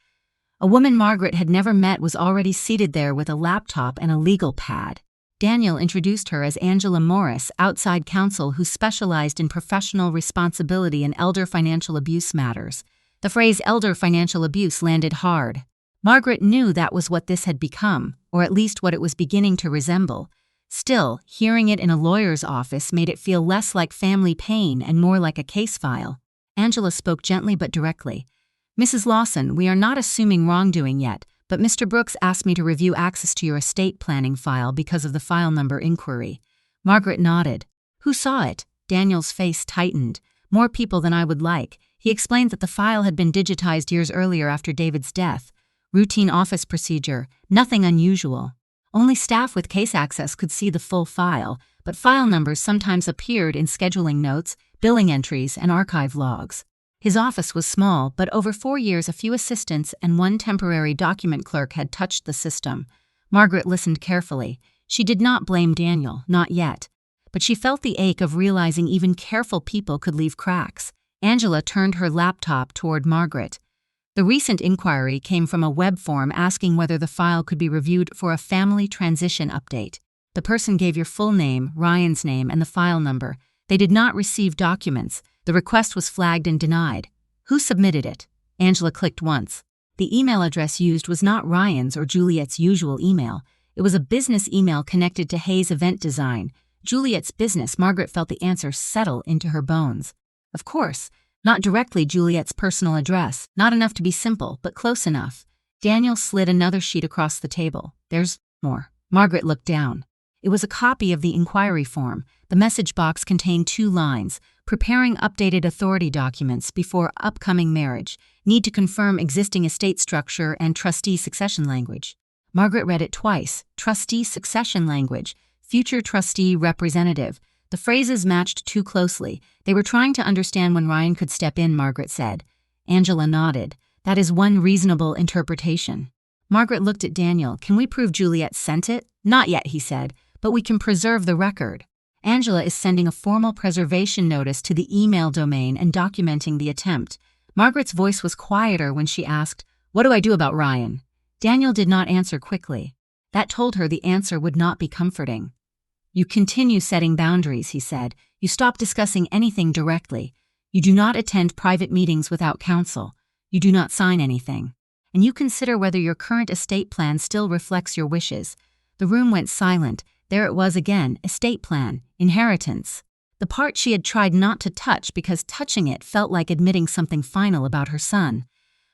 A woman Margaret had never met was already seated there with a laptop and a legal pad. Daniel introduced her as Angela Morris, outside counsel who specialized in professional responsibility in elder financial abuse matters. The phrase elder financial abuse landed hard. Margaret knew that was what this had become, or at least what it was beginning to resemble. Still, hearing it in a lawyer's office made it feel less like family pain and more like a case file. Angela spoke gently but directly. "Mrs. Lawson, we are not assuming wrongdoing yet, but Mr. Brooks asked me to review access to your estate planning file because of the file number inquiry." Margaret nodded. "Who saw it?" Daniel's face tightened. "More people than I would like." He explained that the file had been digitized years earlier after David's death. Routine office procedure, nothing unusual. Only staff with case access could see the full file, but file numbers sometimes appeared in scheduling notes, billing entries, and archive logs. His office was small, but over 4 years a few assistants and one temporary document clerk had touched the system. Margaret listened carefully. She did not blame Daniel, not yet. But she felt the ache of realizing even careful people could leave cracks. Angela turned her laptop toward Margaret. The recent inquiry came from a web form asking whether the file could be reviewed for a family transition update. The person gave your full name, Ryan's name, and the file number. They did not receive documents. The request was flagged and denied. Who submitted it? Angela clicked once. The email address used was not Ryan's or Juliet's usual email. It was a business email connected to Hayes Event Design. Juliet's business. Margaret felt the answer settle into her bones. Of course, not directly Juliet's personal address. Not enough to be simple, but close enough. Daniel slid another sheet across the table. There's more. Margaret looked down. It was a copy of the inquiry form. The message box contained 2 lines. Preparing updated authority documents before upcoming marriage. Need to confirm existing estate structure and trustee succession language. Margaret read it twice. Trustee succession language. Future trustee representative. The phrases matched too closely. They were trying to understand when Ryan could step in, Margaret said. Angela nodded. That is one reasonable interpretation. Margaret looked at Daniel. Can we prove Juliet sent it? Not yet, he said, but we can preserve the record. Angela is sending a formal preservation notice to the email domain and documenting the attempt. Margaret's voice was quieter when she asked, "What do I do about Ryan?" Daniel did not answer quickly. That told her the answer would not be comforting. You continue setting boundaries, he said. You stop discussing anything directly. You do not attend private meetings without counsel. You do not sign anything. And you consider whether your current estate plan still reflects your wishes. The room went silent. There it was again, estate plan, inheritance. The part she had tried not to touch because touching it felt like admitting something final about her son.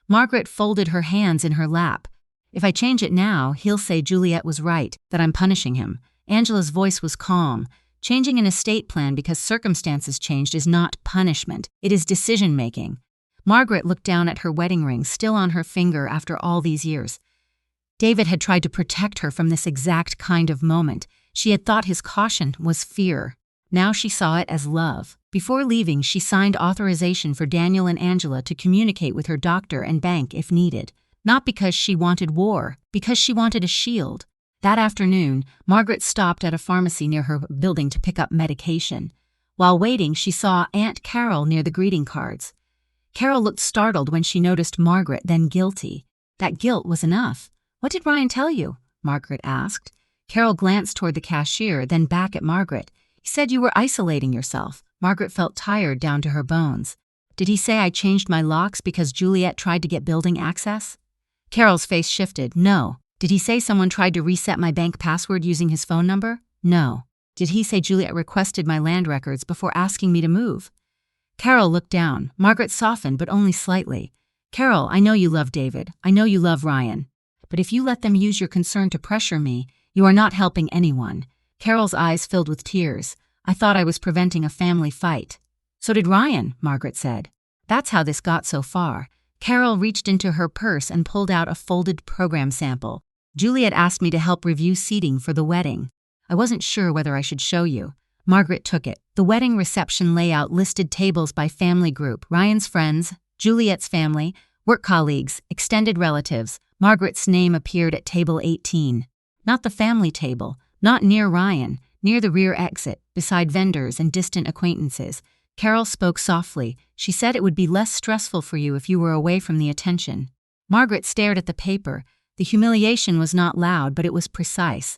Margaret folded her hands in her lap. If I change it now, he'll say Juliet was right, that I'm punishing him. Angela's voice was calm. Changing an estate plan because circumstances changed is not punishment. It is decision-making. Margaret looked down at her wedding ring, still on her finger after all these years. David had tried to protect her from this exact kind of moment. She had thought his caution was fear. Now she saw it as love. Before leaving, she signed authorization for Daniel and Angela to communicate with her doctor and bank if needed. Not because she wanted war, because she wanted a shield. That afternoon, Margaret stopped at a pharmacy near her building to pick up medication. While waiting, she saw Aunt Carol near the greeting cards. Carol looked startled when she noticed Margaret, then guilty. That guilt was enough. "What did Ryan tell you?" Margaret asked. Carol glanced toward the cashier, then back at Margaret. "He said you were isolating yourself." Margaret felt tired down to her bones. "Did he say I changed my locks because Juliet tried to get building access?" Carol's face shifted. "No." "Did he say someone tried to reset my bank password using his phone number?" "No." "Did he say Juliet requested my land records before asking me to move?" Carol looked down. Margaret softened, but only slightly. "Carol, I know you love David. I know you love Ryan. But if you let them use your concern to pressure me, you are not helping anyone." Carol's eyes filled with tears. "I thought I was preventing a family fight." "So did Ryan," Margaret said. "That's how this got so far." Carol reached into her purse and pulled out a folded program sample. "Juliet asked me to help review seating for the wedding. I wasn't sure whether I should show you." Margaret took it. The wedding reception layout listed tables by family group: Ryan's friends, Juliet's family, work colleagues, extended relatives. Margaret's name appeared at table 18. Not the family table, not near Ryan, near the rear exit, beside vendors and distant acquaintances. Carol spoke softly. She said it would be less stressful for you if you were away from the attention. Margaret stared at the paper. The humiliation was not loud, but it was precise.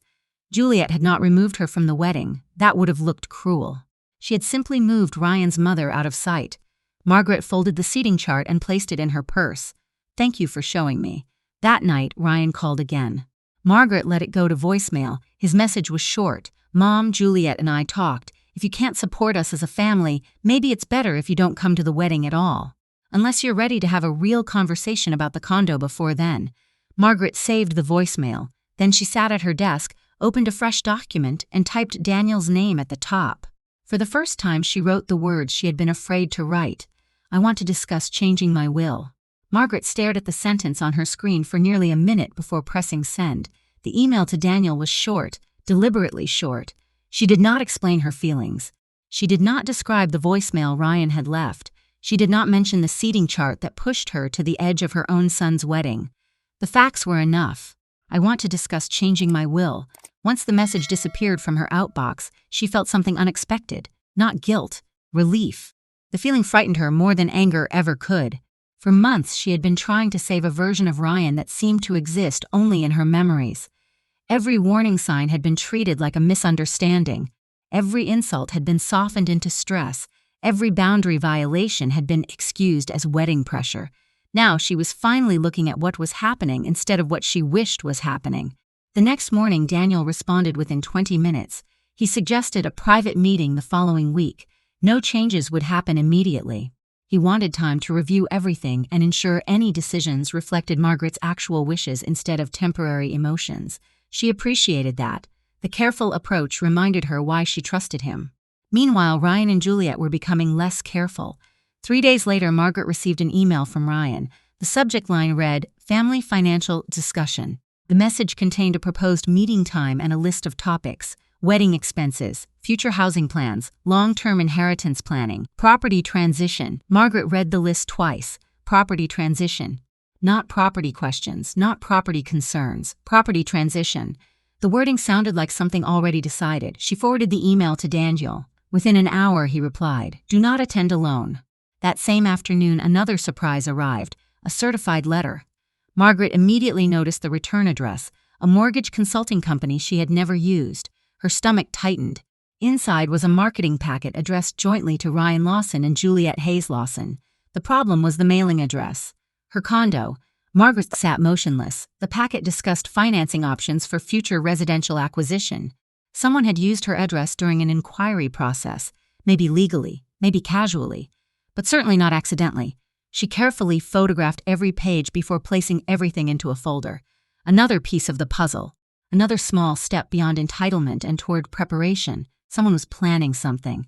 Juliet had not removed her from the wedding. That would have looked cruel. She had simply moved Ryan's mother out of sight. Margaret folded the seating chart and placed it in her purse. "Thank you for showing me." That night, Ryan called again. Margaret let it go to voicemail. His message was short. "Mom, Juliet and I talked. If you can't support us as a family, maybe it's better if you don't come to the wedding at all. Unless you're ready to have a real conversation about the condo before then." Margaret saved the voicemail. Then she sat at her desk, opened a fresh document, and typed Daniel's name at the top. For the first time, she wrote the words she had been afraid to write. "I want to discuss changing my will." Margaret stared at the sentence on her screen for nearly a minute before pressing send. The email to Daniel was short, deliberately short. She did not explain her feelings. She did not describe the voicemail Ryan had left. She did not mention the seating chart that pushed her to the edge of her own son's wedding. The facts were enough. "I want to discuss changing my will." Once the message disappeared from her outbox, she felt something unexpected. Not guilt, relief. The feeling frightened her more than anger ever could. For months, she had been trying to save a version of Ryan that seemed to exist only in her memories. Every warning sign had been treated like a misunderstanding. Every insult had been softened into stress. Every boundary violation had been excused as wedding pressure. Now she was finally looking at what was happening instead of what she wished was happening. The next morning, Daniel responded within 20 minutes. He suggested a private meeting the following week. No changes would happen immediately. He wanted time to review everything and ensure any decisions reflected Margaret's actual wishes instead of temporary emotions. She appreciated that. The careful approach reminded her why she trusted him. Meanwhile, Ryan and Juliet were becoming less careful. 3 days later, Margaret received an email from Ryan. The subject line read, "Family Financial Discussion." The message contained a proposed meeting time and a list of topics: wedding expenses, future housing plans, long-term inheritance planning, property transition. Margaret read the list twice. Property transition. Not property questions, not property concerns, property transition. The wording sounded like something already decided. She forwarded the email to Daniel. Within an hour, he replied, "Do not attend alone." That same afternoon, another surprise arrived, a certified letter. Margaret immediately noticed the return address, a mortgage consulting company she had never used. Her stomach tightened. Inside was a marketing packet addressed jointly to Ryan Lawson and Juliet Hayes Lawson. The problem was the mailing address. Her condo. Margaret sat motionless. The packet discussed financing options for future residential acquisition. Someone had used her address during an inquiry process, maybe legally, maybe casually, but certainly not accidentally. She carefully photographed every page before placing everything into a folder. Another piece of the puzzle. Another small step beyond entitlement and toward preparation. Someone was planning something.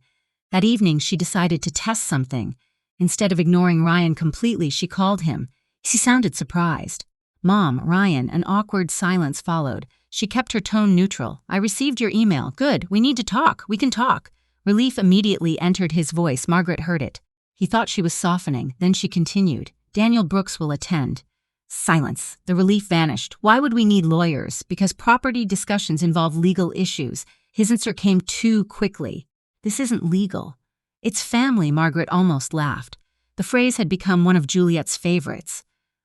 That evening, she decided to test something. Instead of ignoring Ryan completely, she called him. He sounded surprised. "Mom, Ryan." An awkward silence followed. She kept her tone neutral. "I received your email. Good. We need to talk. We can talk." Relief immediately entered his voice. Margaret heard it. He thought she was softening. Then she continued. "Daniel Brooks will attend." Silence. The relief vanished. "Why would we need lawyers?" "Because property discussions involve legal issues." His answer came too quickly. "This isn't legal. It's family." Margaret almost laughed. The phrase had become one of Juliet's favorites.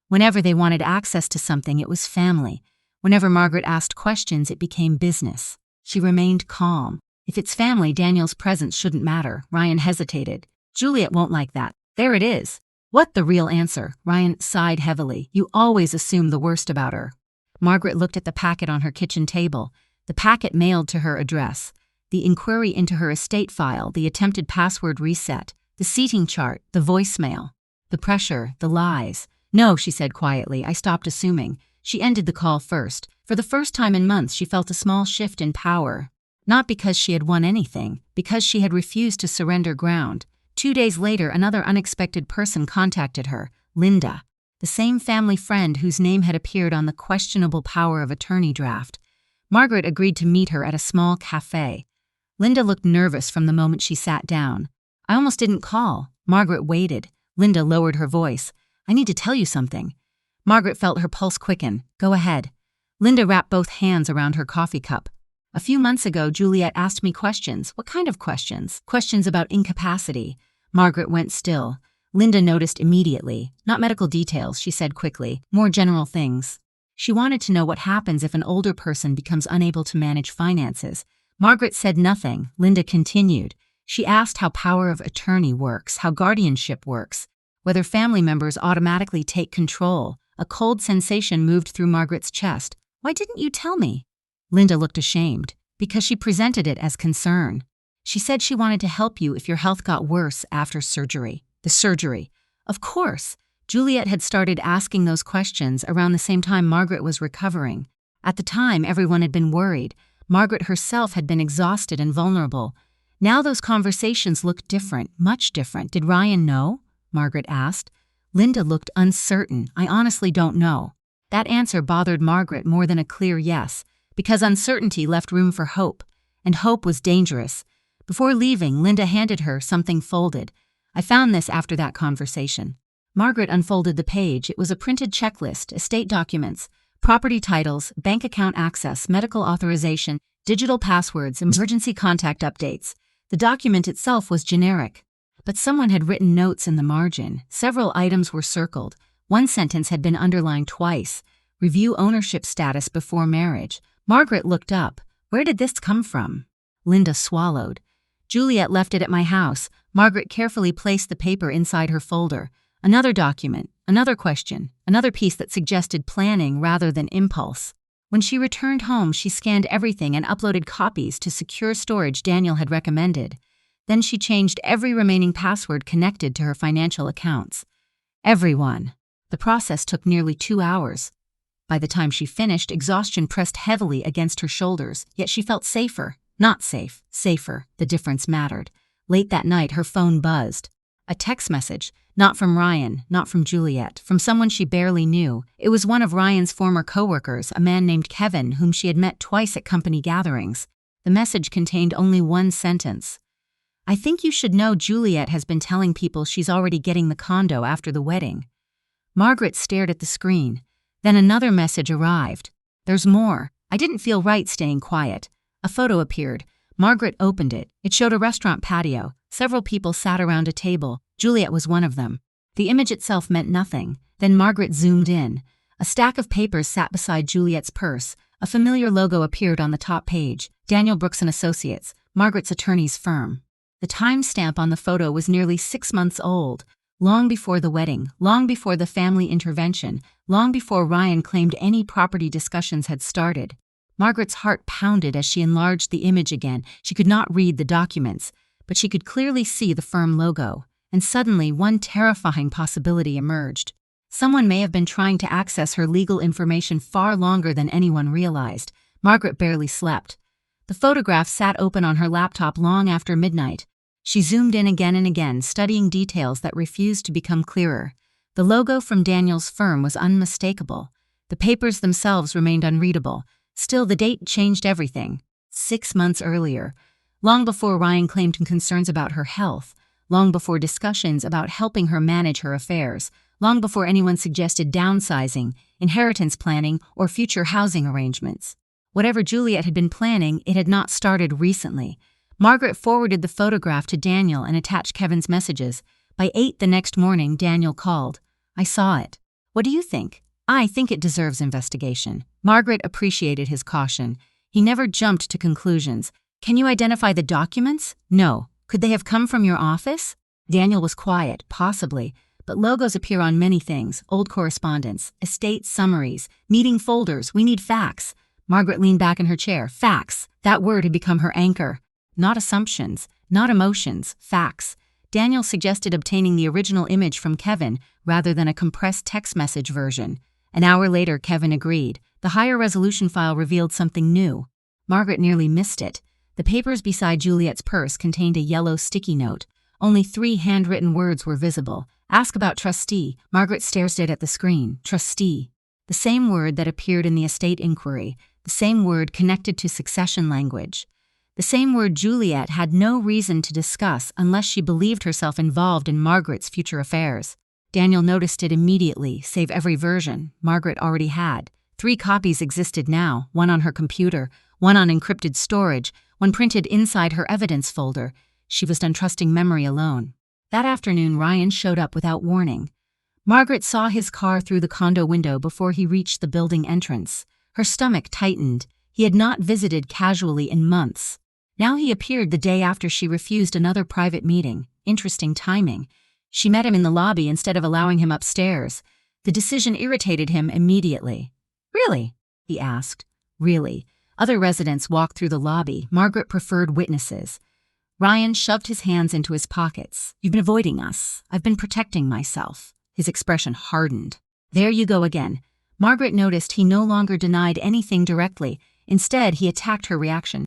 Whenever they wanted access to something, it was family. Whenever Margaret asked questions, it became business. She remained calm. If it's family, Daniel's presence shouldn't matter. Ryan hesitated. "Juliet won't like that." "There it is." "What the real answer?" Ryan sighed heavily. "You always assume the worst about her." Margaret looked at the packet on her kitchen table. The packet mailed to her address. The inquiry into her estate file, the attempted password reset, the seating chart, the voicemail, the pressure, the lies. "No," she said quietly. "I stopped assuming." She ended the call first. For the first time in months, she felt a small shift in power. Not because she had won anything, because she had refused to surrender ground. 2 days later, another unexpected person contacted her, Linda, the same family friend whose name had appeared on the questionable power of attorney draft. Margaret agreed to meet her at a small cafe. Linda looked nervous from the moment she sat down. "I almost didn't call." Margaret waited. Linda lowered her voice. "I need to tell you something." Margaret felt her pulse quicken. "Go ahead." Linda wrapped both hands around her coffee cup. "A few months ago, Juliet asked me questions." "What kind of questions?" "Questions about incapacity." Margaret went still. Linda noticed immediately. "Not medical details," she said quickly. "More general things." She wanted to know what happens if an older person becomes unable to manage finances. Margaret said nothing. Linda continued. She asked how power of attorney works, how guardianship works, whether family members automatically take control. A cold sensation moved through Margaret's chest. "Why didn't you tell me?" Linda looked ashamed. "Because she presented it as concern. She said she wanted to help you if your health got worse after surgery." "The surgery." "Of course." Juliet had started asking those questions around the same time Margaret was recovering. At the time, everyone had been worried. Margaret herself had been exhausted and vulnerable. Now those conversations looked different, much different. "Did Ryan know?" Margaret asked. Linda looked uncertain. "I honestly don't know." That answer bothered Margaret more than a clear yes, because uncertainty left room for hope, and hope was dangerous. Before leaving, Linda handed her something folded. "I found this after that conversation." Margaret unfolded the page. It was a printed checklist, estate documents, property titles, bank account access, medical authorization, digital passwords, emergency contact updates. The document itself was generic, but someone had written notes in the margin. Several items were circled. One sentence had been underlined twice. "Review ownership status before marriage." Margaret looked up. Where did this come from? Linda swallowed. Juliet left it at my house. Margaret carefully placed the paper inside her folder. Another document, another question, another piece that suggested planning rather than impulse. When she returned home, she scanned everything and uploaded copies to secure storage Daniel had recommended. Then she changed every remaining password connected to her financial accounts. Everyone. The process took nearly 2 hours. By the time she finished, exhaustion pressed heavily against her shoulders, yet she felt safer. Not safe, safer. The difference mattered. Late that night, her phone buzzed. A text message, not from Ryan, not from Juliet, from someone she barely knew. It was one of Ryan's former coworkers, a man named Kevin, whom she had met twice at company gatherings. The message contained only one sentence. I think you should know Juliet has been telling people she's already getting the condo after the wedding. Margaret stared at the screen. Then another message arrived. There's more. I didn't feel right staying quiet. A photo appeared. Margaret opened it. It showed a restaurant patio. Several people sat around a table. Juliet was one of them. The image itself meant nothing. Then Margaret zoomed in. A stack of papers sat beside Juliet's purse. A familiar logo appeared on the top page. Daniel Brooks & Associates, Margaret's attorney's firm. The timestamp on the photo was nearly 6 months old. Long before the wedding, long before the family intervention, long before Ryan claimed any property discussions had started. Margaret's heart pounded as she enlarged the image again. She could not read the documents, but she could clearly see the firm logo. And suddenly, one terrifying possibility emerged. Someone may have been trying to access her legal information far longer than anyone realized. Margaret barely slept. The photograph sat open on her laptop long after midnight. She zoomed in again and again, studying details that refused to become clearer. The logo from Daniel's firm was unmistakable. The papers themselves remained unreadable. Still, the date changed everything. 6 months earlier. Long before Ryan claimed concerns about her health. Long before discussions about helping her manage her affairs. Long before anyone suggested downsizing, inheritance planning, or future housing arrangements. Whatever Juliet had been planning, it had not started recently. Margaret forwarded the photograph to Daniel and attached Kevin's messages. By 8 the next morning, Daniel called. I saw it. What do you think? I think it deserves investigation. Margaret appreciated his caution. He never jumped to conclusions. Can you identify the documents? No. Could they have come from your office? Daniel was quiet, possibly. But logos appear on many things. Old correspondence, estate summaries, meeting folders. We need facts. Margaret leaned back in her chair. Facts. That word had become her anchor. Not assumptions, not emotions, facts. Daniel suggested obtaining the original image from Kevin rather than a compressed text message version. An hour later, Kevin agreed. The higher resolution file revealed something new. Margaret nearly missed it. The papers beside Juliet's purse contained a yellow sticky note. Only 3 handwritten words were visible. Ask about trustee. Margaret stared at the screen. Trustee. The same word that appeared in the estate inquiry. The same word connected to succession language. The same word Juliet had no reason to discuss unless she believed herself involved in Margaret's future affairs. Daniel noticed it immediately, save every version Margaret already had. 3 copies existed now, one on her computer, one on encrypted storage, one printed inside her evidence folder. She was done trusting memory alone. That afternoon, Ryan showed up without warning. Margaret saw his car through the condo window before he reached the building entrance. Her stomach tightened. He had not visited casually in months. Now he appeared the day after she refused another private meeting. Interesting timing. She met him in the lobby instead of allowing him upstairs. The decision irritated him immediately. Really? He asked. Really. Other residents walked through the lobby. Margaret preferred witnesses. Ryan shoved his hands into his pockets. You've been avoiding us. I've been protecting myself. His expression hardened. There you go again. Margaret noticed he no longer denied anything directly. Instead, he attacked her reaction.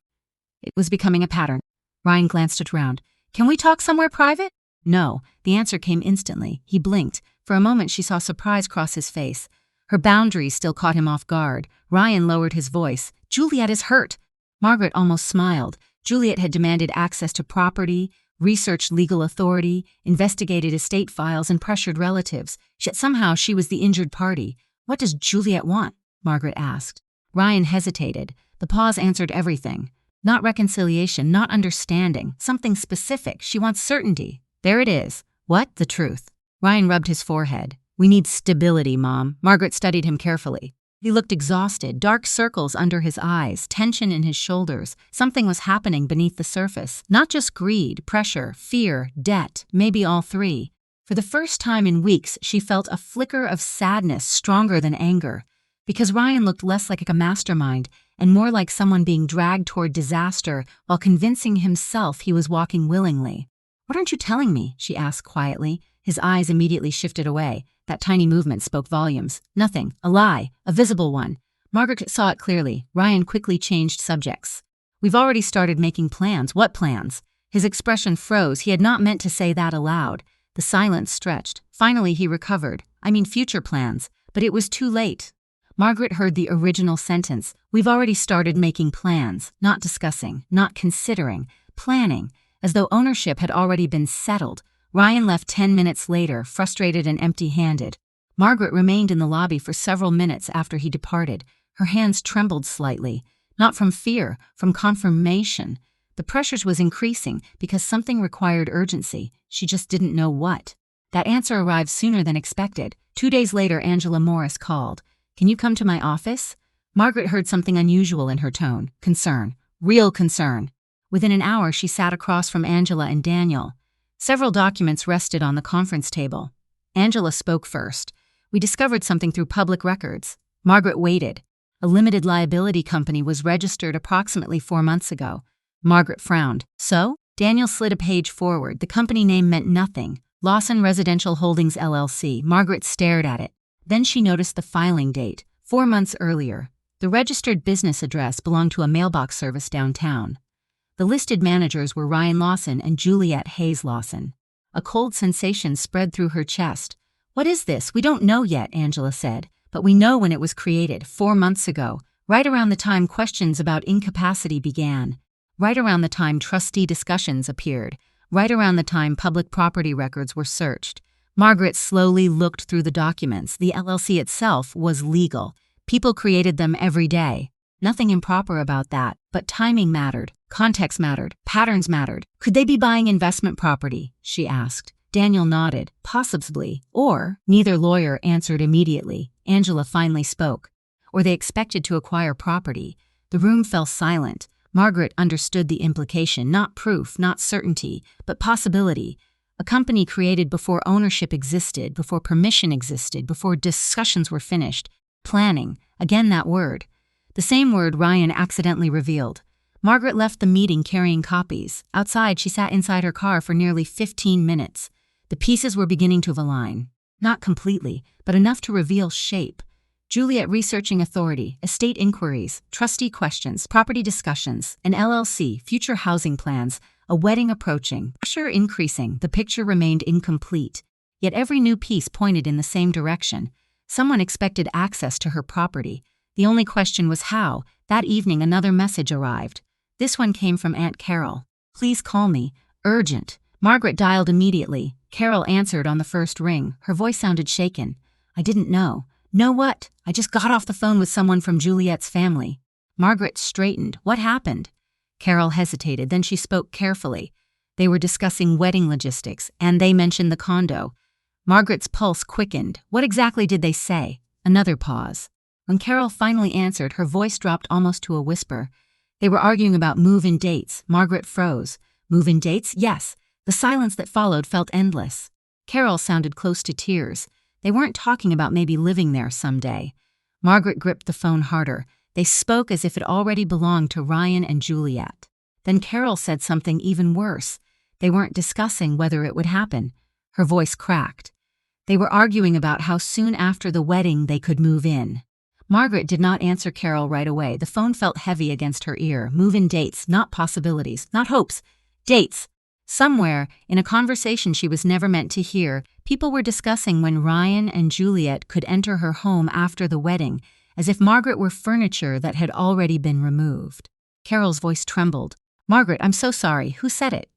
It was becoming a pattern. Ryan glanced around. Can we talk somewhere private? No. The answer came instantly. He blinked. For a moment, she saw surprise cross his face. Her boundaries still caught him off guard. Ryan lowered his voice. Juliet is hurt. Margaret almost smiled. Juliet had demanded access to property, researched legal authority, investigated estate files, and pressured relatives. Yet somehow she was the injured party. What does Juliet want? Margaret asked. Ryan hesitated. The pause answered everything. Not reconciliation, not understanding, something specific. She wants certainty. There it is. What? The truth. Ryan rubbed his forehead. We need stability, Mom. Margaret studied him carefully. He looked exhausted, dark circles under his eyes, tension in his shoulders. Something was happening beneath the surface. Not just greed, pressure, fear, debt, maybe all three. For the first time in weeks, she felt a flicker of sadness stronger than anger, because Ryan looked less like a mastermind and more like someone being dragged toward disaster while convincing himself he was walking willingly. "What aren't you telling me?" she asked quietly. His eyes immediately shifted away. That tiny movement spoke volumes. Nothing. A lie. A visible one. Margaret saw it clearly. Ryan quickly changed subjects. "We've already started making plans." "What plans?" His expression froze. He had not meant to say that aloud. The silence stretched. Finally, he recovered. "I mean future plans." But it was too late. Margaret heard the original sentence. "We've already started making plans." Not discussing. Not considering. Planning. As though ownership had already been settled. Ryan left 10 minutes later, frustrated and empty-handed. Margaret remained in the lobby for several minutes after he departed. Her hands trembled slightly. Not from fear, from confirmation. The pressure was increasing because something required urgency. She just didn't know what. That answer arrived sooner than expected. 2 days later, Angela Morris called. "Can you come to my office?" Margaret heard something unusual in her tone. Concern. Real concern. Within an hour, she sat across from Angela and Daniel. Several documents rested on the conference table. Angela spoke first. "We discovered something through public records." Margaret waited. A limited liability company was registered approximately 4 months ago. Margaret frowned. "So?" Daniel slid a page forward. The company name meant nothing. Lawson Residential Holdings LLC. Margaret stared at it. Then she noticed the filing date, 4 months earlier. The registered business address belonged to a mailbox service downtown. The listed managers were Ryan Lawson and Juliet Hayes Lawson. A cold sensation spread through her chest. "What is this? We don't know yet," Angela said. "But we know when it was created, 4 months ago, right around the time questions about incapacity began, right around the time trustee discussions appeared, right around the time public property records were searched." Margaret slowly looked through the documents. The LLC itself was legal. People created them every day. Nothing improper about that, but timing mattered, context mattered, patterns mattered. "Could they be buying investment property?" she asked. Daniel nodded. "Possibly. Or," neither lawyer answered immediately. Angela finally spoke. "Or they expected to acquire property." The room fell silent. Margaret understood the implication, not proof, not certainty, but possibility. A company created before ownership existed, before permission existed, before discussions were finished. Planning. Again that word. The same word Ryan accidentally revealed. Margaret left the meeting carrying copies. Outside, she sat inside her car for nearly 15 minutes. The pieces were beginning to align. Not completely, but enough to reveal shape. Juliet researching authority, estate inquiries, trustee questions, property discussions, an LLC, future housing plans, a wedding approaching, pressure increasing. The picture remained incomplete. Yet every new piece pointed in the same direction. Someone expected access to her property. The only question was how. That evening, another message arrived. This one came from Aunt Carol. "Please call me. Urgent." Margaret dialed immediately. Carol answered on the first ring. Her voice sounded shaken. "I didn't know." "Know what?" "I just got off the phone with someone from Juliet's family." Margaret straightened. "What happened?" Carol hesitated, then she spoke carefully. They were discussing wedding logistics, and they mentioned the condo. Margaret's pulse quickened. "What exactly did they say?" Another pause. When Carol finally answered, her voice dropped almost to a whisper. "They were arguing about move-in dates." Margaret froze. "Move-in dates?" "Yes." The silence that followed felt endless. Carol sounded close to tears. They weren't talking about maybe living there someday. Margaret gripped the phone harder. They spoke as if it already belonged to Ryan and Juliet. Then Carol said something even worse. They weren't discussing whether it would happen. Her voice cracked. They were arguing about how soon after the wedding they could move in. Margaret did not answer Carol right away. The phone felt heavy against her ear. Move-in dates, not possibilities, not hopes. Dates. Somewhere, in a conversation she was never meant to hear, people were discussing when Ryan and Juliet could enter her home after the wedding, as if Margaret were furniture that had already been removed. Carol's voice trembled. "Margaret, I'm so sorry. Who said it?"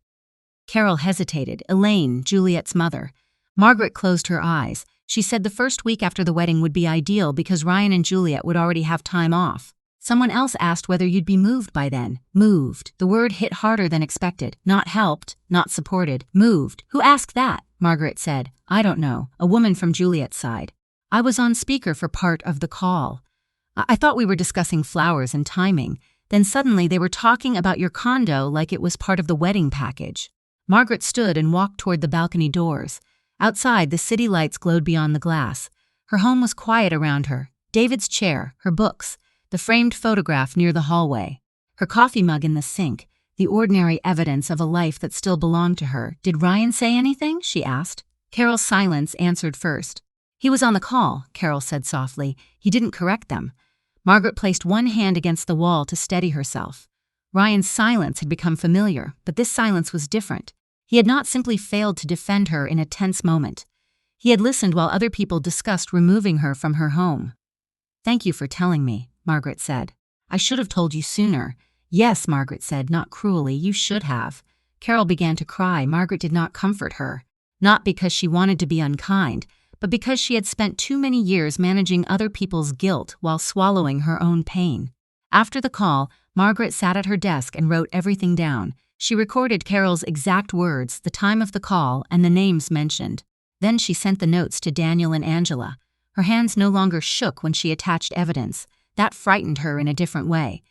Carol hesitated. "Elaine, Juliet's mother." Margaret closed her eyes. She said the first week after the wedding would be ideal because Ryan and Juliet would already have time off. Someone else asked whether you'd be moved by then. Moved. The word hit harder than expected. Not helped, not supported. Moved. "Who asked that?" Margaret said. "I don't know. A woman from Juliet's side." "I was on speaker for part of the call." I thought we were discussing flowers and timing. Then suddenly they were talking about your condo like it was part of the wedding package. Margaret stood and walked toward the balcony doors. Outside, the city lights glowed beyond the glass. Her home was quiet around her. David's chair, her books, the framed photograph near the hallway, her coffee mug in the sink, the ordinary evidence of a life that still belonged to her. Did Ryan say anything? She asked. Carol's silence answered first. He was on the call, Carol said softly. He didn't correct them. Margaret placed one hand against the wall to steady herself. Ryan's silence had become familiar, but this silence was different. He had not simply failed to defend her in a tense moment. He had listened while other people discussed removing her from her home. "Thank you for telling me," Margaret said. "I should have told you sooner." "Yes," Margaret said, not cruelly, "you should have." Carol began to cry. Margaret did not comfort her, not because she wanted to be unkind, but because she had spent too many years managing other people's guilt while swallowing her own pain. After the call, Margaret sat at her desk and wrote everything down. She recorded Carol's exact words, the time of the call, and the names mentioned. Then she sent the notes to Daniel and Angela. Her hands no longer shook when she attached evidence. That frightened her in a different way.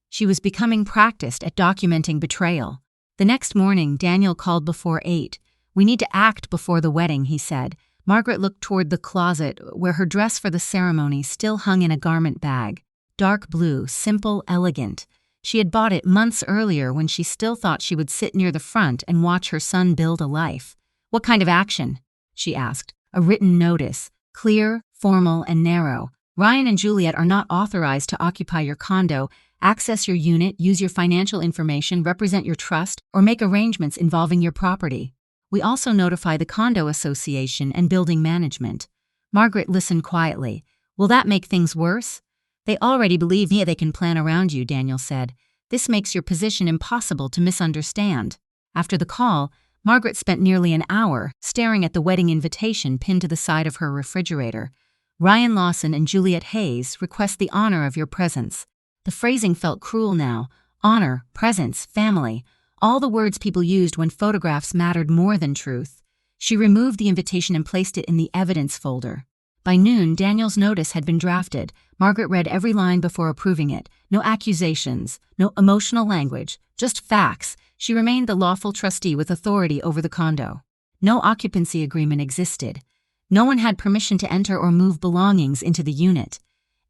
She was becoming practiced at documenting betrayal. The next morning, Daniel called before 8. "We need to act before the wedding," he said. Margaret looked toward the closet, where her dress for the ceremony still hung in a garment bag. Dark blue, simple, elegant. She had bought it months earlier when she still thought she would sit near the front and watch her son build a life. "What kind of action?" she asked. "A written notice. Clear, formal, and narrow. Ryan and Juliet are not authorized to occupy your condo, access your unit, use your financial information, represent your trust, or make arrangements involving your property. We also notify the condo association and building management." Margaret listened quietly. "Will that make things worse?" "They already believe they can plan around you," Daniel said. "This makes your position impossible to misunderstand." After the call, Margaret spent nearly an hour staring at the wedding invitation pinned to the side of her refrigerator. "Ryan Lawson and Juliet Hayes request the honor of your presence." The phrasing felt cruel now. Honor, presence, family. All the words people used when photographs mattered more than truth. She removed the invitation and placed it in the evidence folder. By noon, Daniel's notice had been drafted. Margaret read every line before approving it. No accusations, no emotional language, just facts. She remained the lawful trustee with authority over the condo. No occupancy agreement existed. No one had permission to enter or move belongings into the unit.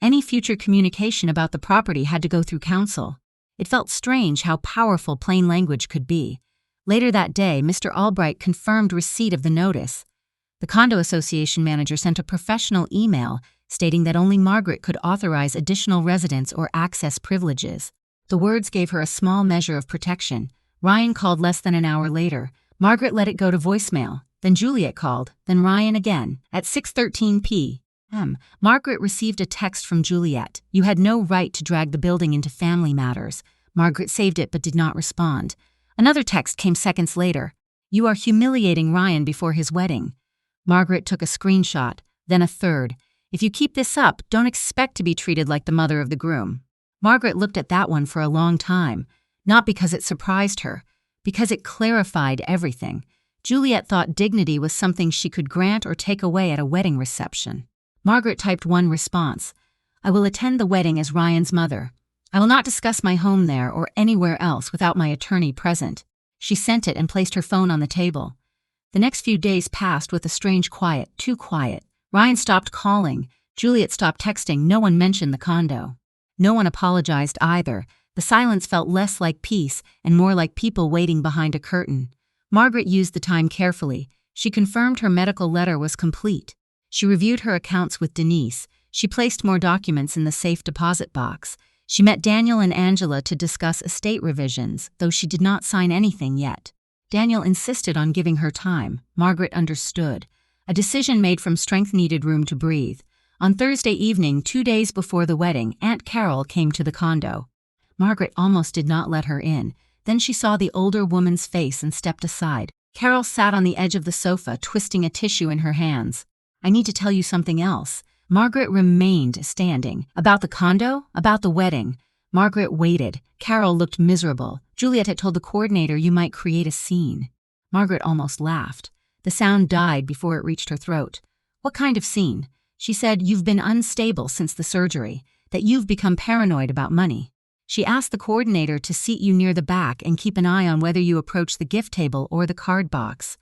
Any future communication about the property had to go through council. It felt strange how powerful plain language could be. Later that day, Mr. Albright confirmed receipt of the notice. The condo association manager sent a professional email stating that only Margaret could authorize additional residence or access privileges. The words gave her a small measure of protection. Ryan called less than an hour later. Margaret let it go to voicemail. Then Juliet called, then Ryan again. At 6:13 p.m., Margaret received a text from Juliet. "You had no right to drag the building into family matters." Margaret saved it but did not respond. Another text came seconds later. "You are humiliating Ryan before his wedding." Margaret took a screenshot, then a third. "If you keep this up, don't expect to be treated like the mother of the groom." Margaret looked at that one for a long time, not because it surprised her, because it clarified everything. Juliet thought dignity was something she could grant or take away at a wedding reception. Margaret typed one response. "I will attend the wedding as Ryan's mother. I will not discuss my home there or anywhere else without my attorney present." She sent it and placed her phone on the table. The next few days passed with a strange quiet, too quiet. Ryan stopped calling. Juliet stopped texting. No one mentioned the condo. No one apologized either. The silence felt less like peace and more like people waiting behind a curtain. Margaret used the time carefully. She confirmed her medical letter was complete. She reviewed her accounts with Denise. She placed more documents in the safe deposit box. She met Daniel and Angela to discuss estate revisions, though she did not sign anything yet. Daniel insisted on giving her time. Margaret understood. A decision made from strength needed room to breathe. On Thursday evening, 2 days before the wedding, Aunt Carol came to the condo. Margaret almost did not let her in. Then she saw the older woman's face and stepped aside. Carol sat on the edge of the sofa, twisting a tissue in her hands. "I need to tell you something else." Margaret remained standing. "About the condo? About the wedding?" Margaret waited. Carol looked miserable. Juliet had told the coordinator you might create a scene. Margaret almost laughed. The sound died before it reached her throat. "What kind of scene?" She said, "You've been unstable since the surgery. that you've become paranoid about money. She asked the coordinator to seat you near the back and keep an eye on whether you approach the gift table or the card box.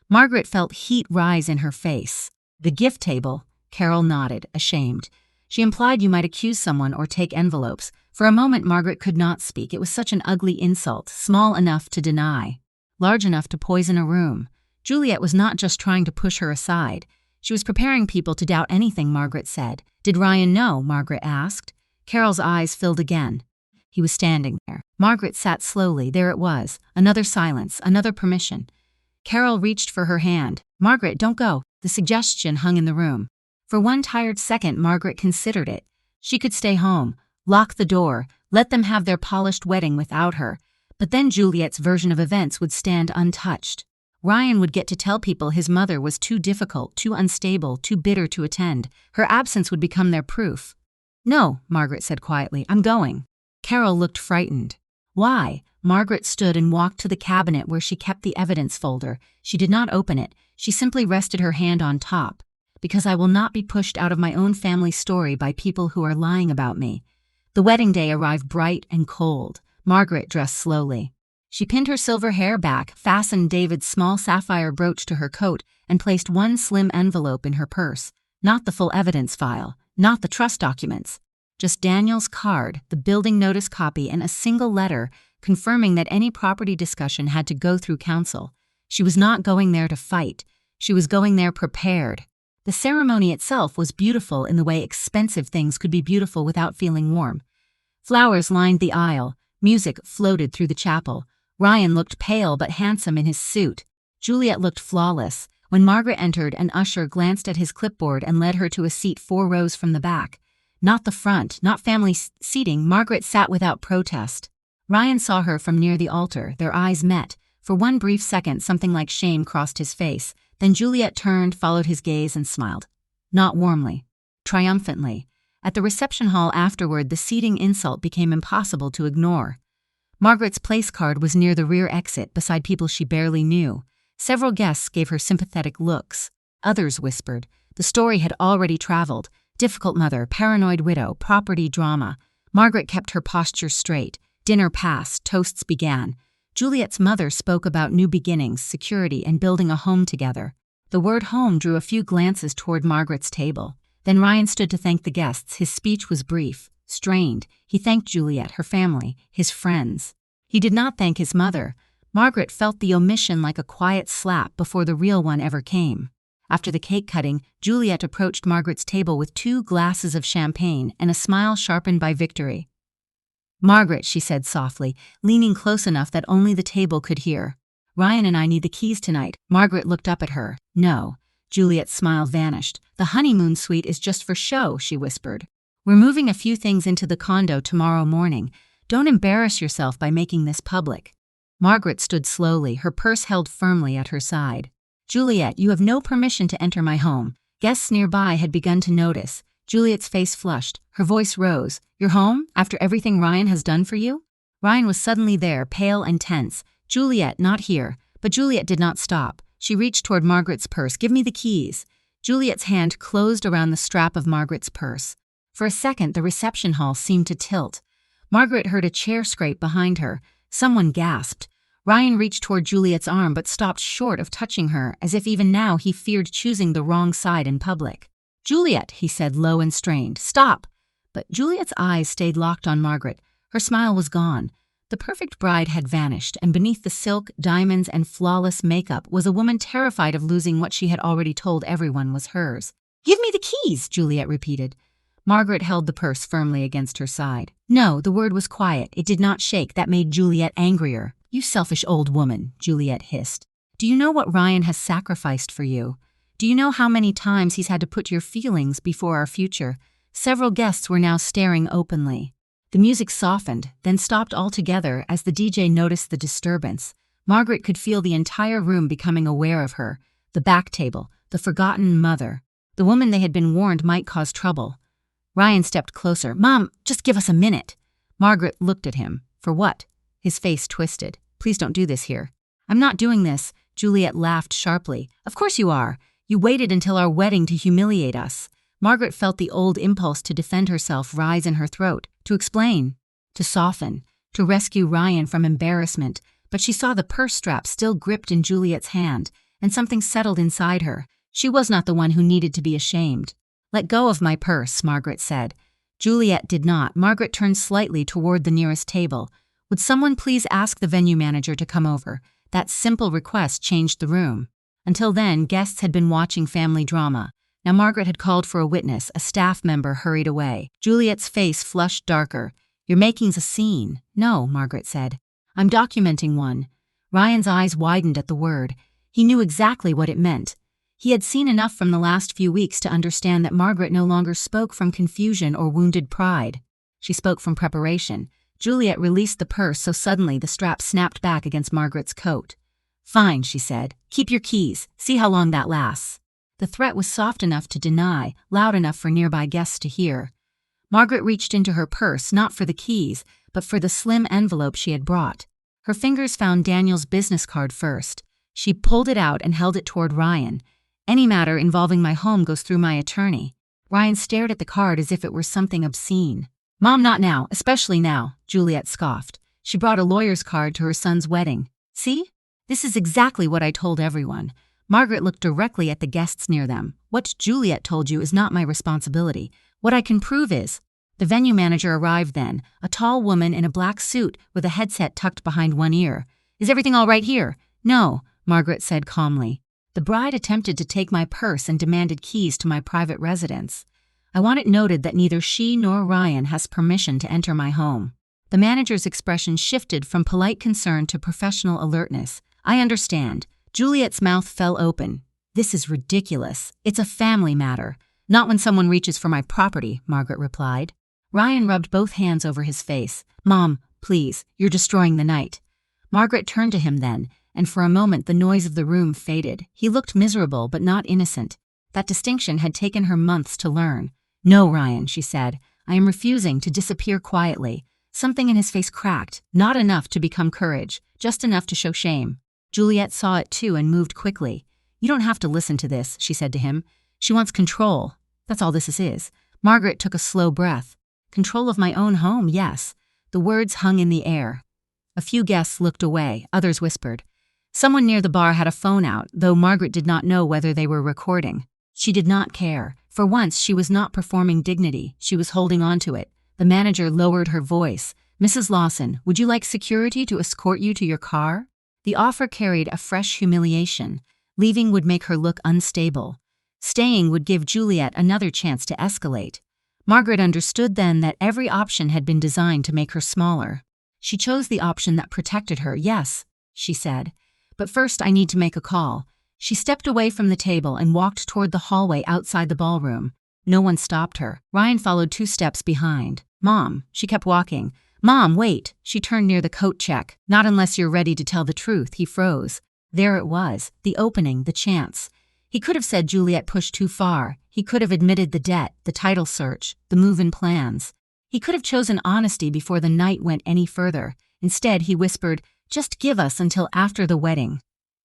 Margaret felt heat rise in her face. The gift table? Carol nodded, ashamed. She implied you might accuse someone or take envelopes. For a moment, Margaret could not speak. It was such an ugly insult, small enough to deny, large enough to poison a room. Juliet was not just trying to push her aside. She was preparing people to doubt anything Margaret said. Did Ryan know? Margaret asked. Carol's eyes filled again. He was standing there. Margaret sat slowly. There it was. Another silence, another permission. Carol reached for her hand. Margaret, don't go. The suggestion hung in the room. For one tired second, Margaret considered it. She could stay home, lock the door, let them have their polished wedding without her. But then Juliet's version of events would stand untouched. Ryan would get to tell people his mother was too difficult, too unstable, too bitter to attend. Her absence would become their proof. No, Margaret said quietly, I'm going. Carol looked frightened. Why? Margaret stood and walked to the cabinet where she kept the evidence folder. She did not open it. She simply rested her hand on top. Because I will not be pushed out of my own family story by people who are lying about me. The wedding day arrived bright and cold. Margaret dressed slowly. She pinned her silver hair back, fastened David's small sapphire brooch to her coat, and placed one slim envelope in her purse. Not the full evidence file, not the trust documents. Just Daniel's card, the building notice copy, and a single letter confirming that any property discussion had to go through council. She was not going there to fight. She was going there prepared. The ceremony itself was beautiful in the way expensive things could be beautiful without feeling warm. Flowers lined the aisle. Music floated through the chapel. Ryan looked pale but handsome in his suit. Juliet looked flawless. When Margaret entered, an usher glanced at his clipboard and led her to a seat 4 rows from the back. Not the front, not family seating. Margaret sat without protest. Ryan saw her from near the altar. Their eyes met. For one brief second, something like shame crossed his face. Then Juliet turned, followed his gaze, and smiled. Not warmly, triumphantly. At the reception hall afterward, the seating insult became impossible to ignore. Margaret's place card was near the rear exit, beside people she barely knew. Several guests gave her sympathetic looks. Others whispered. The story had already traveled. Difficult mother, paranoid widow, property drama. Margaret kept her posture straight. Dinner passed, toasts began. Juliet's mother spoke about new beginnings, security, and building a home together. The word home drew a few glances toward Margaret's table. Then Ryan stood to thank the guests. His speech was brief, strained. He thanked Juliet, her family, his friends. He did not thank his mother. Margaret felt the omission like a quiet slap before the real one ever came. After the cake cutting, Juliet approached Margaret's table with 2 glasses of champagne and a smile sharpened by victory. Margaret, she said softly, leaning close enough that only the table could hear. Ryan and I need the keys tonight. Margaret looked up at her. No. Juliet's smile vanished. The honeymoon suite is just for show, she whispered. We're moving a few things into the condo tomorrow morning. Don't embarrass yourself by making this public. Margaret stood slowly, her purse held firmly at her side. Juliet, you have no permission to enter my home. Guests nearby had begun to notice. Juliet's face flushed. Her voice rose. You're home? After everything Ryan has done for you? Ryan was suddenly there, pale and tense. Juliet, not here. But Juliet did not stop. She reached toward Margaret's purse. Give me the keys. Juliet's hand closed around the strap of Margaret's purse. For a second, the reception hall seemed to tilt. Margaret heard a chair scrape behind her. Someone gasped. Ryan reached toward Juliet's arm but stopped short of touching her, as if even now he feared choosing the wrong side in public. Juliet, he said low and strained, stop. But Juliet's eyes stayed locked on Margaret. Her smile was gone. The perfect bride had vanished, and beneath the silk, diamonds, and flawless makeup was a woman terrified of losing what she had already told everyone was hers. Give me the keys, Juliet repeated. Margaret held the purse firmly against her side. No, the word was quiet. It did not shake. That made Juliet angrier. You selfish old woman, Juliet hissed. Do you know what Ryan has sacrificed for you? Do you know how many times he's had to put your feelings before our future? Several guests were now staring openly. The music softened, then stopped altogether as the DJ noticed the disturbance. Margaret could feel the entire room becoming aware of her. The back table, the forgotten mother. The woman they had been warned might cause trouble. Ryan stepped closer. Mom, just give us a minute. Margaret looked at him. For what? His face twisted. Please don't do this here. I'm not doing this. Juliet laughed sharply. Of course you are. You waited until our wedding to humiliate us. Margaret felt the old impulse to defend herself rise in her throat, to explain, to soften, to rescue Ryan from embarrassment, but she saw the purse strap still gripped in Juliet's hand, and something settled inside her. She was not the one who needed to be ashamed. "Let go of my purse," Margaret said. Juliet did not. Margaret turned slightly toward the nearest table. Would someone please ask the venue manager to come over? That simple request changed the room. Until then, guests had been watching family drama. Now Margaret had called for a witness. A staff member hurried away. Juliet's face flushed darker. "You're making a scene." "No," Margaret said. "I'm documenting one." Ryan's eyes widened at the word. He knew exactly what it meant. He had seen enough from the last few weeks to understand that Margaret no longer spoke from confusion or wounded pride. She spoke from preparation. Juliet released the purse so suddenly the strap snapped back against Margaret's coat. "Fine," she said. "Keep your keys. See how long that lasts." The threat was soft enough to deny, loud enough for nearby guests to hear. Margaret reached into her purse, not for the keys, but for the slim envelope she had brought. Her fingers found Daniel's business card first. She pulled it out and held it toward Ryan. "Any matter involving my home goes through my attorney." Ryan stared at the card as if it were something obscene. "Mom, not now, especially now," Juliet scoffed. She brought a lawyer's card to her son's wedding. "See? This is exactly what I told everyone." Margaret looked directly at the guests near them. "What Juliet told you is not my responsibility. What I can prove is—" The venue manager arrived then, a tall woman in a black suit with a headset tucked behind one ear. "Is everything all right here?" "No," Margaret said calmly. "The bride attempted to take my purse and demanded keys to my private residence. I want it noted that neither she nor Ryan has permission to enter my home." The manager's expression shifted from polite concern to professional alertness. "I understand." Juliet's mouth fell open. "This is ridiculous. It's a family matter." "Not when someone reaches for my property," Margaret replied. Ryan rubbed both hands over his face. "Mom, please, you're destroying the night." Margaret turned to him then, and for a moment the noise of the room faded. He looked miserable but not innocent. That distinction had taken her months to learn. "No, Ryan," she said. "I am refusing to disappear quietly." Something in his face cracked, not enough to become courage, just enough to show shame. Juliet saw it too and moved quickly. "You don't have to listen to this," she said to him. "She wants control. That's all this is." Margaret took a slow breath. "Control of my own home, yes." The words hung in the air. A few guests looked away, others whispered. Someone near the bar had a phone out, though Margaret did not know whether they were recording. She did not care. For once, she was not performing dignity. She was holding on to it. The manager lowered her voice. "Mrs. Lawson, would you like security to escort you to your car?" The offer carried a fresh humiliation. Leaving would make her look unstable. Staying would give Juliet another chance to escalate. Margaret understood then that every option had been designed to make her smaller. She chose the option that protected her. "Yes," she said. "But first I need to make a call." She stepped away from the table and walked toward the hallway outside the ballroom. No one stopped her. Ryan followed 2 steps behind. "Mom," she kept walking. "Mom, wait." She turned near the coat check. "Not unless you're ready to tell the truth." He froze. There it was, the opening, the chance. He could have said Juliet pushed too far. He could have admitted the debt, the title search, the move-in plans. He could have chosen honesty before the night went any further. Instead, he whispered, "Just give us until after the wedding."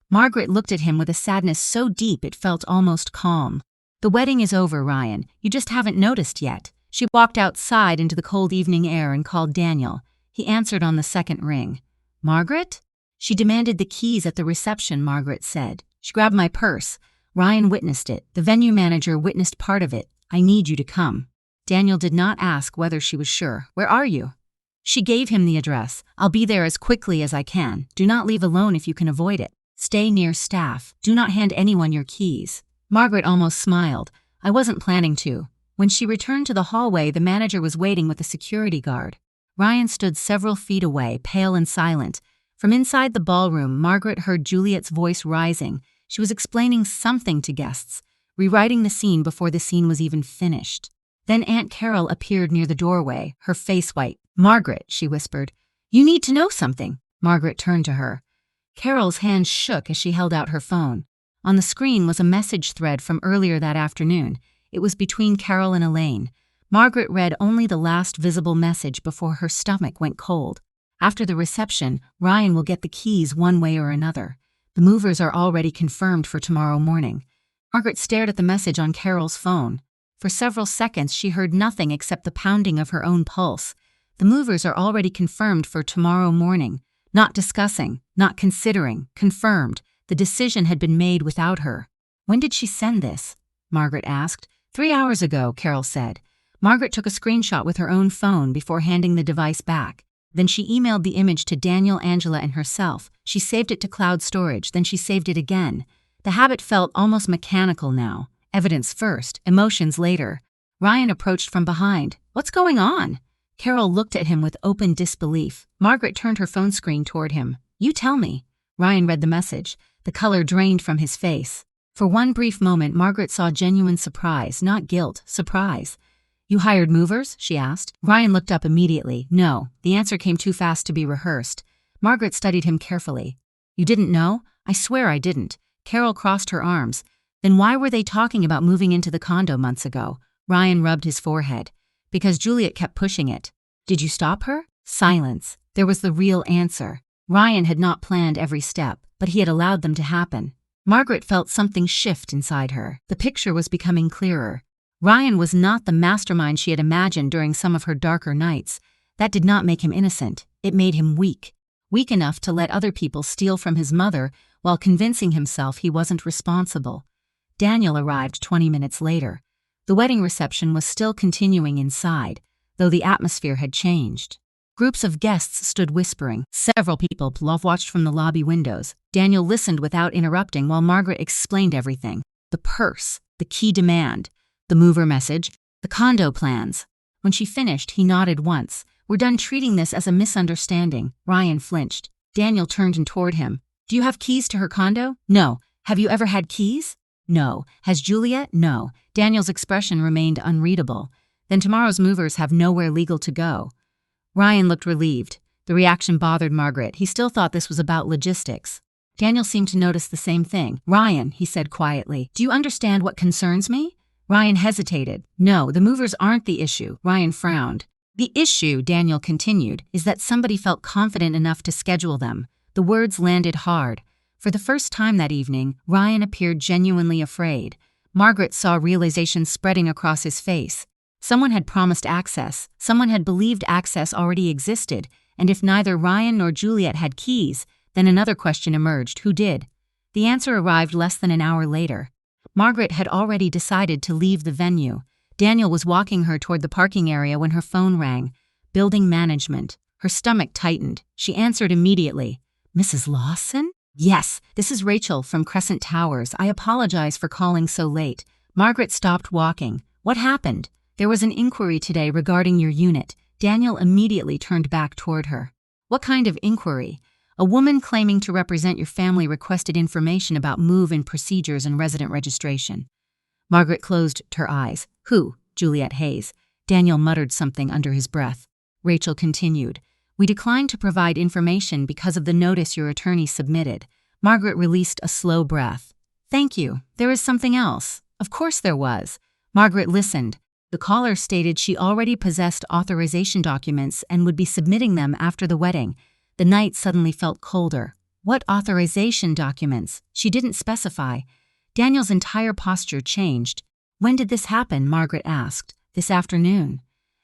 Margaret looked at him with a sadness so deep it felt almost calm. "The wedding is over, Ryan. You just haven't noticed yet." She walked outside into the cold evening air and called Daniel. He answered on the second ring. "Margaret?" "She demanded the keys at the reception," Margaret said. "She grabbed my purse. Ryan witnessed it. The venue manager witnessed part of it. I need you to come." Daniel did not ask whether she was sure. "Where are you?" She gave him the address. "I'll be there as quickly as I can. Do not leave alone if you can avoid it. Stay near staff. Do not hand anyone your keys." Margaret almost smiled. "I wasn't planning to." When she returned to the hallway, the manager was waiting with a security guard. Ryan stood several feet away, pale and silent. From inside the ballroom, Margaret heard Juliet's voice rising. She was explaining something to guests, rewriting the scene before the scene was even finished. Then Aunt Carol appeared near the doorway, her face white. "Margaret," she whispered, "you need to know something." Margaret turned to her. Carol's hand shook as she held out her phone. On the screen was a message thread from earlier that afternoon. It was between Carol and Elaine. Margaret read only the last visible message before her stomach went cold. "After the reception, Ryan will get the keys one way or another. The movers are already confirmed for tomorrow morning." Margaret stared at the message on Carol's phone. For several seconds, she heard nothing except the pounding of her own pulse. The movers are already confirmed for tomorrow morning. Not discussing, not considering, confirmed. The decision had been made without her. When did she send this? Margaret asked. 3 hours ago, Carol said. Margaret took a screenshot with her own phone before handing the device back. Then she emailed the image to Daniel, Angela, and herself. She saved it to cloud storage, then she saved it again. The habit felt almost mechanical now. Evidence first, emotions later. Ryan approached from behind. What's going on? Carol looked at him with open disbelief. Margaret turned her phone screen toward him. You tell me. Ryan read the message. The color drained from his face. For one brief moment, Margaret saw genuine surprise, not guilt, surprise. You hired movers? She asked. Ryan looked up immediately. No, the answer came too fast to be rehearsed. Margaret studied him carefully. You didn't know? I swear I didn't. Carol crossed her arms. Then why were they talking about moving into the condo months ago? Ryan rubbed his forehead. Because Juliet kept pushing it. Did you stop her? Silence. There was the real answer. Ryan had not planned every step, but he had allowed them to happen. Margaret felt something shift inside her. The picture was becoming clearer. Ryan was not the mastermind she had imagined during some of her darker nights. That did not make him innocent. It made him weak. Weak enough to let other people steal from his mother while convincing himself he wasn't responsible. Daniel arrived 20 minutes later. The wedding reception was still continuing inside, though the atmosphere had changed. Groups of guests stood whispering. Several people love-watched from the lobby windows. Daniel listened without interrupting while Margaret explained everything. The purse, the key demand, the mover message, the condo plans. When she finished, he nodded once. We're done treating this as a misunderstanding. Ryan flinched. Daniel turned toward him. Do you have keys to her condo? No. Have you ever had keys? No. Has Juliet? No. Daniel's expression remained unreadable. Then tomorrow's movers have nowhere legal to go. Ryan looked relieved. The reaction bothered Margaret. He still thought this was about logistics. Daniel seemed to notice the same thing. Ryan, he said quietly, do you understand what concerns me? Ryan hesitated. No, the movers aren't the issue. Ryan frowned. The issue, Daniel continued, is that somebody felt confident enough to schedule them. The words landed hard. For the first time that evening, Ryan appeared genuinely afraid. Margaret saw realization spreading across his face. Someone had promised access. Someone had believed access already existed. And if neither Ryan nor Juliet had keys, then another question emerged. Who did? The answer arrived less than an hour later. Margaret had already decided to leave the venue. Daniel was walking her toward the parking area when her phone rang. Building management. Her stomach tightened. She answered immediately. Mrs. Lawson? Yes, this is Rachel from Crescent Towers. I apologize for calling so late. Margaret stopped walking. What happened? There was an inquiry today regarding your unit. Daniel immediately turned back toward her. What kind of inquiry? A woman claiming to represent your family requested information about move-in procedures and resident registration. Margaret closed her eyes. Who? Juliet Hayes. Daniel muttered something under his breath. Rachel continued. We declined to provide information because of the notice your attorney submitted. Margaret released a slow breath. Thank you. There is something else. Of course there was. Margaret listened. The caller stated she already possessed authorization documents and would be submitting them after the wedding. The night suddenly felt colder. What authorization documents? She didn't specify. Daniel's entire posture changed. When did this happen? Margaret asked. This afternoon.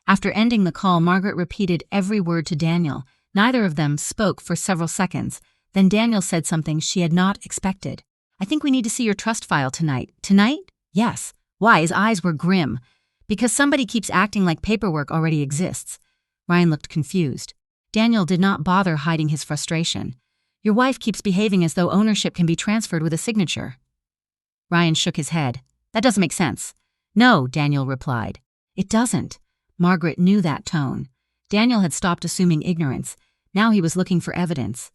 After ending the call, Margaret repeated every word to Daniel. Neither of them spoke for several seconds. Then Daniel said something she had not expected. I think we need to see your trust file tonight. Tonight? Yes. Why? His eyes were grim. Because somebody keeps acting like paperwork already exists. Ryan looked confused. Daniel did not bother hiding his frustration. Your wife keeps behaving as though ownership can be transferred with a signature. Ryan shook his head. That doesn't make sense. No, Daniel replied. It doesn't. Margaret knew that tone. Daniel had stopped assuming ignorance. Now he was looking for evidence.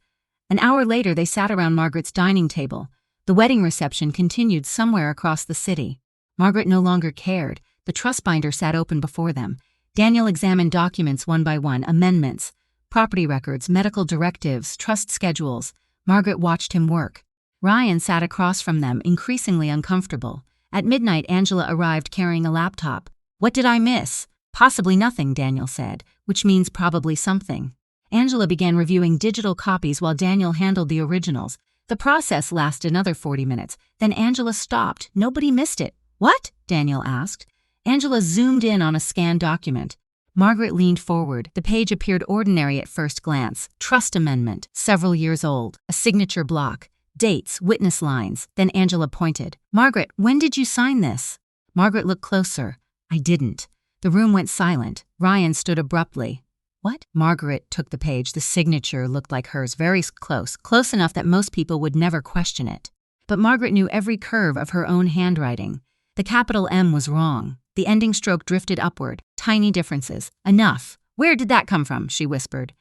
An hour later, they sat around Margaret's dining table. The wedding reception continued somewhere across the city. Margaret no longer cared. The trust binder sat open before them. Daniel examined documents one by one, amendments, property records, medical directives, trust schedules. Margaret watched him work. Ryan sat across from them, increasingly uncomfortable. At midnight, Angela arrived carrying a laptop. What did I miss? Possibly nothing, Daniel said, which means probably something. Angela began reviewing digital copies while Daniel handled the originals. The process lasted another 40 minutes. Then Angela stopped. Nobody missed it. What? Daniel asked. Angela zoomed in on a scanned document. Margaret leaned forward. The page appeared ordinary at first glance. Trust amendment, several years old, a signature block, dates, witness lines. Then Angela pointed. "Margaret, when did you sign this?" Margaret looked closer. "I didn't." The room went silent. Ryan stood abruptly. "What?" Margaret took the page. The signature looked like hers, very close enough that most people would never question it. But Margaret knew every curve of her own handwriting. The capital M was wrong. The ending stroke drifted upward. Tiny differences. "Enough. Where did that come from?" she whispered.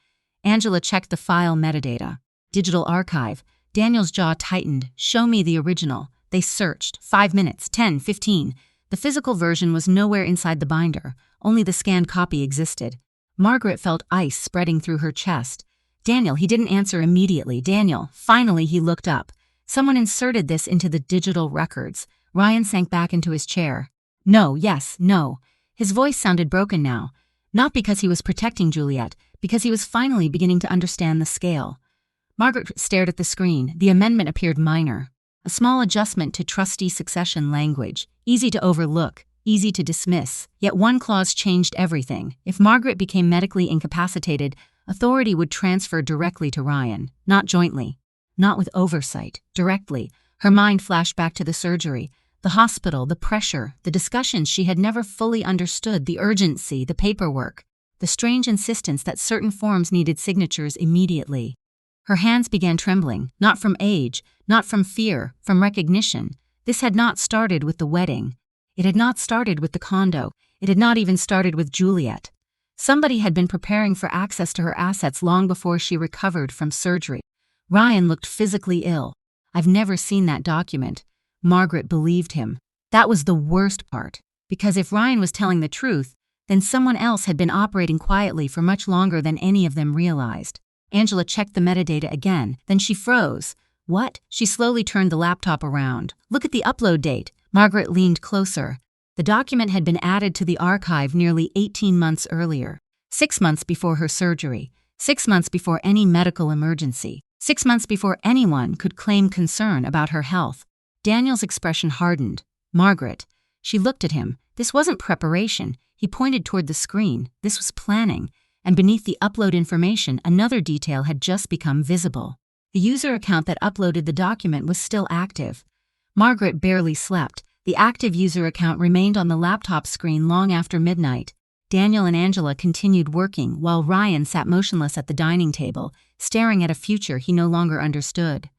Angela checked the file metadata. Digital archive. Daniel's jaw tightened. "Show me the original." They searched. 5 minutes, 10, 15. The physical version was nowhere inside the binder. Only the scanned copy existed. Margaret felt ice spreading through her chest. "Daniel," he didn't answer immediately. "Daniel." Finally, he looked up. "Someone inserted this into the digital records." Ryan sank back into his chair. "No, yes, no." His voice sounded broken now. Not because he was protecting Juliet, because he was finally beginning to understand the scale. Margaret stared at the screen. The amendment appeared minor. A small adjustment to trustee succession language. Easy to overlook, easy to dismiss. Yet one clause changed everything. If Margaret became medically incapacitated, authority would transfer directly to Ryan, not jointly, not with oversight, directly. Her mind flashed back to the surgery, the hospital, the pressure, the discussions she had never fully understood, the urgency, the paperwork, the strange insistence that certain forms needed signatures immediately. Her hands began trembling, not from age, not from fear, from recognition. This had not started with the wedding. It had not started with the condo. It had not even started with Juliet. Somebody had been preparing for access to her assets long before she recovered from surgery. Ryan looked physically ill. "I've never seen that document." Margaret believed him. That was the worst part, because if Ryan was telling the truth, then someone else had been operating quietly for much longer than any of them realized. Angela checked the metadata again, then she froze. "What?" She slowly turned the laptop around. "Look at the upload date." Margaret leaned closer. The document had been added to the archive nearly 18 months earlier. 6 months before her surgery. 6 months before any medical emergency. 6 months before anyone could claim concern about her health. Daniel's expression hardened. "Margaret." She looked at him. This wasn't preparation. He pointed toward the screen. This was planning. And beneath the upload information, another detail had just become visible. The user account that uploaded the document was still active. Margaret barely slept. The active user account remained on the laptop screen long after midnight. Daniel and Angela continued working while Ryan sat motionless at the dining table, staring at a future he no longer understood.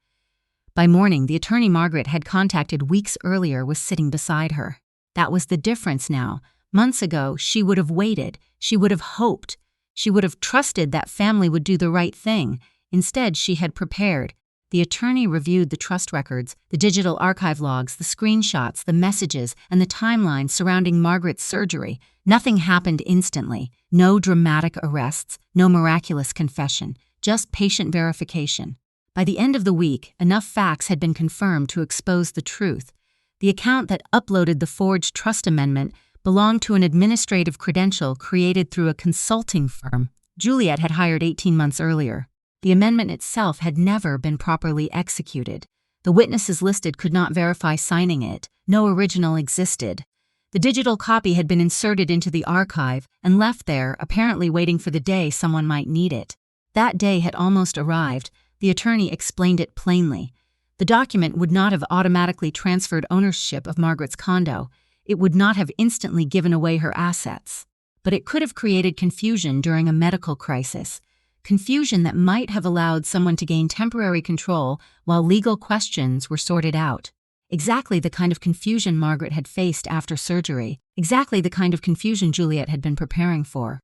By morning, the attorney Margaret had contacted weeks earlier was sitting beside her. That was the difference now. Months ago, she would have waited. She would have hoped. She would have trusted that family would do the right thing. Instead, she had prepared. The attorney reviewed the trust records, the digital archive logs, the screenshots, the messages, and the timeline surrounding Margaret's surgery. Nothing happened instantly. No dramatic arrests, no miraculous confession, just patient verification. By the end of the week, enough facts had been confirmed to expose the truth. The account that uploaded the forged trust amendment belonged to an administrative credential created through a consulting firm Juliet had hired 18 months earlier. The amendment itself had never been properly executed. The witnesses listed could not verify signing it. No original existed. The digital copy had been inserted into the archive and left there, apparently waiting for the day someone might need it. That day had almost arrived. The attorney explained it plainly. The document would not have automatically transferred ownership of Margaret's condo. It would not have instantly given away her assets. But it could have created confusion during a medical crisis. Confusion that might have allowed someone to gain temporary control while legal questions were sorted out. Exactly the kind of confusion Margaret had faced after surgery. Exactly the kind of confusion Juliet had been preparing for.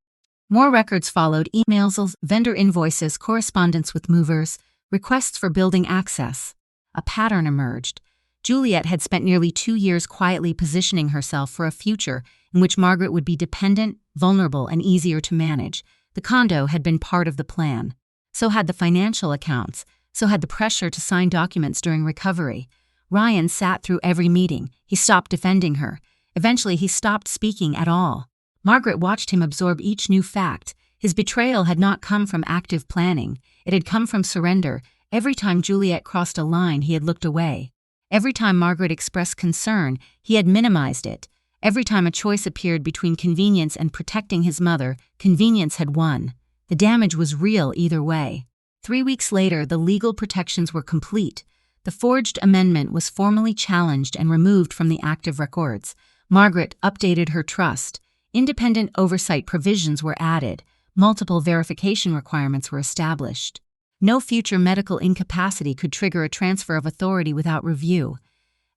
More records followed: emails, vendor invoices, correspondence with movers, requests for building access. A pattern emerged. Juliet had spent nearly 2 years quietly positioning herself for a future in which Margaret would be dependent, vulnerable, and easier to manage. The condo had been part of the plan. So had the financial accounts. So had the pressure to sign documents during recovery. Ryan sat through every meeting. He stopped defending her. Eventually, he stopped speaking at all. Margaret watched him absorb each new fact. His betrayal had not come from active planning. It had come from surrender. Every time Juliet crossed a line, he had looked away. Every time Margaret expressed concern, he had minimized it. Every time a choice appeared between convenience and protecting his mother, convenience had won. The damage was real either way. 3 weeks later, the legal protections were complete. The forged amendment was formally challenged and removed from the active records. Margaret updated her trust. Independent oversight provisions were added. Multiple verification requirements were established. No future medical incapacity could trigger a transfer of authority without review.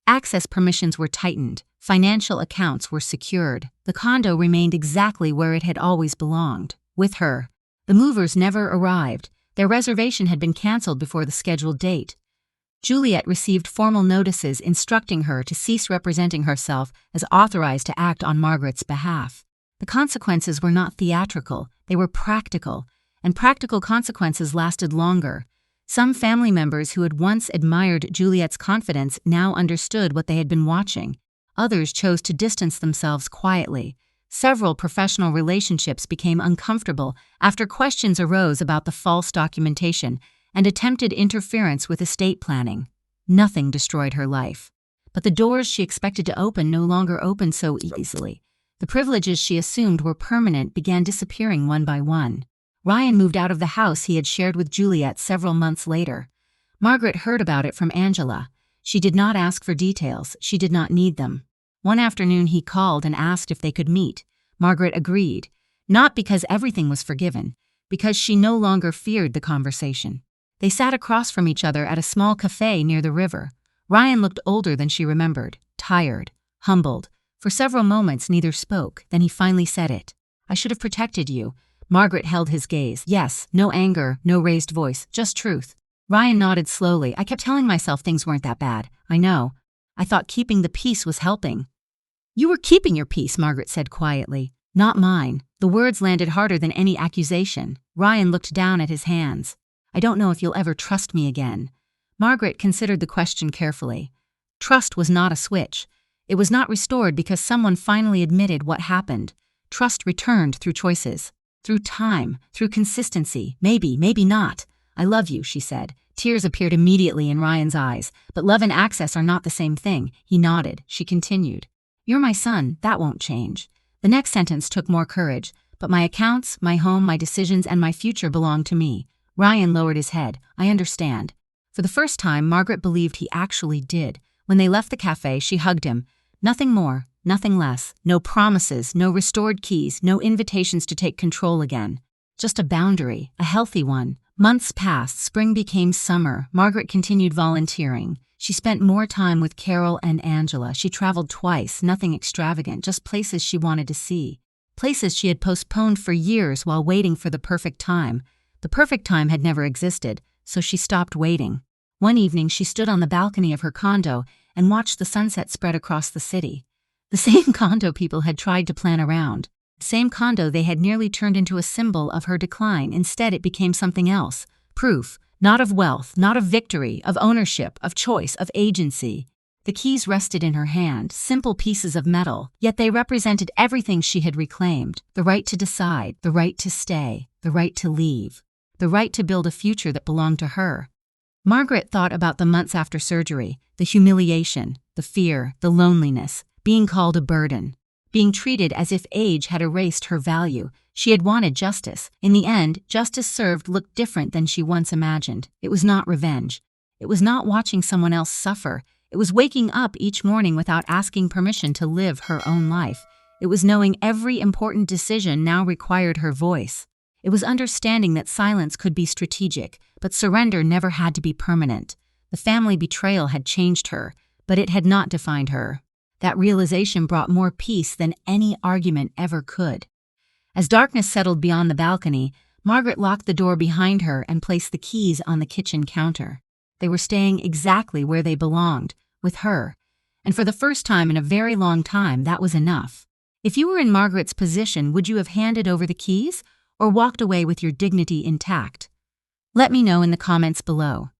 Access permissions were tightened. Financial accounts were secured. The condo remained exactly where it had always belonged, with her. The movers never arrived. Their reservation had been canceled before the scheduled date. Juliet received formal notices instructing her to cease representing herself as authorized to act on Margaret's behalf. The consequences were not theatrical, they were practical, and practical consequences lasted longer. Some family members who had once admired Juliet's confidence now understood what they had been watching. Others chose to distance themselves quietly. Several professional relationships became uncomfortable after questions arose about the false documentation and attempted interference with estate planning. Nothing destroyed her life. But the doors she expected to open no longer opened so easily. The privileges she assumed were permanent began disappearing one by one. Ryan moved out of the house he had shared with Juliet several months later. Margaret heard about it from Angela. She did not ask for details. She did not need them. One afternoon he called and asked if they could meet. Margaret agreed, not because everything was forgiven, because she no longer feared the conversation. They sat across from each other at a small cafe near the river. Ryan looked older than she remembered, tired, humbled. For several moments neither spoke, then he finally said it. "I should have protected you." Margaret held his gaze. Yes, no anger, no raised voice, just truth. Ryan nodded slowly. "I kept telling myself things weren't that bad. I know. I thought keeping the peace was helping." "You were keeping your peace," Margaret said quietly. "Not mine." The words landed harder than any accusation. Ryan looked down at his hands. "I don't know if you'll ever trust me again." Margaret considered the question carefully. Trust was not a switch. It was not restored because someone finally admitted what happened. Trust returned through choices, through time, through consistency. Maybe, maybe not. "I love you," she said. Tears appeared immediately in Ryan's eyes. "But love and access are not the same thing." He nodded. She continued. "You're my son. That won't change." The next sentence took more courage. "But my accounts, my home, my decisions, and my future belong to me." Ryan lowered his head. "I understand." For the first time, Margaret believed he actually did. When they left the cafe, she hugged him. Nothing more, nothing less. No promises, no restored keys, no invitations to take control again. Just a boundary, a healthy one. Months passed, spring became summer. Margaret continued volunteering. She spent more time with Carol and Angela. She traveled twice, nothing extravagant, just places she wanted to see. Places she had postponed for years while waiting for the perfect time. The perfect time had never existed, so she stopped waiting. One evening, she stood on the balcony of her condo and watched the sunset spread across the city. The same condo people had tried to plan around. The same condo they had nearly turned into a symbol of her decline. Instead, it became something else. Proof, not of wealth, not of victory, of ownership, of choice, of agency. The keys rested in her hand, simple pieces of metal, yet they represented everything she had reclaimed. The right to decide, the right to stay, the right to leave, the right to build a future that belonged to her. Margaret thought about the months after surgery, the humiliation, the fear, the loneliness, being called a burden, being treated as if age had erased her value. She had wanted justice. In the end, justice served looked different than she once imagined. It was not revenge. It was not watching someone else suffer. It was waking up each morning without asking permission to live her own life. It was knowing every important decision now required her voice. It was understanding that silence could be strategic, but surrender never had to be permanent. The family betrayal had changed her, but it had not defined her. That realization brought more peace than any argument ever could. As darkness settled beyond the balcony, Margaret locked the door behind her and placed the keys on the kitchen counter. They were staying exactly where they belonged, with her. And for the first time in a very long time, that was enough. If you were in Margaret's position, would you have handed over the keys or walked away with your dignity intact? Let me know in the comments below.